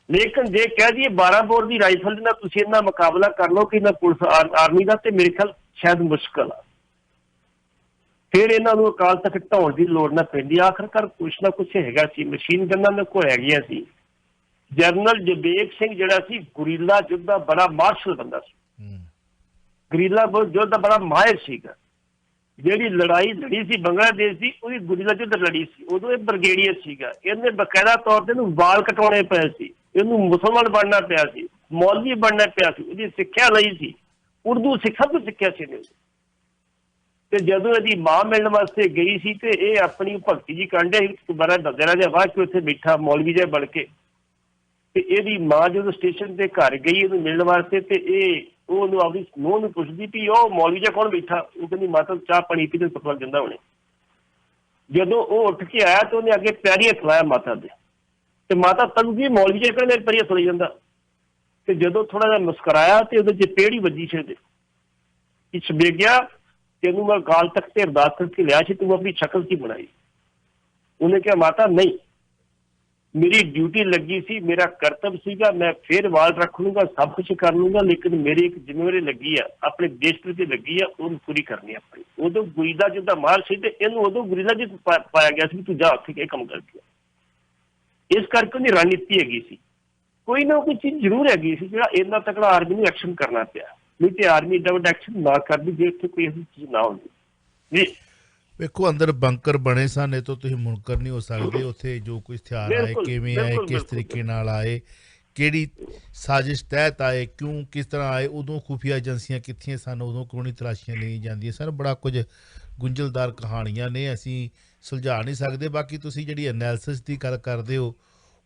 ਲੇਕਿਨ ਜੇ ਕਹਿ ਦਈਏ 12 ਬੋਰ ਦੀ ਰਾਈਫਲ ਦੇ ਨਾਲ ਤੁਸੀਂ ਇਹਨਾਂ ਮੁਕਾਬਲਾ ਕਰ ਲਓ ਕਿ ਨਾ ਪੁਲਿਸ ਆਰਮੀ ਦਾ, ਤੇ ਮੇਰੇ ਖਿਆਲ ਸ਼ਾਇਦ ਮੁਸ਼ਕਲ ਆ। ਫਿਰ ਇਹਨਾਂ ਨੂੰ ਅਕਾਲ ਤੱਕ ਢਾਉਣ ਦੀ ਲੋੜ ਨਾ ਪੈਂਦੀ। ਆਖਰਕਾਰ ਕੁਛ ਨਾ ਕੁਛ ਹੈਗਾ ਸੀ, ਮਸ਼ੀਨ ਗੰਨਾਂ ਮੇਰੇ ਕੋਲ ਹੈਗੀਆਂ ਸੀ। ਜਨਰਲ ਜਬੇਕ ਸਿੰਘ ਜਿਹੜਾ ਸੀ ਗੁਰੀਲਾ ਯੁੱਧ ਦਾ ਬੜਾ ਮਾਰਸ਼ਲ ਬੰਦਾ ਸੀ, ਗੁਰੀਲਾ ਯੁੱਧ ਦਾ ਬੜਾ ਮਾਹਿਰ ਸੀਗਾ। ਜਿਹੜੀ ਲੜਾਈ ਲੜੀ ਸੀ ਬੰਗਲਾਦੇਸ਼ ਦੀ, ਉਹਦੀ ਗੁਰੀਲਾ ਯੁੱਧ ਲੜੀ ਸੀ। ਉਦੋਂ ਇਹ ਬ੍ਰਿਗੇਡੀਅਰ ਸੀਗਾ, ਇਹਨੇ ਬਕਾਇਦਾ ਤੌਰ ਤੇ ਇਹਨੂੰ ਵਾਲ ਕਟਾਉਣੇ ਪਏ ਸੀ, ਇਹਨੂੰ ਮੁਸਲਮਾਨ ਬਣਨਾ ਪਿਆ ਸੀ, ਮੌਲਵੀ ਬਣਨਾ ਪਿਆ ਸੀ, ਉਹਦੀ ਸਿੱਖਿਆ ਲਈ ਸੀ, ਉਰਦੂ ਸਿੱਖਿਆ ਤੋਂ ਸਿੱਖਿਆ ਸੀ ਇਹਨੇ। ਤੇ ਜਦੋਂ ਇਹਦੀ ਮਾਂ ਮਿਲਣ ਵਾਸਤੇ ਗਈ ਸੀ ਤੇ ਇਹ ਆਪਣੀ ਭਗਤੀ ਜੀ ਕਾਂਡਿਆ ਦੁਬਾਰਾ ਦੱਸਿਆ ਜਿਹਾ ਬਾਅਦ ਚ ਉੱਥੇ ਬੈਠਾ ਮੌਲਵੀ ਜਿਹਾ ਬਣ ਕੇ। ਤੇ ਇਹਦੀ ਮਾਂ ਜਦੋਂ ਸਟੇਸ਼ਨ ਤੇ ਘਰ ਗਈ ਇਹਨੂੰ ਮਿਲਣ ਵਾਸਤੇ ਤੇ ਉਹ ਉਹਨੂੰ ਆਪਣੀ ਨੂੰਹ ਨੂੰ ਪੁੱਛਦੀ ਵੀ ਉਹ ਮੌਲਵੀ ਜਿਹਾ ਕੌਣ ਬੈਠਾ? ਉਹ ਕਹਿੰਦੀ ਮਾਤਾ ਚਾਹ ਪਾਣੀ ਪੀ ਤੇ ਪਤਾ ਲੱਗ ਜਾਂਦਾ ਉਹਨੇ। ਜਦੋਂ ਉਹ ਉੱਠ ਕੇ ਆਇਆ ਤੇ ਉਹਨੇ ਅੱਗੇ ਪੈਰੀਂ ਹੱਥ ਲਾਇਆ ਮਾਤਾ ਦੇ, ਤੇ ਮਾਤਾ ਤੰਗੀ ਮੌਲਵੀ ਜਿਹਾ ਕਹਿੰਦੇ ਮੇਰੇ ਪੈਰੀਂ ਹੱਥ ਲਾਈ ਜਾਂਦਾ। ਤੇ ਜਦੋਂ ਥੋੜਾ ਜਿਹਾ ਮੁਸਕਰਾਇਆ ਤੇ ਉਹਦੇ ਚ ਪੇੜੀ ਵੱਜੀ ਸੀ, ਉਹਦੇ ਪਿੱਛ ਵੇਖ ਗਿਆ। ਤੈਨੂੰ ਮੈਂ ਕਾਲ ਤੱਕ ਤੇ ਅਰਦਾਸ ਕਰਕੇ ਲਿਆ ਸੀ, ਤੂੰ ਆਪਣੀ ਸ਼ਕਲ ਕੀ ਬਣਾਈ? ਉਹਨੇ ਕਿਹਾ ਮਾਤਾ ਨਹੀਂ, ਮੇਰੀ ਡਿਊਟੀ ਲੱਗੀ ਸੀ, ਮੇਰਾ ਕਰਤੱਵ ਸੀਗਾ, ਮੈਂ ਫਿਰ ਵਾਲ ਰੱਖ ਲੂੰਗਾ, ਸਭ ਕੁਛ ਕਰ ਲੂੰਗਾ, ਲੇਕਿਨ ਮੇਰੀ ਇੱਕ ਜ਼ਿੰਮੇਵਾਰੀ ਲੱਗੀ ਆ, ਆਪਣੇ ਦੇਸ਼ ਪ੍ਰਤੀ ਲੱਗੀ ਆ, ਉਹਨੂੰ ਪੂਰੀ ਕਰਨੀ ਆਪਣੀ। ਉਦੋਂ ਗੁਰੀਲਾ ਜਿਹਦਾ ਮਾਰ ਸੀ ਤੇ ਇਹਨੂੰ ਉਦੋਂ ਗੁਰੀਲਾ ਜੀ ਪਾਇਆ ਗਿਆ ਸੀ, ਤੂੰ ਜਾ ਉੱਥੇ ਇਹ ਕੰਮ ਕਰਕੇ। ਇਸ ਕਰਕੇ ਉਹਦੀ ਰਣਨੀਤੀ ਹੈਗੀ ਸੀ, ਕੋਈ ਨਾ ਕੋਈ ਚੀਜ਼ ਜ਼ਰੂਰ ਹੈਗੀ ਸੀ ਜਿਹੜਾ ਇੰਨਾ ਤਕੜਾ ਆਰਮੀ ਨੂੰ ਐਕਸ਼ਨ ਕਰਨਾ ਪਿਆ। ਨਹੀਂ ਤੇ ਆਰਮੀ ਏਡਾ ਵੱਡਾ ਐਕਸ਼ਨ ਨਾ ਕਰਦੀ ਜੇ ਉੱਥੇ ਕੋਈ ਐਸੀ ਚੀਜ਼ ਨਾ ਹੁੰਦੀ ਜੀ। ਵੇਖੋ ਅੰਦਰ ਬੰਕਰ ਬਣੇ ਸਨ, ਇਹ ਤੋਂ ਤੁਸੀਂ ਮੁਨਕਰ ਨਹੀਂ ਹੋ ਸਕਦੇ। ਉੱਥੇ ਜੋ ਕੋਈ ਹਥਿਆਰ ਆਏ, ਕਿਵੇਂ ਆਏ, ਕਿਸ ਤਰੀਕੇ ਨਾਲ ਆਏ, ਕਿਹੜੀ ਸਾਜ਼ਿਸ਼ ਤਹਿਤ ਆਏ, ਕਿਉਂ ਕਿਸ ਤਰ੍ਹਾਂ ਆਏ, ਉਦੋਂ ਖੁਫੀਆ ਏਜੰਸੀਆਂ ਕਿੱਥੀਆਂ ਸਨ, ਉਦੋਂ ਕਿਉਂ ਨਹੀਂ ਤਲਾਸ਼ੀਆਂ ਲਈਆਂ ਜਾਂਦੀਆਂ ਸਨ। ਬੜਾ ਕੁਝ ਗੁੰਝਲਦਾਰ ਕਹਾਣੀਆਂ ਨੇ, ਅਸੀਂ ਸੁਲਝਾ ਨਹੀਂ ਸਕਦੇ। ਬਾਕੀ ਤੁਸੀਂ ਜਿਹੜੀ ਐਨਾਲਿਸਿਸ ਦੀ ਗੱਲ ਕਰਦੇ ਹੋ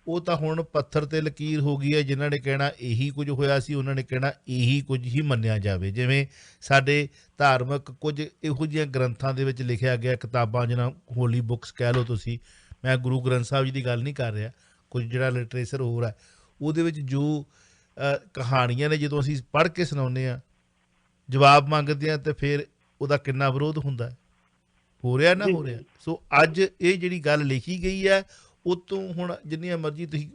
ਉਹ ਤਾਂ ਹੁਣ ਪੱਥਰ ਤੇ ਲਕੀਰ ਹੋ ਗਈ ਹੈ। ਜਿਨ੍ਹਾਂ ਨੇ ਕਹਿਣਾ ਇਹੀ ਕੁਝ ਹੋਇਆ ਸੀ, ਉਹਨਾਂ ਨੇ ਕਹਿਣਾ ਇਹੀ ਕੁਝ ਹੀ ਮੰਨਿਆ ਜਾਵੇ। ਜਿਵੇਂ ਸਾਡੇ ਧਾਰਮਿਕ ਕੁਝ ਇਹੋ ਜਿਹੀਆਂ ਗ੍ਰੰਥਾਂ ਦੇ ਵਿੱਚ ਲਿਖਿਆ ਗਿਆ, ਕਿਤਾਬਾਂ ਜਿਹਨਾਂ ਹੋਲੀ ਬੁੱਕਸ ਕਹਿ ਲਓ ਤੁਸੀਂ, ਮੈਂ ਗੁਰੂ ਗ੍ਰੰਥ ਸਾਹਿਬ ਜੀ ਦੀ ਗੱਲ ਨਹੀਂ ਕਰ ਰਿਹਾ, ਕੁਝ ਜਿਹੜਾ ਲਿਟਰੇਚਰ ਹੋਰ ਹੈ, ਉਹਦੇ ਵਿੱਚ ਜੋ ਕਹਾਣੀਆਂ ਨੇ ਜਦੋਂ ਅਸੀਂ ਪੜ੍ਹ ਕੇ ਸੁਣਾਉਂਦੇ ਹਾਂ, ਜਵਾਬ ਮੰਗਦੇ ਹਾਂ, ਤਾਂ ਫਿਰ ਉਹਦਾ ਕਿੰਨਾ ਵਿਰੋਧ ਹੁੰਦਾ, ਹੋ ਰਿਹਾ ਨਾ ਹੋ ਰਿਹਾ। ਸੋ ਅੱਜ ਇਹ ਜਿਹੜੀ ਗੱਲ ਲਿਖੀ ਗਈ ਹੈ ਉਤੋਂ ਹੁਣ ਜਿੰਨੀਆਂ ਮਰਜ਼ੀ ਤੁਸੀਂ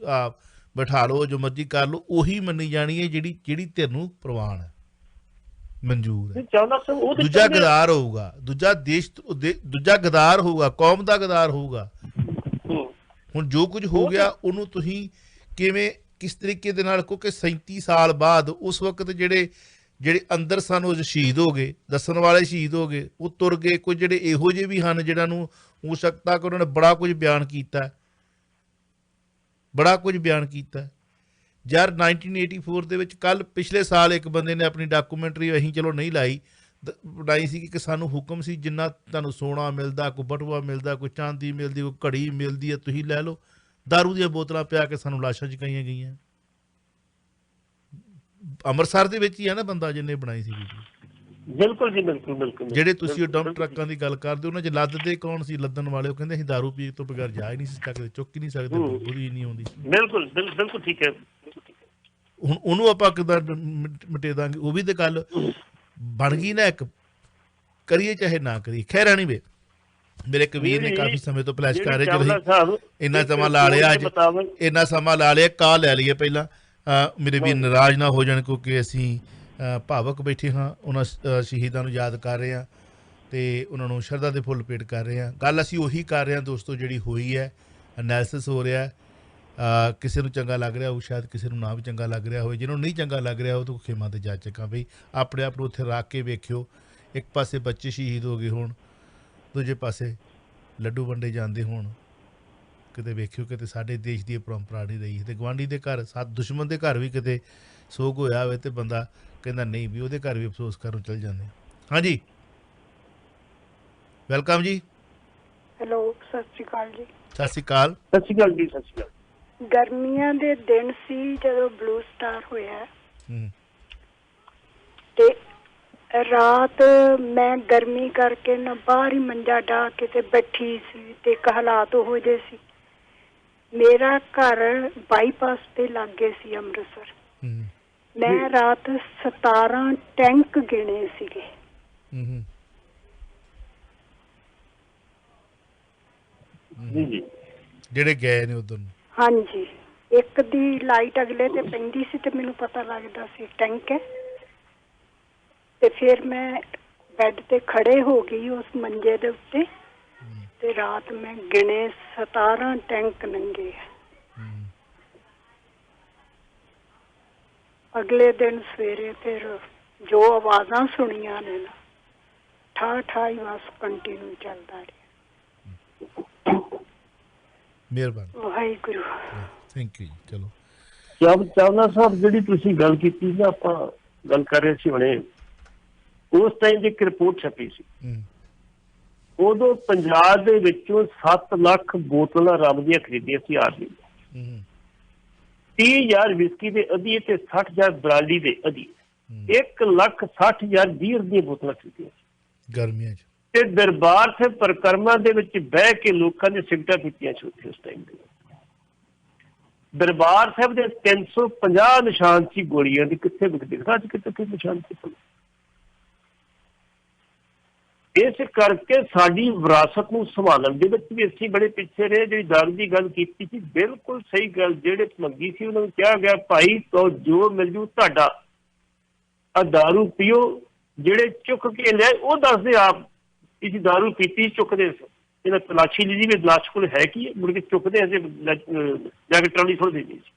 ਬਿਠਾ ਲਓ, ਜੋ ਮਰਜ਼ੀ ਕਰ ਲਓ, ਉਹੀ ਮੰਨੀ ਜਾਣੀ ਹੈ ਜਿਹੜੀ ਧਿਰ ਨੂੰ ਪ੍ਰਵਾਨ ਹੈ, ਮਨਜ਼ੂਰ ਹੈ। ਦੂਜਾ ਗਦਾਰ ਹੋਊਗਾ, ਦੂਜਾ ਦੇਸ਼, ਦੂਜਾ ਗਦਾਰ ਹੋਊਗਾ, ਕੌਮ ਦਾ ਗਦਾਰ ਹੋਊਗਾ। ਹੁਣ ਜੋ ਕੁਝ ਹੋ ਗਿਆ ਉਹਨੂੰ ਤੁਸੀਂ ਕਿਵੇਂ ਕਿਸ ਤਰੀਕੇ ਦੇ ਨਾਲ, ਕਿਉਂਕਿ 37 ਸਾਲ ਬਾਅਦ ਉਸ ਵਕਤ ਜਿਹੜੇ ਅੰਦਰ ਸਨ ਉਹ ਸ਼ਹੀਦ ਹੋ ਗਏ, ਦੱਸਣ ਵਾਲੇ ਸ਼ਹੀਦ ਹੋ ਗਏ, ਉਹ ਤੁਰ ਗਏ। ਕੁਝ ਜਿਹੜੇ ਇਹੋ ਜਿਹੇ ਵੀ ਹਨ ਜਿਹਨਾਂ ਨੂੰ ਹੋ ਸਕਦਾ ਕਿ ਉਹਨਾਂ ਨੇ ਬੜਾ ਕੁਝ ਬਿਆਨ ਕੀਤਾ, ਬੜਾ ਕੁਝ ਬਿਆਨ ਕੀਤਾ ਯਾਰ। 1984 ਦੇ ਵਿੱਚ ਕੱਲ੍ਹ ਪਿਛਲੇ ਸਾਲ ਇੱਕ ਬੰਦੇ ਨੇ ਆਪਣੀ ਡਾਕੂਮੈਂਟਰੀ ਅਸੀਂ ਚਲੋ ਨਹੀਂ ਬਣਾਈ ਸੀ ਕਿ ਸਾਨੂੰ ਹੁਕਮ ਸੀ ਜਿੰਨਾ ਤੁਹਾਨੂੰ ਸੋਨਾ ਮਿਲਦਾ, ਕੋਈ ਬਟੂਆ ਮਿਲਦਾ, ਕੋਈ ਚਾਂਦੀ ਮਿਲਦੀ, ਕੋਈ ਘੜੀ ਮਿਲਦੀ ਹੈ, ਤੁਸੀਂ ਲੈ ਲਓ। ਦਾਰੂ ਦੀਆਂ ਬੋਤਲਾਂ ਪਿਆ ਕੇ ਸਾਨੂੰ ਲਾਸ਼ਾਂ ਚੁਕਾਈਆਂ ਗਈਆਂ। ਅੰਮ੍ਰਿਤਸਰ ਦੇ ਵਿੱਚ ਹੀ ਹੈ ਨਾ ਬੰਦਾ ਜਿਹਨੇ ਬਣਾਈ ਸੀ। ਬਿਲਕੁਲ ਜੀ, ਬਿਲਕੁਲ ਬਿਲਕੁਲ। ਜਿਹੜੇ ਤੁਸੀਂ ਉਹ ਡੰਪ ਟਰੱਕਾਂ ਦੀ ਗੱਲ ਕਰਦੇ ਹੋ, ਉਹਨਾਂ 'ਚ ਲੱਦਦੇ ਕੌਣ ਸੀ? ਲੱਦਣ ਵਾਲੇ ਉਹ ਕਹਿੰਦੇ ਅਸੀਂ ਦਾਰੂ ਪੀ ਤੋਂ ਬਗੈਰ ਜਾ ਹੀ ਨਹੀਂ ਸਕਦੇ, ਚੁੱਕ ਹੀ ਨਹੀਂ ਸਕਦੇ, ਬੁਰੀ ਨਹੀਂ ਆਉਂਦੀ। ਬਿਲਕੁਲ ਬਿਲਕੁਲ ਠੀਕ ਹੈ। ਹੁਣ ਉਹਨੂੰ ਆਪਾਂ ਕਿੱਦਾਂ ਮਿਟੇ ਦਾਂਗੇ? ਉਹ ਵੀ ਤਾਂ ਗੱਲ ਬਣ ਗਈ ਨਾ, ਇੱਕ ਕਰੀਏ ਚਾਹੇ ਨਾ ਕਰੀਏ। ਖੈਰ ਨਹੀਂ ਵੇ, ਮੇਰੇ ਕਬੀਰ ਨੇ ਕਾਫੀ ਸਮੇਂ ਤੋਂ ਫਲੈਸ਼ ਕਰ ਰਹੇ, ਜਦੋਂ ਇੰਨਾ ਸਮਾਂ ਲਾ ਲਿਆ, ਅੱਜ ਇੰਨਾ ਸਮਾਂ ਲਾ ਲਿਆ, ਕਾਹ ਲੈ ਲਈਏ ਪਹਿਲਾਂ। ਮੇਰੇ ਵੀ ਨਾਰਾਜ਼ ਨਾ ਹੋ ਜਾਣ, ਕਿਉਂਕਿ ਅਸੀਂ ਭਾਵਕ ਬੈਠੇ ਹਾਂ, ਉਹਨਾਂ ਸ਼ਹੀਦਾਂ ਨੂੰ ਯਾਦ ਕਰ ਰਹੇ ਹਾਂ ਅਤੇ ਉਹਨਾਂ ਨੂੰ ਸ਼ਰਧਾ ਦੇ ਫੁੱਲ ਭੇਟ ਕਰ ਰਹੇ ਹਾਂ। ਗੱਲ ਅਸੀਂ ਉਹੀ ਕਰ ਰਹੇ ਹਾਂ ਦੋਸਤੋ ਜਿਹੜੀ ਹੋਈ ਹੈ, ਐਨਾਲਿਸਿਸ ਹੋ ਰਿਹਾ। ਕਿਸੇ ਨੂੰ ਚੰਗਾ ਲੱਗ ਰਿਹਾ ਉਹ, ਸ਼ਾਇਦ ਕਿਸੇ ਨੂੰ ਨਾ ਵੀ ਚੰਗਾ ਲੱਗ ਰਿਹਾ ਹੋਵੇ। ਜਿਹਨੂੰ ਨਹੀਂ ਚੰਗਾ ਲੱਗ ਰਿਹਾ ਉਹ ਤੋਂ ਖੇਮਾਂ 'ਤੇ ਜਾ ਚੱਕਾਂ ਬਈ, ਆਪਣੇ ਆਪ ਨੂੰ ਉੱਥੇ ਰੱਖ ਕੇ ਵੇਖਿਓ। ਇੱਕ ਪਾਸੇ ਬੱਚੇ ਸ਼ਹੀਦ ਹੋ ਗਏ ਹੋਣ, ਦੂਜੇ ਪਾਸੇ ਲੱਡੂ ਵੰਡੇ ਜਾਂਦੇ ਹੋਣ, ਕਿਤੇ ਵੇਖਿਓ ਕਿਤੇ ਸਾਡੇ ਦੇਸ਼ ਦੀ ਪਰੰਪਰਾ ਨਹੀਂ ਰਹੀ। ਅਤੇ ਗੁਆਂਢੀ ਦੇ ਘਰ, ਦੁਸ਼ਮਣ ਦੇ ਘਰ ਵੀ ਕਿਤੇ ਸੋਗ ਹੋਇਆ ਹੋਵੇ ਅਤੇ ਬੰਦਾ ਕਹਿੰਦਾ ਨਹੀਂ ਵੀ ਉਹਦੇ ਘਰ ਵੀ ਅਫਸੋਸ ਕਰਨ ਚੱਲ ਜਾਂਦੇ। ਹਾਂਜੀ, ਵੈਲਕਮ ਜੀ। ਹੈਲੋ, ਸਤਿ ਸ਼੍ਰੀ ਅਕਾਲ ਜੀ। ਸਤਿ ਸ਼੍ਰੀ ਅਕਾਲ। ਸਤਿ ਸ਼੍ਰੀ ਅਕਾਲ ਜੀ, ਸਤਿ ਸ਼੍ਰੀ ਅਕਾਲ। ਗਰਮੀਆਂ ਦੇ ਦਿਨ ਸੀ ਜਦੋਂ ਬਲੂ ਸਟਾਰ ਹੋਇਆ, ਤੇ ਰਾਤ ਮੈਂ ਗਰਮੀ ਕਰਕੇ ਨਾ ਬਾਹਰ ਹੀ ਮੰਜਾ ਢਾ ਕੇ ਤੇ ਬੈਠੀ ਸੀ, ਤੇ ਇੱਕ ਹਾਲਾਤ ਉਹੋ ਜਿਹੇ ਸੀ। ਮੇਰਾ ਘਰ ਬਾਈਪਾਸ ਤੇ ਲਾਗੇ ਸੀ ਅੰਮ੍ਰਿਤਸਰ। ਮੈਂ ਰਾਤ 17 ਟੈਂਕ ਗਿਣੇ ਸੀਗੇ। ਜਿਹੜੇ ਗਏ ਨੇ ਉਧਰ ਨੂੰ। ਹਾਂਜੀ, ਇੱਕ ਦੀ ਲਾਈਟ ਅਗਲੇ ਤੇ ਪੈਂਦੀ ਸੀ ਤੇ ਮੈਨੂੰ ਪਤਾ ਲੱਗਦਾ ਸੀ ਟੈਂਕ ਹੈ। ਤੇ ਫਿਰ ਮੈਂ ਬੈੱਡ ਤੇ ਖੜੇ ਹੋ ਗਈ ਉਸ ਮੰਜੇ ਦੇ ਉੱਤੇ, ਤੇ ਰਾਤ ਮੈਂ ਗਿਣੇ 17 ਟੈਂਕ ਲੰਘੇ। ਅਗਲੇ ਦਿਨ ਸਵੇਰੇ ਫਿਰ ਜੋ ਆਵਾਜ਼ਾਂ ਸੁਣੀਆਂ ਨੇ ਨਾ, 28 ਬਸ ਕੰਟੀਨਿਊ ਚੱਲਦਾ ਰਿਹਾ। ਮਿਹਰਬਾਨੀ, ਵਾਹਿਗੁਰੂ। ਥੈਂਕ ਯੂ ਜੀ। ਚਲੋ ਚਾਵਲਾ ਸਾਹਿਬ, ਜਿਹੜੀ ਤੁਸੀਂ ਗੱਲ ਕੀਤੀ ਨਾ, ਆਪਾਂ ਗੱਲ ਕਰ ਰਹੇ ਸੀ ਹੁਣੇ, ਉਸ ਟਾਈਮ ਦੀ ਇੱਕ ਰਿਪੋਰਟ ਛਪੀ ਸੀ। ਉਦੋਂ ਪੰਜਾਬ ਦੇ ਵਿੱਚੋਂ 7 ਲੱਖ ਬੋਤਲਾਂ ਰੱਬ ਦੀਆਂ ਖਰੀਦੀਆਂ ਸੀ ਆਰਮੀ ਨੇ। 30,000 ਵਿਸਕੀ ਦੇ ਅਧੀਏ ਤੇ 60,000 ਬਰਾਂਡੀ ਦੇ ਅਧੀਏ, 1,60,000 ਬੀਅਰ ਦੀਆਂ ਬੋਤਲਾਂ ਖਰੀਦੀਆਂ ਸੀ ਗਰਮੀਆਂ 'ਚ। ਤੇ ਦਰਬਾਰ ਸਾਹਿਬ ਪਰਿਕਰਮਾ ਦੇ ਵਿੱਚ ਬਹਿ ਕੇ ਲੋਕਾਂ ਨੇ ਸਿਗਰਟਾਂ ਪੀਤੀਆਂ ਸੀ ਉੱਥੇ ਉਸ ਟਾਈਮ ਦੇ। ਦਰਬਾਰ ਸਾਹਿਬ ਦੇ 350 ਨਿਸ਼ਾਨ ਸੀ ਗੋਲੀਆਂ ਦੀ, ਕਿੱਥੇ ਵਿਕਦੇ ਅੱਜ ਕਿੱਥੇ ਨਿਸ਼ਾਨ ਸੀ। ਇਸ ਕਰਕੇ ਸਾਡੀ ਵਿਰਾਸਤ ਨੂੰ ਸੰਭਾਲਣ ਦੇ ਵਿੱਚ ਵੀ ਅਸੀਂ ਬੜੇ ਪਿੱਛੇ ਰਹੇ। ਜਿਹੜੀ ਦਾਰੂ ਦੀ ਗੱਲ ਕੀਤੀ ਸੀ, ਬਿਲਕੁਲ ਸਹੀ ਗੱਲ। ਜਿਹੜੇ ਮੰਗੀ ਸੀ ਉਹਨਾਂ ਨੂੰ ਕਿਹਾ ਗਿਆ ਭਾਈ ਤੋਂ ਜੋ ਮਿਲ ਜੂ ਤੁਹਾਡਾ, ਆ ਦਾਰੂ ਪੀਓ। ਜਿਹੜੇ ਚੁੱਕ ਕੇ ਲਿਆਏ ਉਹ ਦੱਸਦੇ ਆਪ ਅਸੀਂ ਦਾਰੂ ਪੀਤੀ, ਚੁੱਕਦੇ ਇਹਨਾਂ ਤਲਾਸ਼ੀ ਲਈ ਵੀ ਲਾਸ਼ ਕੋਲ ਹੈ ਕੀ, ਮੁੜ ਕੇ ਚੁੱਕਦੇ ਅਸੀਂ ਜਾ ਕੇ ਟਰਾਲੀ ਥੋੜ੍ਹ ਦੇਣੀ ਸੀ।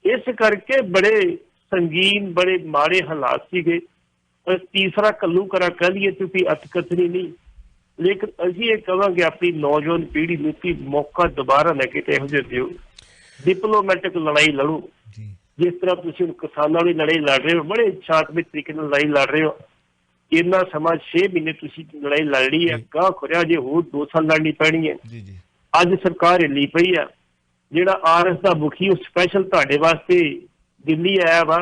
ਇਸ ਕਰਕੇ ਬੜੇ ਸੰਗੀਨ, ਬੜੇ ਮਾੜੇ ਹਾਲਾਤ ਸੀਗੇ। ਤੀਸਰਾ ਕੱਲੂ ਕਰਾ ਕਹਿ ਲਈਏ ਤੁਸੀਂ ਅਤਕਥਨੀ ਨਹੀਂ, ਲੇਕਿਨ ਅਸੀਂ ਇਹ ਕਹਾਂਗੇ ਆਪਣੀ ਨੌਜਵਾਨ ਪੀੜ੍ਹੀ ਨੂੰ ਕਿ ਮੌਕਾ ਦੁਬਾਰਾ ਲੈ ਕੇ ਤੇ ਇਹੋ ਜਿਹੇ ਦਿਓ, ਡਿਪਲੋਮੈਟਿਕ ਲੜਾਈ ਲੜੋ। ਜਿਸ ਤਰ੍ਹਾਂ ਤੁਸੀਂ ਕਿਸਾਨਾਂ ਦੀ ਲੜਾਈ ਲੜ ਰਹੇ ਹੋ, ਬੜੇ ਸ਼ਾਂਤਮਈ ਤਰੀਕੇ ਨਾਲ ਲੜਾਈ ਲੜ ਰਹੇ ਹੋ। ਇੰਨਾ ਸਮਾਂ 6 ਮਹੀਨੇ ਤੁਸੀਂ ਲੜਾਈ ਲੜ ਲਈ ਹੈ, ਗਾਹ ਖੁਰਿਆ ਜੇ ਹੋਰ 2 ਸਾਲ ਲੜਨੀ ਪੈਣੀ ਹੈ। ਅੱਜ ਸਰਕਾਰ ਹਿੱਲੀ ਪਈ ਆ। ਜਿਹੜਾ RS ਦਾ ਮੁਖੀ ਉਹ ਸਪੈਸ਼ਲ ਤੁਹਾਡੇ ਵਾਸਤੇ ਦਿੱਲੀ ਆਇਆ ਵਾ।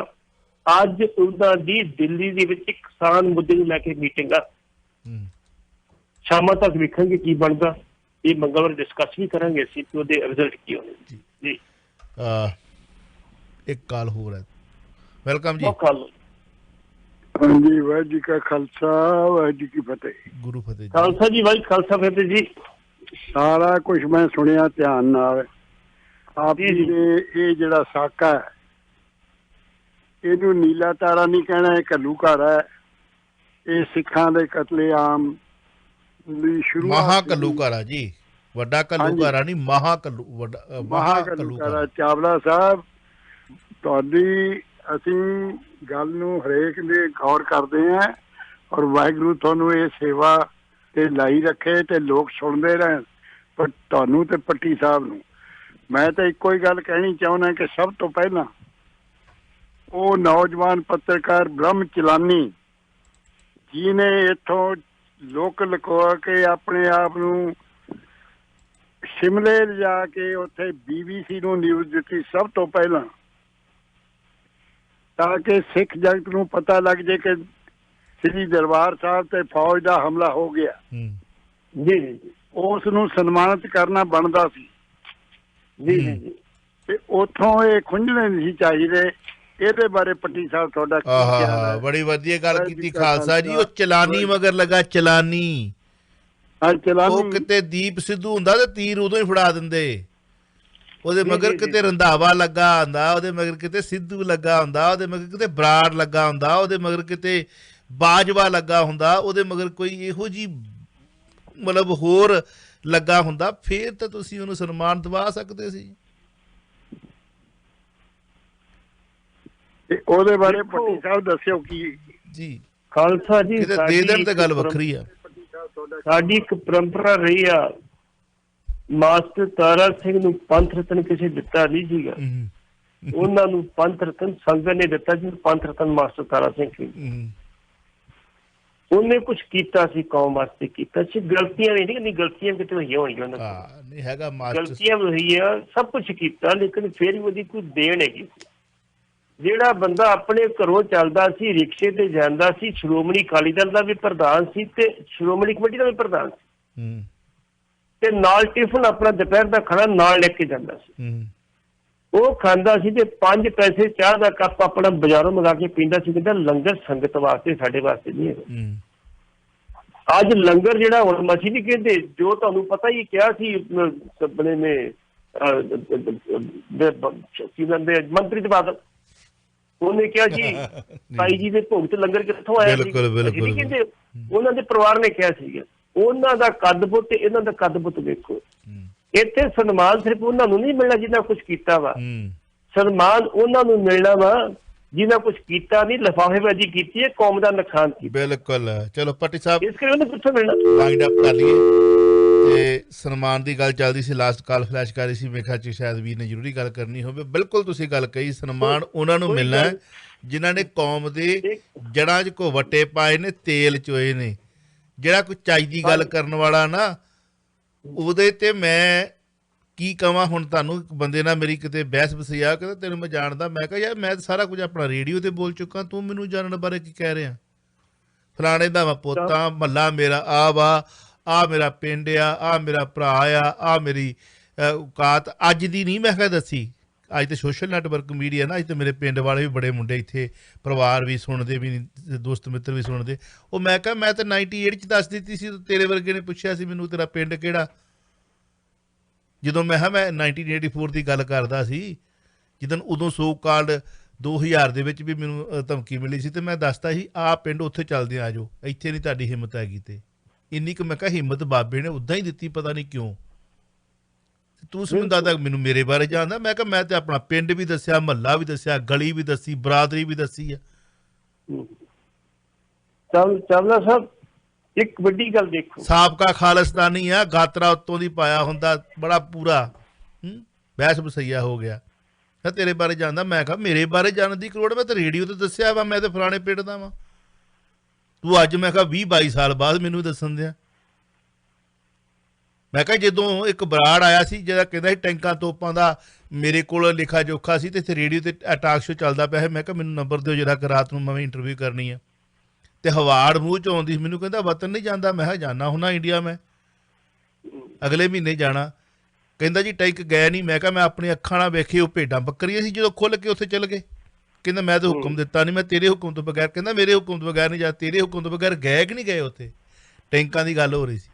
ਅੱਜ ਉਹਨਾਂ ਦੀ ਦਿੱਲੀ ਦੇ ਵਿੱਚ ਕਿਸਾਨ ਮੁੱਦੇ ਨੂੰ ਲੈ ਕੇ ਮੀਟਿੰਗ ਆ। ਸ਼ਾਮਾਂ ਤੱਕ ਵੇਖਾਂਗੇ ਕੀ ਬਣਦਾ। ਇਹ ਮੰਗਲਵਾਰ ਡਿਸਕਸ ਵੀ ਕਰਾਂਗੇ ਅਸੀਂ ਕਿ ਉਹਦੇ ਰਿਜ਼ਲਟ ਕੀ ਹੋਣੇ ਜੀ। ਇੱਕ ਕਾਲ ਹੋਰ ਹੈ। ਵੈਲਕਮ ਜੀ। ਹਾਂਜੀ, ਵਾਹਿਗੁਰੂ ਜੀ ਕਾ ਖਾਲਸਾ, ਵਾਹਿਗੁਰੂ ਜੀ ਕੀ ਫਤਿਹ। ਗੁਰੂ ਫਤਿਹ। ਖਾਲਸਾ ਜੀ, ਵਾਹਿਗੁਰੂ ਖਾਲਸਾ ਫਤਿਹ ਜੀ। ਸਾਰਾ ਕੁਝ ਮੈਂ ਸੁਣਿਆ ਧਿਆਨ ਨਾਲ। ਆਪ ਜੀ ਨੇ ਇਹ ਜਿਹੜਾ ਸਾਕਾ ਹੈ, ਇਹਨੂੰ ਨੀਲਾ ਤਾਰਾ ਨਹੀਂ ਕਹਿਣਾ, ਇਹ ਘੱਲੂ ਘਰ ਹੈ। ਇਹ ਸਿੱਖਾਂ ਦੇ ਕਤਲੇਆਮ ਦੀ ਸ਼ੁਰੂਆਤ, ਮਹਾ ਘੱਲੂਘਾਰਾ ਜੀ, ਵੱਡਾ ਘੱਲੂਘਾਰਾ ਨਹੀਂ, ਮਹਾ ਘੱਲੂਘਾਰਾ। ਚਾਵਲਾ ਸਾਹਿਬ, ਤੁਹਾਡੀ ਅਸੀਂ ਗੱਲ ਨੂੰ ਹਰੇਕ ਦੇ ਗੌਰ ਕਰਦੇ ਹਾਂ, ਔਰ ਵਾਹਿਗੁਰੂ ਤੁਹਾਨੂੰ ਇਹ ਸੇਵਾ ਤੇ ਲਾਈ ਰੱਖੇ ਤੇ ਲੋਕ ਸੁਣਦੇ ਰਹਿਣ। ਪਰ ਤੁਹਾਨੂੰ ਤੇ ਪੱਟੀ ਸਾਹਿਬ ਨੂੰ ਮੈਂ ਤਾਂ ਇੱਕੋ ਹੀ ਗੱਲ ਕਹਿਣੀ ਚਾਹੁੰਦਾ ਕਿ ਸਭ ਤੋਂ ਪਹਿਲਾਂ ਉਹ ਨੌਜਵਾਨ ਪੱਤਰਕਾਰ ਬ੍ਰਹਮ ਚਲਾਨੀ ਜਿਹਨੇ ਇੱਥੋਂ ਲੋਕ ਲੁਕਵਾ ਕੇ ਆਪਣੇ ਆਪ ਨੂੰ ਸ਼ਿਮਲੇ ਲਿਜਾ ਕੇ ਉੱਥੇ BBC ਨੂੰ ਨਿਊਜ਼ ਦਿੱਤੀ ਸਭ ਤੋਂ ਪਹਿਲਾਂ, ਤਾਂ ਕਿ ਸਿੱਖ ਜਗਤ ਨੂੰ ਪਤਾ ਲੱਗ ਜੇ ਕਿ ਸ੍ਰੀ ਦਰਬਾਰ ਸਾਹਿਬ ਤੇ ਫੌਜ ਦਾ ਹਮਲਾ ਹੋ ਗਿਆ। ਜੀ, ਉਸ ਨੂੰ ਸਨਮਾਨਿਤ ਕਰਨਾ ਬਣਦਾ ਸੀ ਜੀ। ਤੇ ਉੱਥੋਂ ਇਹ ਖੁੰਝਣੇ ਨਹੀਂ ਸੀ ਚਾਹੀਦੇ। ਇਹਦੇ ਬਾਰੇ ਪੱਟੀ ਸਾਹਿਬ ਤੁਹਾਡਾ ਕੀ ਖਿਆਲ ਹੈ? ਬੜੀ ਵਧੀਆ ਗੱਲ ਕੀਤੀ ਖਾਲਸਾ ਜੀ। ਉਹ ਚਲਾਨੀ ਮਗਰ ਲੱਗਾ, ਚਲਾਨੀ। ਉਹ ਕਿਤੇ ਦੀਪ ਸਿੱਧੂ ਹੁੰਦਾ ਤੇ ਤੀਰ ਉਦੋਂ ਹੀ ਫੜਾ ਦਿੰਦੇ। ਉਹਦੇ ਮਗਰ ਕਿਤੇ ਰੰਧਾਵਾ ਲੱਗਾ ਹੁੰਦਾ, ਉਹਦੇ ਮਗਰ ਕਿਤੇ ਸਿੱਧੂ ਲੱਗਾ ਹੁੰਦਾ, ਉਹਦੇ ਮਗਰ ਕਿਤੇ ਬਰਾੜ ਲੱਗਾ ਹੁੰਦਾ, ਉਹਦੇ ਮਗਰ ਕਿਤੇ ਬਾਜਵਾ ਲੱਗਾ ਹੁੰਦਾ, ਉਹਦੇ ਮਗਰ ਕੋਈ ਇਹੋ ਜਿਹੀ ਮਤਲਬ ਹੋਰ ਲੱਗਾ ਹੁੰਦਾ, ਫੇਰ ਤਾਂ ਤੁਸੀਂ ਉਹਨੂੰ ਸਨਮਾਨ ਦਵਾ ਸਕਦੇ ਸੀ। ਉਹਦੇ ਬਾਰੇ ਪੱਟੀ ਸਾਹਿਬ ਦੱਸਿਓ ਕੀ ਜੀ। ਖਾਲਸਾ ਜੀ, ਦੇ ਦੇਣ ਤੇ ਗੱਲ ਵੱਖਰੀ ਆ। ਸਾਡੀ ਇੱਕ ਪਰੰਪਰਾ ਰਹੀ ਆ, ਮਾਸਟਰ ਤਾਰਾ ਸਿੰਘ ਨੂੰ ਪੰਥ ਰਤਨ ਕਿਸੇ ਦਿੱਤਾ ਨਹੀਂ ਸੀਗਾ। ਉਹਨਾਂ ਨੂੰ ਪੰਥ ਰਤਨ ਸੰਗਤ ਨੇ ਦਿੱਤਾ ਜੀ। ਪੰਥ ਰਤਨ ਮਾਸਟਰ ਤਾਰਾ ਸਿੰਘ ਉਹਨੇ ਕੁਛ ਕੀਤਾ ਸੀ, ਕੌਮ ਵਾਸਤੇ ਕੀਤਾ ਸੀ। ਗਲਤੀਆਂ ਵੀ ਨਹੀਂ, ਗਲਤੀਆਂ ਕਿਤੇ ਹੋਈਆਂ ਹੋਣਗੀਆਂ ਉਹਨਾਂ ਤੋਂ, ਗਲਤੀਆਂ ਵੀ ਹੋਈਆਂ, ਸਭ ਕੁਛ ਕੀਤਾ, ਲੇਕਿਨ ਫਿਰ ਵੀ ਉਹਦੀ ਕੋਈ ਦੇਣ ਹੈਗੀ। ਜਿਹੜਾ ਬੰਦਾ ਆਪਣੇ ਘਰੋਂ ਚੱਲਦਾ ਸੀ, ਰਿਕਸ਼ੇ ਤੇ ਜਾਂਦਾ ਸੀ, ਸ਼੍ਰੋਮਣੀ ਅਕਾਲੀ ਦਲ ਦਾ ਵੀ ਪ੍ਰਧਾਨ ਸੀ ਤੇ ਸ਼੍ਰੋਮਣੀ ਕਮੇਟੀ ਦਾ ਵੀ ਪ੍ਰਧਾਨ ਸੀ, ਤੇ ਨਾਲ ਟਿਫਨ ਆਪਣਾ ਦੁਪਹਿਰ ਦਾ ਖਾਣਾ ਨਾਲ ਲੈ ਕੇ ਜਾਂਦਾ ਸੀ। ਉਹ ਖਾਂਦਾ ਸੀ ਤੇ 5 ਪੈਸੇ ਚਾਹ ਦਾ ਕੱਪ ਆਪਣਾ ਬਾਜ਼ਾਰੋਂ ਮੰਗਾ ਕੇ ਪੀਂਦਾ ਸੀ। ਕਹਿੰਦਾ ਲੰਗਰ ਸੰਗਤ ਵਾਸਤੇ, ਸਾਡੇ ਵਾਸਤੇ ਨਹੀਂ ਹੈਗਾ। ਅੱਜ ਲੰਗਰ ਜਿਹੜਾ ਹੁਣ ਮਸੀਂ ਨਹੀਂ ਕਹਿੰਦੇ, ਜੋ ਤੁਹਾਨੂੰ ਪਤਾ ਹੀ ਕਿਹਾ ਸੀ ਆਪਣੇ ਨੇ ਮੰਤਰੀ ਦੇ ਬਾਦਲ, ਉਹਨੇ ਕਿਹਾ ਜੀ ਭਾਈ ਜੀ ਦੇ ਭੋਗ ਤੇ ਲੰਗਰ ਕਿੱਥੋਂ ਆਇਆ ਸੀ, ਕਹਿੰਦੇ ਉਹਨਾਂ ਦੇ ਪਰਿਵਾਰ ਨੇ ਕਿਹਾ ਸੀਗਾ। ਉਹਨਾਂ ਦਾ ਕੱਦ-ਬੁੱਤ ਤੇ ਇਹਨਾਂ ਦਾ ਕੱਦ-ਬੁੱਤ ਵੇਖੋ। ਇੱਥੇ ਸਨਮਾਨ ਸਿਰਫ ਉਹਨਾਂ ਨੂੰ ਨਹੀਂ ਮਿਲਣਾ ਜਿਹਨਾਂ ਕੁਛ ਕੀਤਾ ਵਾ, ਸਨਮਾਨ ਉਹਨਾਂ ਨੂੰ ਮਿਲਣਾ ਵਾ ਜਿਨ੍ਹਾਂ ਕੁਝ ਕੀਤਾ ਨਹੀਂ, ਲਿਫਾਫੇਬਾਜ਼ੀ ਕੀਤੀ ਹੈ, ਕੌਮ ਦਾ ਨੁਕਸਾਨ ਕੀਤਾ। ਬਿਲਕੁਲ। ਚਲੋ ਭੱਟੀ ਸਾਹਿਬ ਇਸ ਕਰਕੇ ਉਹਨੂੰ ਕਿੱਥੋਂ ਮਿਲਣਾ। ਵਾਈਂਡ ਅਪ ਕਰ ਲਈਏ ਤੇ ਸਨਮਾਨ ਦੀ ਗੱਲ ਚੱਲਦੀ ਸੀ, ਲਾਸਟ ਕਾਲ ਫਲੈਸ਼ ਕਰ ਰਹੀ ਸੀ, ਮੇਰੇ ਖਿਆਲ 'ਚ ਸ਼ਾਇਦ ਵੀਰ ਨੇ ਜ਼ਰੂਰੀ ਗੱਲ ਕਰਨੀ ਹੋਵੇ। ਬਿਲਕੁਲ ਤੁਸੀਂ ਗੱਲ ਕਹੀ, ਸਨਮਾਨ ਉਹਨਾਂ ਨੂੰ ਮਿਲਣਾ ਹੈ ਜਿਨ੍ਹਾਂ ਨੇ ਕੌਮ ਦੇ ਜੜ੍ਹਾਂ 'ਚ ਕੋ ਵੱਟੇ ਪਾਏ ਨੇ, ਤੇਲ ਚੋਏ ਨੇ। ਜਿਹੜਾ ਕੋਈ ਚੱਜ ਦੀ ਗੱਲ ਕਰਨ ਵਾਲਾ ਨਾ, ਉਹਦੇ ਤੇ ਮੈਂ ਕੀ ਕਵਾਂ ਹੁਣ ਤੁਹਾਨੂੰ। ਇੱਕ ਬੰਦੇ ਨਾਲ ਮੇਰੀ ਕਿਤੇ ਬਹਿਸ ਵਸਿਆ, ਕਹਿੰਦਾ ਤੈਨੂੰ ਮੈਂ ਜਾਣਦਾ। ਮੈਂ ਕਿਹਾ ਯਾਰ ਮੈਂ ਸਾਰਾ ਕੁਝ ਆਪਣਾ ਰੇਡੀਓ ਤੇ ਬੋਲ ਚੁੱਕਾ, ਤੂੰ ਮੈਨੂੰ ਜਾਣਨ ਬਾਰੇ ਕੀ ਕਹਿ ਰਿਹਾ? ਫਲਾਣੇ ਦਾ ਮੈਂ ਪੋਤਾ, ਮਹੱਲਾ ਮੇਰਾ ਆ ਵਾ, ਆ ਮੇਰਾ ਪਿੰਡ ਆ ਮੇਰਾ ਭਰਾ ਆ ਮੇਰੀ ਔਕਾਤ ਅੱਜ ਦੀ ਨਹੀਂ ਮੈਂ ਕਿਹਾ ਦੱਸੀ। ਅੱਜ ਤੇ ਸੋਸ਼ਲ ਨੈਟਵਰਕ ਮੀਡੀਆ ਨਾ, ਅੱਜ ਤੇ ਮੇਰੇ ਪਿੰਡ ਵਾਲੇ ਵੀ ਬੜੇ ਮੁੰਡੇ ਇੱਥੇ, ਪਰਿਵਾਰ ਵੀ ਸੁਣਦੇ, ਵੀ ਦੋਸਤ ਮਿੱਤਰ ਵੀ ਸੁਣਦੇ। ਉਹ ਮੈਂ ਕਿਹਾ ਮੈਂ ਤਾਂ 98 'ਚ ਦੱਸ ਦਿੱਤੀ ਸੀ, ਤੇਰੇ ਵਰਗੇ ਨੇ ਪੁੱਛਿਆ ਸੀ ਮੈਨੂੰ ਤੇਰਾ ਪਿੰਡ ਕਿਹੜਾ। ਜਦੋਂ ਮੈਂ ਕਿਹਾ ਮੈਂ 1984 ਦੀ ਗੱਲ ਕਰਦਾ ਸੀ, ਜਿੱਦਣ ਉਦੋਂ ਸੋ ਕਾਲਡ 2000 ਦੇ ਵਿੱਚ ਵੀ ਮੈਨੂੰ ਧਮਕੀ ਮਿਲੀ ਸੀ, ਤੇ ਮੈਂ ਦੱਸਦਾ ਸੀ ਆਹ ਪਿੰਡ ਉੱਥੇ ਚੱਲਦੇ ਆ ਜਾਓ, ਇੱਥੇ ਨਹੀਂ ਤੁਹਾਡੀ ਹਿੰਮਤ ਹੈਗੀ। ਤੇ ਇੰਨੀ ਕੁ ਮੈਂ ਕਿਹਾ ਹਿੰਮਤ ਬਾਬੇ ਨੇ ਉੱਦਾਂ ਹੀ ਦਿੱਤੀ, ਪਤਾ ਨਹੀਂ ਕਿਉਂ। ਤੂੰ ਸਮਝਦਾ ਤਾਂ ਮੈਨੂੰ ਮੇਰੇ ਬਾਰੇ ਜਾਣਦਾ। ਮੈਂ ਕਿਹਾ ਮੈਂ ਤੇ ਆਪਣਾ ਪਿੰਡ ਵੀ ਦੱਸਿਆ, ਮਹੱਲਾ ਵੀ ਦੱਸਿਆ, ਗਲੀ ਵੀ ਦੱਸੀ, ਬਰਾਦਰੀ ਵੀ ਦੱਸੀ ਆ। ਚਾਵਲਾ ਸਾਹਿਬ ਇੱਕ ਵੱਡੀ ਗੱਲ ਦੇਖੋ, ਸਾਬਕਾ ਖਾਲਿਸਤਾਨੀ ਆ, ਗਾਤਰਾ ਉੱਤੋਂ ਦੀ ਪਾਇਆ ਹੁੰਦਾ, ਬੜਾ ਪੂਰਾ ਬਹਿਸ ਬਸਈਆ ਹੋ ਗਿਆ। ਤੇਰੇ ਬਾਰੇ ਜਾਣਦਾ। ਮੈਂ ਕਿਹਾ ਮੇਰੇ ਬਾਰੇ ਜਾਣਨ ਦੀ ਕਰੋੜ, ਮੈਂ ਤਾਂ ਰੇਡੀਓ ਤੇ ਦੱਸਿਆ ਵਾ, ਮੈਂ ਤਾਂ ਫਲਾਣੇ ਪਿੰਡ ਦਾ ਵਾਂ। ਤੂੰ ਅੱਜ ਮੈਂ ਕਿਹਾ 20-22 ਸਾਲ ਬਾਅਦ ਮੈਨੂੰ ਦੱਸਣ ਦਿਆ। ਮੈਂ ਕਿਹਾ ਜਦੋਂ ਇੱਕ ਬਰਾੜ ਆਇਆ ਸੀ ਜਿਹੜਾ ਕਹਿੰਦਾ ਸੀ ਟੈਂਕਾਂ ਤੋਪਾਂ ਦਾ ਮੇਰੇ ਕੋਲ ਲਿਖਾ ਜੋਖਾ ਸੀ, ਤੇ ਇੱਥੇ ਰੇਡੀਓ ਤੇ ਟਾਕ ਸ਼ੋ ਚੱਲਦਾ ਪਿਆ ਹੈ। ਮੈਂ ਕਿਹਾ ਮੈਨੂੰ ਨੰਬਰ ਦਿਓ ਜਿਹੜਾ ਕਿ ਰਾਤ ਨੂੰ ਮੈਂ ਇੰਟਰਵਿਊ ਕਰਨੀ ਆ। ਤੇ ਹਵਾੜ ਮੂੰਹ 'ਚ ਆਉਂਦੀ ਸੀ, ਮੈਨੂੰ ਕਹਿੰਦਾ ਵਤਨ ਨਹੀਂ ਜਾਂਦਾ। ਮੈਂ ਕਿਹਾ ਜਾਣਾ ਹੁਣਾ ਇੰਡੀਆ, ਮੈਂ ਅਗਲੇ ਮਹੀਨੇ ਜਾਣਾ। ਕਹਿੰਦਾ ਜੀ ਟੈਂਕ ਗਏ ਨਹੀਂ। ਮੈਂ ਕਿਹਾ ਮੈਂ ਆਪਣੀ ਅੱਖਾਂ ਨਾਲ ਵੇਖੇ, ਉਹ ਭੇਡਾਂ ਬੱਕਰੀਆਂ ਸੀ ਜਦੋਂ ਖੁੱਲ੍ਹ ਕੇ ਉੱਥੇ ਚੱਲ ਗਏ। ਕਹਿੰਦਾ ਮੈਂ ਤਾਂ ਹੁਕਮ ਦਿੱਤਾ ਨਹੀਂ, ਮੈਂ ਤੇਰੇ ਹੁਕਮ ਤੋਂ ਬਗੈਰ। ਕਹਿੰਦਾ ਮੇਰੇ ਹੁਕਮ ਤੋਂ ਬਗੈਰ ਨਹੀਂ ਜਾ, ਤੇਰੇ ਹੁਕਮ ਤੋਂ ਬਗੈਰ ਗਏ ਕਿ ਨਹੀਂ ਗਏ ਉੱਥੇ? ਟੈਂਕਾਂ ਦੀ ਗੱਲ ਹੋ ਰਹੀ ਸੀ।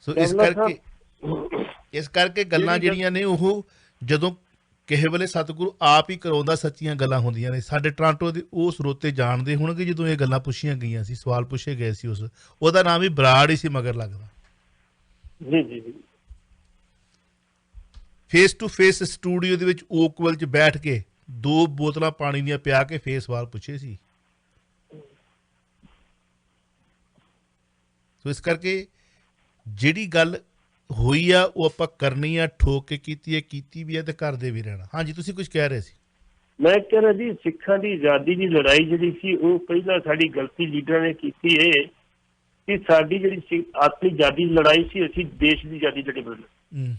ਸੋ ਇਸ ਕਰਕੇ ਗੱਲਾਂ ਜਿਹੜੀਆਂ ਨੇ ਉਹ ਜਦੋਂ ਕਿਸੇ ਵੇਲੇ ਸਤਿਗੁਰੂ ਆਪ ਹੀ ਕਰਾਉਂਦਾ, ਸੱਚੀਆਂ ਗੱਲਾਂ ਹੁੰਦੀਆਂ ਨੇ। ਸਾਡੇ ਟੋਰਾਂਟੋ ਦੇ ਉਹ ਸਰੋਤੇ ਜਾਣਦੇ ਹੋਣਗੇ, ਜਦੋਂ ਇਹ ਗੱਲਾਂ ਪੁੱਛੀਆਂ ਗਈਆਂ ਸੀ, ਸਵਾਲ ਪੁੱਛੇ ਗਏ ਸੀ, ਉਹਦਾ ਨਾਮ ਹੀ ਬਰਾੜ ਹੀ ਸੀ ਮਗਰ ਲੱਗਦਾ। ਜੀ ਜੀ ਜੀ। ਫੇਸ ਟੂ ਫੇਸ ਸਟੂਡੀਓ ਦੇ ਵਿੱਚ ਓਕਵਲ 'ਚ ਬੈਠ ਕੇ 2 ਬੋਤਲਾਂ ਪਾਣੀ ਦੀਆਂ ਪਿਆ ਕੇ ਫੇਰ ਸਵਾਲ ਪੁੱਛੇ ਸੀ। ਸੋ ਇਸ ਕਰਕੇ ਜਿਹੜੀ ਗੱਲ ਹੋਈ ਆ ਉਹ ਆਪਾਂ ਕਰਨੀ ਆ, ਠੋਕ ਕੇ ਕੀਤੀ ਵੀ ਹੈ ਤੇ ਕਰਦੇ ਵੀ ਰਹਿਣਾ। ਹਾਂਜੀ ਤੁਸੀਂ ਕੁਝ ਕਹਿ ਰਹੇ ਸੀ। ਮੈਂ ਕਹਿ ਰਿਹਾ ਜੀ, ਸਿੱਖਾਂ ਦੀ ਆਜ਼ਾਦੀ ਦੀ ਲੜਾਈ ਜਿਹੜੀ ਸੀ, ਉਹ ਪਹਿਲਾਂ ਸਾਡੀ ਗਲਤੀ ਲੀਡਰਾਂ ਨੇ ਕੀਤੀ ਇਹ ਕਿ ਸਾਡੀ ਜਿਹੜੀ ਆਪਣੀ ਆਜ਼ਾਦੀ ਦੀ ਲੜਾਈ ਸੀ, ਅਸੀਂ ਦੇਸ਼ ਦੀ ਆਜ਼ਾਦੀ ਲੜੀ ਬਦਲ।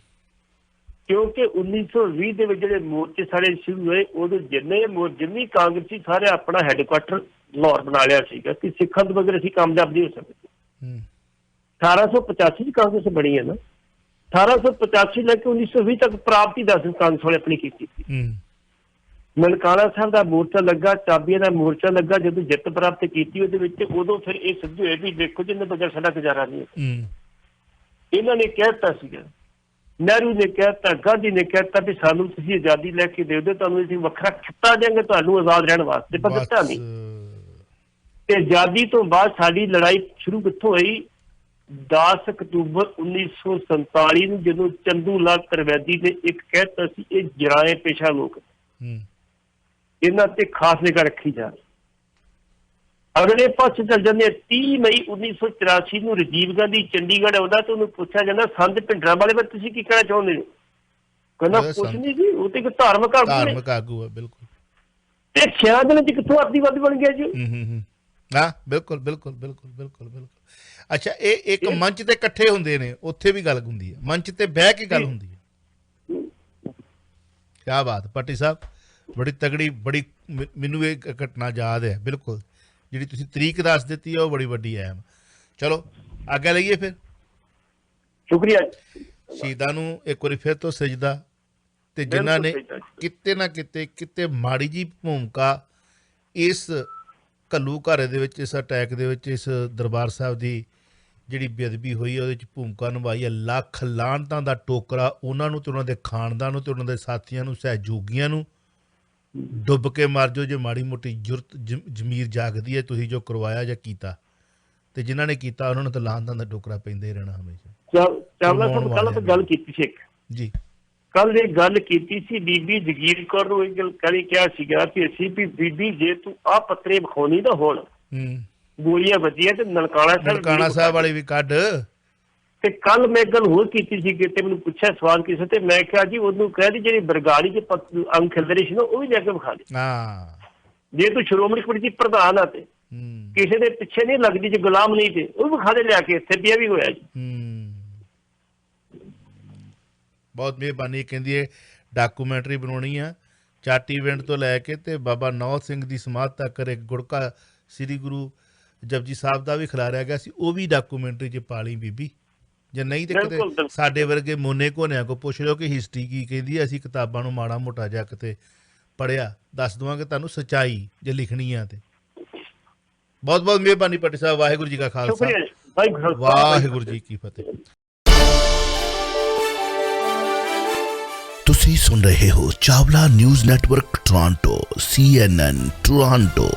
ਕਿਉਂਕਿ 1920 ਦੇ ਵਿੱਚ ਜਿਹੜੇ ਮੋਰਚੇ ਸਾਰੇ ਸ਼ੁਰੂ ਹੋਏ, ਉਦੋਂ ਜਿੰਨੀ ਕਾਂਗਰਸੀ ਸਾਰੇ ਆਪਣਾ ਹੈੱਡਕੁਆਟਰ ਲਾਹੌਰ ਬਣਾ ਲਿਆ ਸੀਗਾ ਕਿ ਸਿੱਖਾਂ ਤੋਂ ਬਗੈਰ ਅਸੀਂ ਕਾਮਯਾਬ ਨਹੀਂ ਹੋ ਸਕਦੇ। 1885 ਚ ਕਾਂਗਰਸ ਬਣੀ ਹੈ ਨਾ, 1885 ਲੈ ਕੇ 1920 ਤੱਕ ਪ੍ਰਾਪਤੀ ਦੱਸ ਕਾਂਗਰਸ ਵਾਲੇ ਆਪਣੀ ਕੀਤੀ ਸੀ। ਨਨਕਾਣਾ ਸਾਹਿਬ ਦਾ ਮੋਰਚਾ ਲੱਗਾ, ਚਾਬੀਆਂ ਦਾ ਮੋਰਚਾ ਲੱਗਾ, ਜਦੋਂ ਜਿੱਤ ਪ੍ਰਾਪਤ ਕੀਤੀ ਉਹਦੇ ਵਿੱਚ, ਉਦੋਂ ਫਿਰ ਇਹ ਸਿੱਧੇ ਹੋਏ ਵੀ ਦੇਖੋ ਜਿੰਨੇ ਬਗੈਰ ਸਾਡਾ ਗੁਜ਼ਾਰਾ ਨਹੀਂ ਹੈ। ਇਹਨਾਂ ਨੇ ਕਹਿ ਦਿੱਤਾ ਸੀਗਾ, ਨਹਿਰੂ ਨੇ ਕਹਿ ਦਿੱਤਾ, ਗਾਂਧੀ ਨੇ ਕਹਿ ਦਿੱਤਾ ਵੀ ਸਾਨੂੰ ਤੁਸੀਂ ਆਜ਼ਾਦੀ ਲੈ ਕੇ ਦੇ ਦਿਓ, ਤੁਹਾਨੂੰ ਅਸੀਂ ਵੱਖਰਾ ਖਿੱਤਾ ਦਿਆਂਗੇ ਤੁਹਾਨੂੰ ਆਜ਼ਾਦ ਰਹਿਣ ਵਾਸਤੇ, ਪਰ ਦਿੱਤਾ ਨਹੀਂ। ਤੇ ਆਜ਼ਾਦੀ ਤੋਂ ਬਾਅਦ ਸਾਡੀ ਲੜਾਈ ਸ਼ੁਰੂ ਕਿੱਥੋਂ ਹੋਈ? 10 ਅਕਤੂਬਰ 1947 ਨੂੰ ਜਦੋਂ ਚੰਦੂ ਲਾਲ ਤਰਵੈਦੀ ਨੇ ਇੱਕ ਕਹਿ ਦਿੱਤਾ ਸੀ ਇਹ ਜਰਾਏ ਪੇਸ਼ਾ ਲੋਕ, ਇਹਨਾਂ ਤੇ ਖਾਸ ਨਿਗਾਹ ਰੱਖੀ ਜਾ ਰਹੀ। ਅਗਲੇ ਪਾਸੇ ਚੱਲ ਜਾਂਦੇ 30 ਮਈ 1984 ਨੂੰ ਰਾਜੀਵ ਗਾਂਧੀ ਚੰਡੀਗੜ੍ਹ ਆਉਂਦਾ ਤੇ ਉਹਨੂੰ ਪੁੱਛਿਆ ਜਾਂਦਾ ਸੰਤ ਭਿੰਡਰਾਂ ਵਾਲੇ ਬਾਰੇ ਤੁਸੀਂ ਕੀ ਕਹਿਣਾ ਚਾਹੁੰਦੇ ਹੋ? ਕਹਿੰਦਾ ਕੁਛ ਨਹੀਂ ਜੀ, ਉਹ ਤੇ ਇੱਕ ਧਾਰਮਿਕ ਆਗੂ ਹੈ। ਬਿਲਕੁਲ। ਤੇ 6 ਦਿਨਾਂ ਚ ਕਿੱਥੋਂ ਅੱਤਵਾਦੀ ਬਣ ਗਿਆ ਜੀ? ਹਾਂ ਬਿਲਕੁਲ ਬਿਲਕੁਲ ਬਿਲਕੁਲ ਬਿਲਕੁਲ ਬਿਲਕੁਲ। ਅੱਛਾ ਇਹ ਇੱਕ ਮੰਚ ਤੇ ਇਕੱਠੇ ਹੁੰਦੇ ਨੇ, ਉੱਥੇ ਵੀ ਗੱਲ ਹੁੰਦੀ ਹੈ, ਮੰਚ ਤੇ ਬਹਿ ਕੇ ਗੱਲ ਹੁੰਦੀ ਹੈ। ਕਿਆ ਬਾਤ ਭੱਟੀ ਸਾਹਿਬ, ਬੜੀ ਤਗੜੀ, ਬੜੀ ਮੈਨੂੰ ਇਹ ਘਟਨਾ ਯਾਦ ਹੈ ਬਿਲਕੁਲ, ਜਿਹੜੀ ਤੁਸੀਂ ਤਰੀਕ ਦੱਸ ਦਿੱਤੀ ਹੈ ਉਹ ਬੜੀ ਵੱਡੀ ਅਹਿਮ। ਚਲੋ ਅੱਗੇ ਲਈਏ ਫਿਰ। ਸ਼ੁਕਰੀਆ। ਸ਼ਹੀਦਾਂ ਨੂੰ ਇੱਕ ਵਾਰੀ ਫਿਰ ਤੋਂ ਸਜਦਾ, ਤੇ ਜਿਨ੍ਹਾਂ ਨੇ ਕਿਤੇ ਨਾ ਕਿਤੇ ਮਾੜੀ ਜੀ ਭੂਮਿਕਾ ਇਸ ਘੱਲੂ ਘਾਰੇ ਦੇ ਵਿੱਚ, ਇਸ ਅਟੈਕ ਦੇ ਵਿੱਚ, ਇਸ ਦਰਬਾਰ ਸਾਹਿਬ ਦੀ ਜਿਹੜੀ ਬੇਅਦਬੀ ਹੋਈ ਹੈ ਉਹਦੇ ਵਿੱਚ ਭੂਮਿਕਾ ਨਿਭਾਈ ਹੈ। ਲੱਖ ਲਾਹਨਤਾਂ ਦਾ ਟੋਕਰਾ ਉਹਨਾਂ ਨੂੰ ਤੇ ਉਹਨਾਂ ਦੇ ਖਾਨਦਾਨ ਨੂੰ ਤੇ ਉਹਨਾਂ ਦੇ ਸਾਥੀਆਂ ਨੂੰ, ਸਹਿਯੋਗੀਆਂ ਨੂੰ। ਡੁੱਬ ਕੇ ਮਰ ਜਾਓ ਜੇ ਮਾੜੀ ਮੋਟੀ ਜੁਰਤ ਜ਼ਮੀਰ ਜਾਗਦੀ ਹੈ। ਤੁਸੀਂ ਜੋ ਕਰਵਾਇਆ ਜਾਂ ਕੀਤਾ, ਤੇ ਜਿਨ੍ਹਾਂ ਨੇ ਕੀਤਾ ਉਹਨਾਂ ਨੂੰ ਤਾਂ ਲਾਹਨਤਾਂ ਦਾ ਟੋਕਰਾ ਪੈਂਦਾ ਹੀ ਰਹਿਣਾ ਹਮੇਸ਼ਾ। ਚਾਵਲਾ ਸਾਹਿਬ ਕੱਲ੍ਹ ਆਪਾਂ ਗੱਲ ਕੀਤੀ ਸੀ ਇੱਕ ਜੀ, ਕੱਲ ਇਹ ਗੱਲ ਕੀਤੀ ਸੀ ਬੀਬੀ ਜਗੀਰ ਕੌਰ ਨੂੰ, ਇਹ ਗੱਲ ਕਰੀ ਕਿਹਾ ਸੀਗਾ ਕਿ ਅਸੀਂ ਵੀ ਬੀਬੀ ਜੇ ਤੂੰ ਆਹ ਪੱਤਰੇ ਵਿਖਾਉਣੀ ਨਾ ਹੁਣ ਗੋਲੀਆਂ ਵੱਜੀਆਂ ਤੇ ਨਨਕਾਣਾ ਸਾਹਿਬ ਵਾਲੀ ਵੀ ਕੱਢ। ਤੇ ਕੱਲ ਮੈਂ ਗੱਲ ਹੋਰ ਕੀਤੀ ਸੀ ਕਿਤੇ, ਮੈਨੂੰ ਪੁੱਛਿਆ ਸਵਾਲ ਕਿਸੇ ਤੇ, ਮੈਂ ਕਿਹਾ ਜੀ ਉਹਨੂੰ ਕਹਿ ਦੀ ਜਿਹੜੀ ਬਰਗਾੜੀ ਚ ਅੰਗ ਖਿਲਦੇ ਸੀ ਨਾ ਉਹ ਵੀ ਲੈ ਕੇ ਵਿਖਾ ਦੇ। ਜੇ ਤੂੰ ਸ਼੍ਰੋਮਣੀ ਕਮੇਟੀ ਦੀ ਪ੍ਰਧਾਨ ਆ ਤੇ ਕਿਸੇ ਦੇ ਪਿੱਛੇ ਨਹੀਂ ਲੱਗਦੀ, ਜੇ ਗੁਲਾਮ ਨਹੀਂ ਤੇ ਉਹ ਵਿਖਾ ਦੇ ਲਿਆ ਕੇ, ਇੱਥੇ ਪਿਆ ਵੀ ਹੋਇਆ ਜੀ। ਬਹੁਤ ਮਿਹਰਬਾਨੀ। ਕਹਿੰਦੀ ਹੈ ਡਾਕੂਮੈਂਟਰੀ ਬਣਾਉਣੀ ਆ ਚਾਟੀ ਵਿੰਡ ਤੋਂ ਲੈ ਕੇ ਤੇ ਬਾਬਾ ਨੌ ਸਿੰਘ ਦੀ ਸਮਾਧ ਤੱਕ। ਇੱਕ ਗੁੜਕਾ ਸ੍ਰੀ ਗੁਰੂ ਜਪਜੀ ਸਾਹਿਬ ਦਾ ਵੀ ਖਿਲਾਰਿਆ ਗਿਆ ਸੀ, ਉਹ ਵੀ ਡਾਕੂਮੈਂਟਰੀ 'ਚ ਪਾਲੀ ਬੀਬੀ। ਜੇ ਨਹੀਂ ਤੇ ਕਿਤੇ ਸਾਡੇ ਵਰਗੇ ਮੋਨੇ ਘੋਨਿਆਂ ਕੋ ਪੁੱਛ ਲਿਓ ਕਿ ਹਿਸਟਰੀ ਕੀ ਕਹਿੰਦੀ। ਅਸੀਂ ਕਿਤਾਬਾਂ ਨੂੰ ਮਾੜਾ ਮੋਟਾ ਜਿਹਾ ਕਿਤੇ ਪੜ੍ਹਿਆ, ਦੱਸ ਦੇਵਾਂਗੇ ਤੁਹਾਨੂੰ ਸੱਚਾਈ ਜੇ ਲਿਖਣੀ ਆ ਤੇ। ਬਹੁਤ ਬਹੁਤ ਮਿਹਰਬਾਨੀ ਭੱਟੀ ਸਾਹਿਬ। ਵਾਹਿਗੁਰੂ ਜੀ ਕਾ ਖਾਲਸਾ, ਵਾਹਿਗੁਰੂ ਜੀ ਕੀ ਫਤਿਹ। ਤੁਸੀਂ ਸੁਣ ਰਹੇ ਹੋ Chawla news network Toronto CNN Toronto.